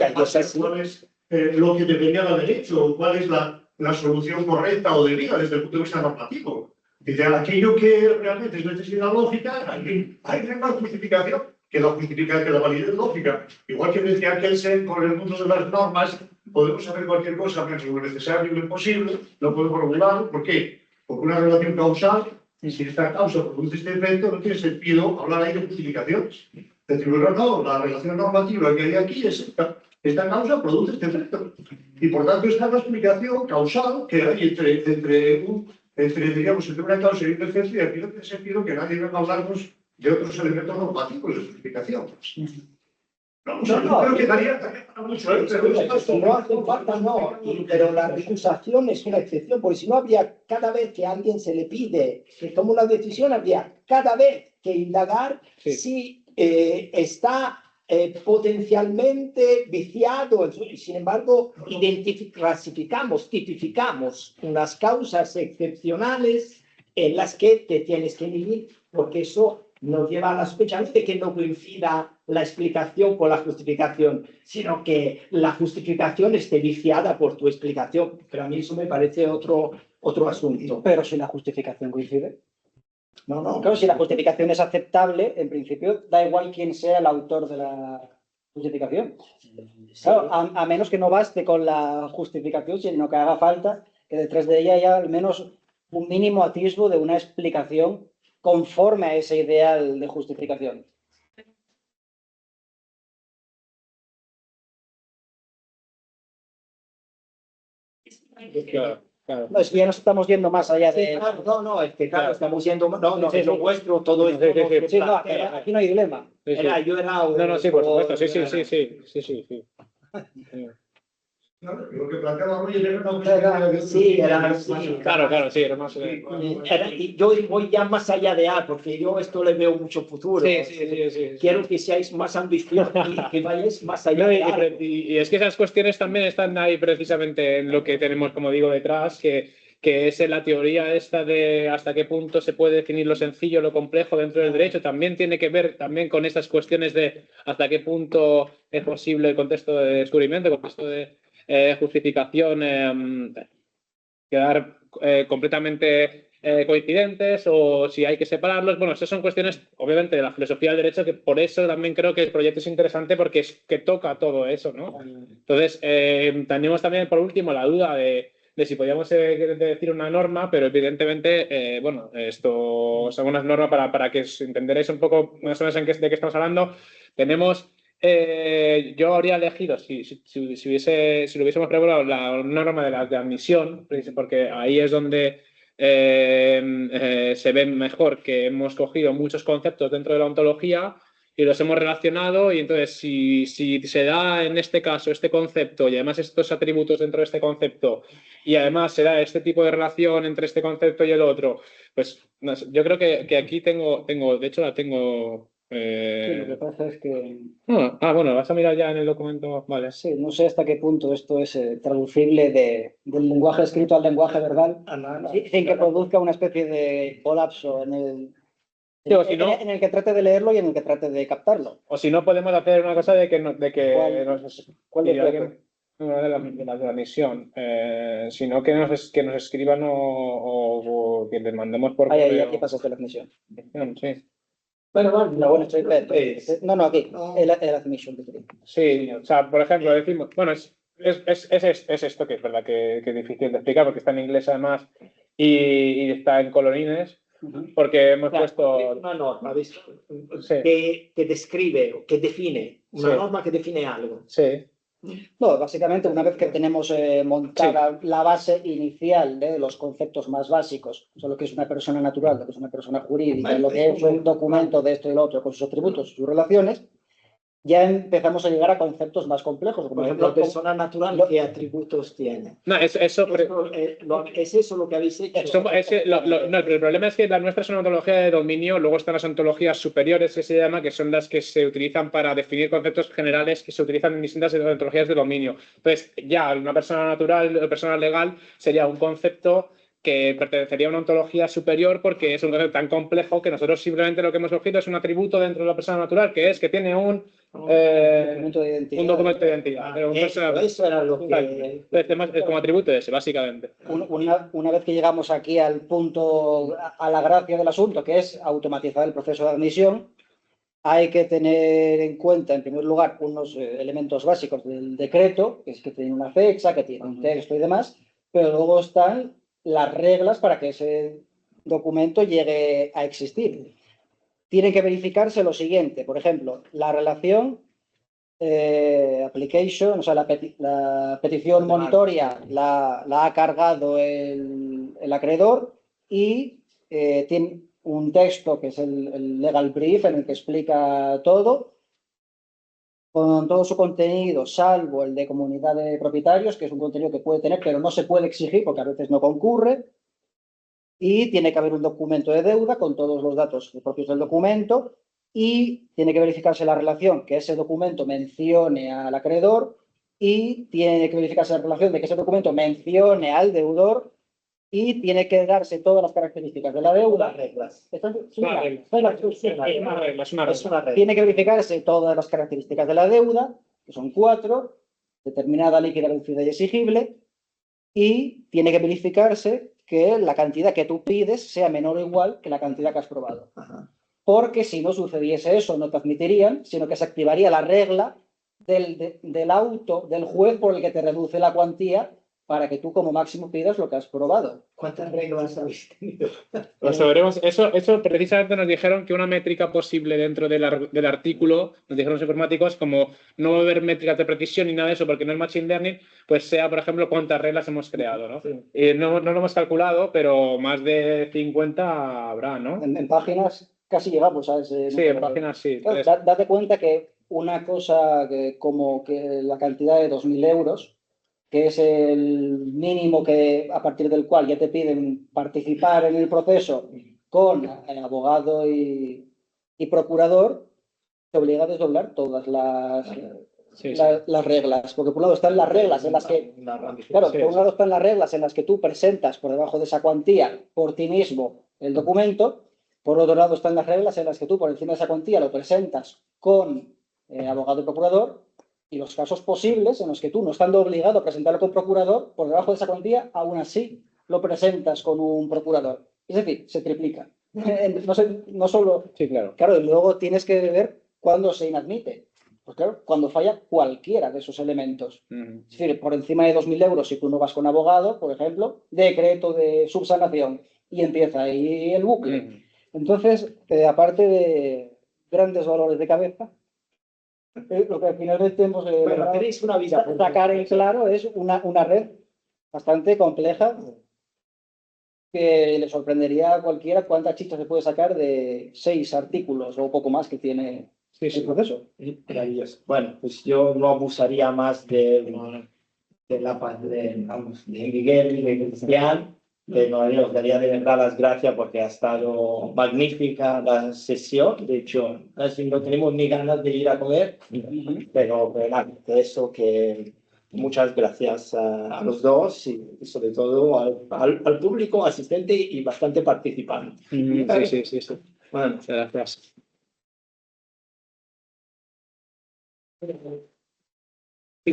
cuál es lo que debería haber hecho, cuál es la solución correcta o debida desde el punto de vista normativo. Dice, aquello que realmente es necesidad lógica, hay más justificación que la validez lógica. Igual que decía Kelsen, con el mundo de las normas, podemos hacer cualquier cosa menos lo necesario y lo imposible, lo podemos regular. ¿Por qué? Porque una relación causal, y si esta causa produce este efecto, no tiene sentido hablar ahí de justificaciones. Decir, no, la relación normativa que hay aquí es esta causa produce este efecto. Y por tanto, esta es la explicación causal que hay entre una causa y un efecto, y aquí no tiene sentido que nadie venga a hablarnos de otros elementos normativos de justificación. No creo que daría para mucho, pero no hace falta, no. Pero la recusación es una excepción, porque si no habría, cada vez que a alguien se le pide que tome una decisión, habría cada vez que indagar si está potencialmente viciado, y sin embargo clasificamos, tipificamos unas causas excepcionales en las que te tienes que vivir, porque eso nos lleva a la sospecha de que no coincida la explicación con la justificación, sino que la justificación esté viciada por tu explicación. Pero a mí eso me parece otro asunto. Pero si la justificación coincide. No. Claro, si la justificación es aceptable, en principio da igual quién sea el autor de la justificación. Claro, a menos que no baste con la justificación, sino que haga falta que detrás de ella haya al menos un mínimo atisbo de una explicación conforme a ese ideal de justificación. Claro. No, es que ya nos estamos yendo más allá de... No, es que claro, estamos yendo... No, es lo vuestro, todo esto... Sí, no, aquí no hay dilema. Sí, por supuesto, sí. Lo que planteaba Roger era una cuestión Claro, sí, era más... Y yo voy ya más allá de A, porque yo esto le veo mucho futuro. Sí. Quiero que seáis más ambiciosos y que vayáis más allá de A. Y es que esas cuestiones también están ahí precisamente en lo que tenemos, como digo, detrás, que es en la teoría esta de hasta qué punto se puede definir lo sencillo, lo complejo dentro del derecho. También tiene que ver también con estas cuestiones de hasta qué punto es posible el contexto de descubrimiento, el contexto de justificación, quedar completamente coincidentes o si hay que separarlos. Bueno, esas son cuestiones, obviamente, de la filosofía del derecho, que por eso también creo que el proyecto es interesante porque que toca todo eso, ¿no? Entonces, tenemos también, por último, la duda de si podíamos decir una norma, pero evidentemente, bueno, esto son unas normas para que entenderéis un poco más o menos de qué estamos hablando. Tenemos... yo habría elegido, si lo hubiésemos regulado, la norma de admisión, porque ahí es donde se ve mejor que hemos cogido muchos conceptos dentro de la ontología y los hemos relacionado, y entonces si se da en este caso este concepto y además estos atributos dentro de este concepto y además se da este tipo de relación entre este concepto y el otro, pues no sé, yo creo que aquí tengo, de hecho la tengo Sí, lo que pasa es que Bueno, vas a mirar ya en el documento. Vale. sí, no sé hasta qué punto esto es traducible del lenguaje escrito al lenguaje verbal, sin que produzca una especie de colapso Sí, o si no, en el que trate de leerlo y en el que trate de captarlo. o si no, podemos hacer una cosa de que, ¿Cuál si de alguien, una de la misión, sino que nos escriban o que les mandemos por correo. Aquí pasa la admisión. Sí. Bueno, No, aquí, el admission. Sí, o sea, por ejemplo, decimos, bueno, es esto que es verdad que es difícil de explicar porque está en inglés además y está en colorines, porque hemos puesto una norma, ¿ves? Sí. que describe, que define, una norma que define algo. Sí. No, básicamente una vez que tenemos montada la base inicial de los conceptos más básicos, o sea, lo que es una persona natural, lo que es una persona jurídica, lo que es un documento de esto y lo otro, con sus atributos, sus relaciones, ya empezamos a llegar a conceptos más complejos. Como por ejemplo, la persona natural, ¿qué atributos tiene? No, ¿es eso lo que habéis hecho? No, el problema es que la nuestra es una ontología de dominio, luego están las ontologías superiores que se llama, que son las que se utilizan para definir conceptos generales que se utilizan en distintas ontologías de dominio. Entonces, ya una persona natural o persona legal sería un concepto que pertenecería a una ontología superior porque es un concepto tan complejo que nosotros simplemente lo que hemos cogido es un atributo dentro de la persona natural, que es que tiene un documento de identidad. Pero eso era lo que... es como atributo ese, básicamente. Una vez que llegamos aquí al punto, a la gracia del asunto, que es automatizar el proceso de admisión, hay que tener en cuenta, en primer lugar, unos elementos básicos del decreto, que es que tiene una fecha, que tiene un texto y demás, pero luego están las reglas para que ese documento llegue a existir. Tiene que verificarse lo siguiente, por ejemplo, la relación application, o sea, la petición monitoria la ha cargado el acreedor y tiene un texto que es el legal brief en el que explica todo, con todo su contenido, salvo el de comunidad de propietarios, que es un contenido que puede tener, pero no se puede exigir porque a veces no concurre. Y tiene que haber un documento de deuda con todos los datos propios del documento y tiene que verificarse la relación que ese documento mencione al acreedor y tiene que verificarse la relación de que ese documento mencione al deudor y tiene que darse todas las características de la deuda. Tiene que verificarse todas las características de la deuda, que son 4, determinada, líquida, reducida y exigible, y tiene que verificarse que la cantidad que tú pides sea menor o igual que la cantidad que has probado. Porque si no sucediese eso, no te admitirían, sino que se activaría la regla del auto del juez por el que te reduce la cuantía para que tú como máximo pidas lo que has probado. ¿Cuántas reglas habéis tenido? Lo sabremos. Eso precisamente nos dijeron que una métrica posible dentro del artículo, nos dijeron los informáticos, como no va a haber métricas de precisión ni nada de eso porque no es machine learning, pues sea, por ejemplo, cuántas reglas hemos creado, ¿no? Sí. No lo hemos calculado, pero más de 50 habrá, ¿no? En páginas casi llegamos a ese... Sí, en páginas sí. Claro, date cuenta que una cosa como que la cantidad de 2.000 euros, que es el mínimo que a partir del cual ya te piden participar en el proceso con abogado y procurador, te obliga a desdoblar todas las reglas. Porque por un lado están las reglas en las que... Claro, por un lado están las reglas en las que tú presentas por debajo de esa cuantía por ti mismo el documento. Por otro lado están las reglas en las que tú por encima de esa cuantía lo presentas con abogado y procurador. Y los casos posibles en los que tú, no estando obligado a presentarlo con procurador, por debajo de esa cuantía, aún así lo presentas con un procurador. Es decir, se triplica. No solo... Sí, claro. Claro, y luego tienes que ver cuándo se inadmite. Pues claro, cuando falla cualquiera de esos elementos. Es decir, por encima de 2.000 euros, si tú no vas con abogado, por ejemplo, decreto de subsanación, y empieza ahí el bucle. Entonces, aparte de grandes dolores de cabeza, lo que finalmente hemos tenéis una vida sacar en claro es una red bastante compleja que le sorprendería a cualquiera cuánta chicha se puede sacar de 6 artículos o poco más que tiene el proceso. Maravilloso. Bueno, pues yo no abusaría más de la parte de Miguel y de Cristian. os daría de verdad las gracias porque ha estado magnífica la sesión. De hecho, así no tenemos ni ganas de ir a comer, pero nada, de eso que muchas gracias a los dos y sobre todo al público asistente y bastante participante. Sí. Bueno, Muchas gracias.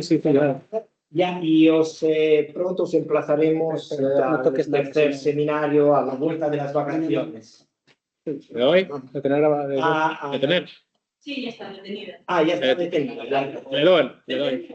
Sí, claro. ya, y pronto os emplazaremos al tercer seminario a la vuelta de las vacaciones. ¿De hoy? ¿De tener grabado? ¿De tener? Sí, ya está detenida. Ya está detenido. Le doy.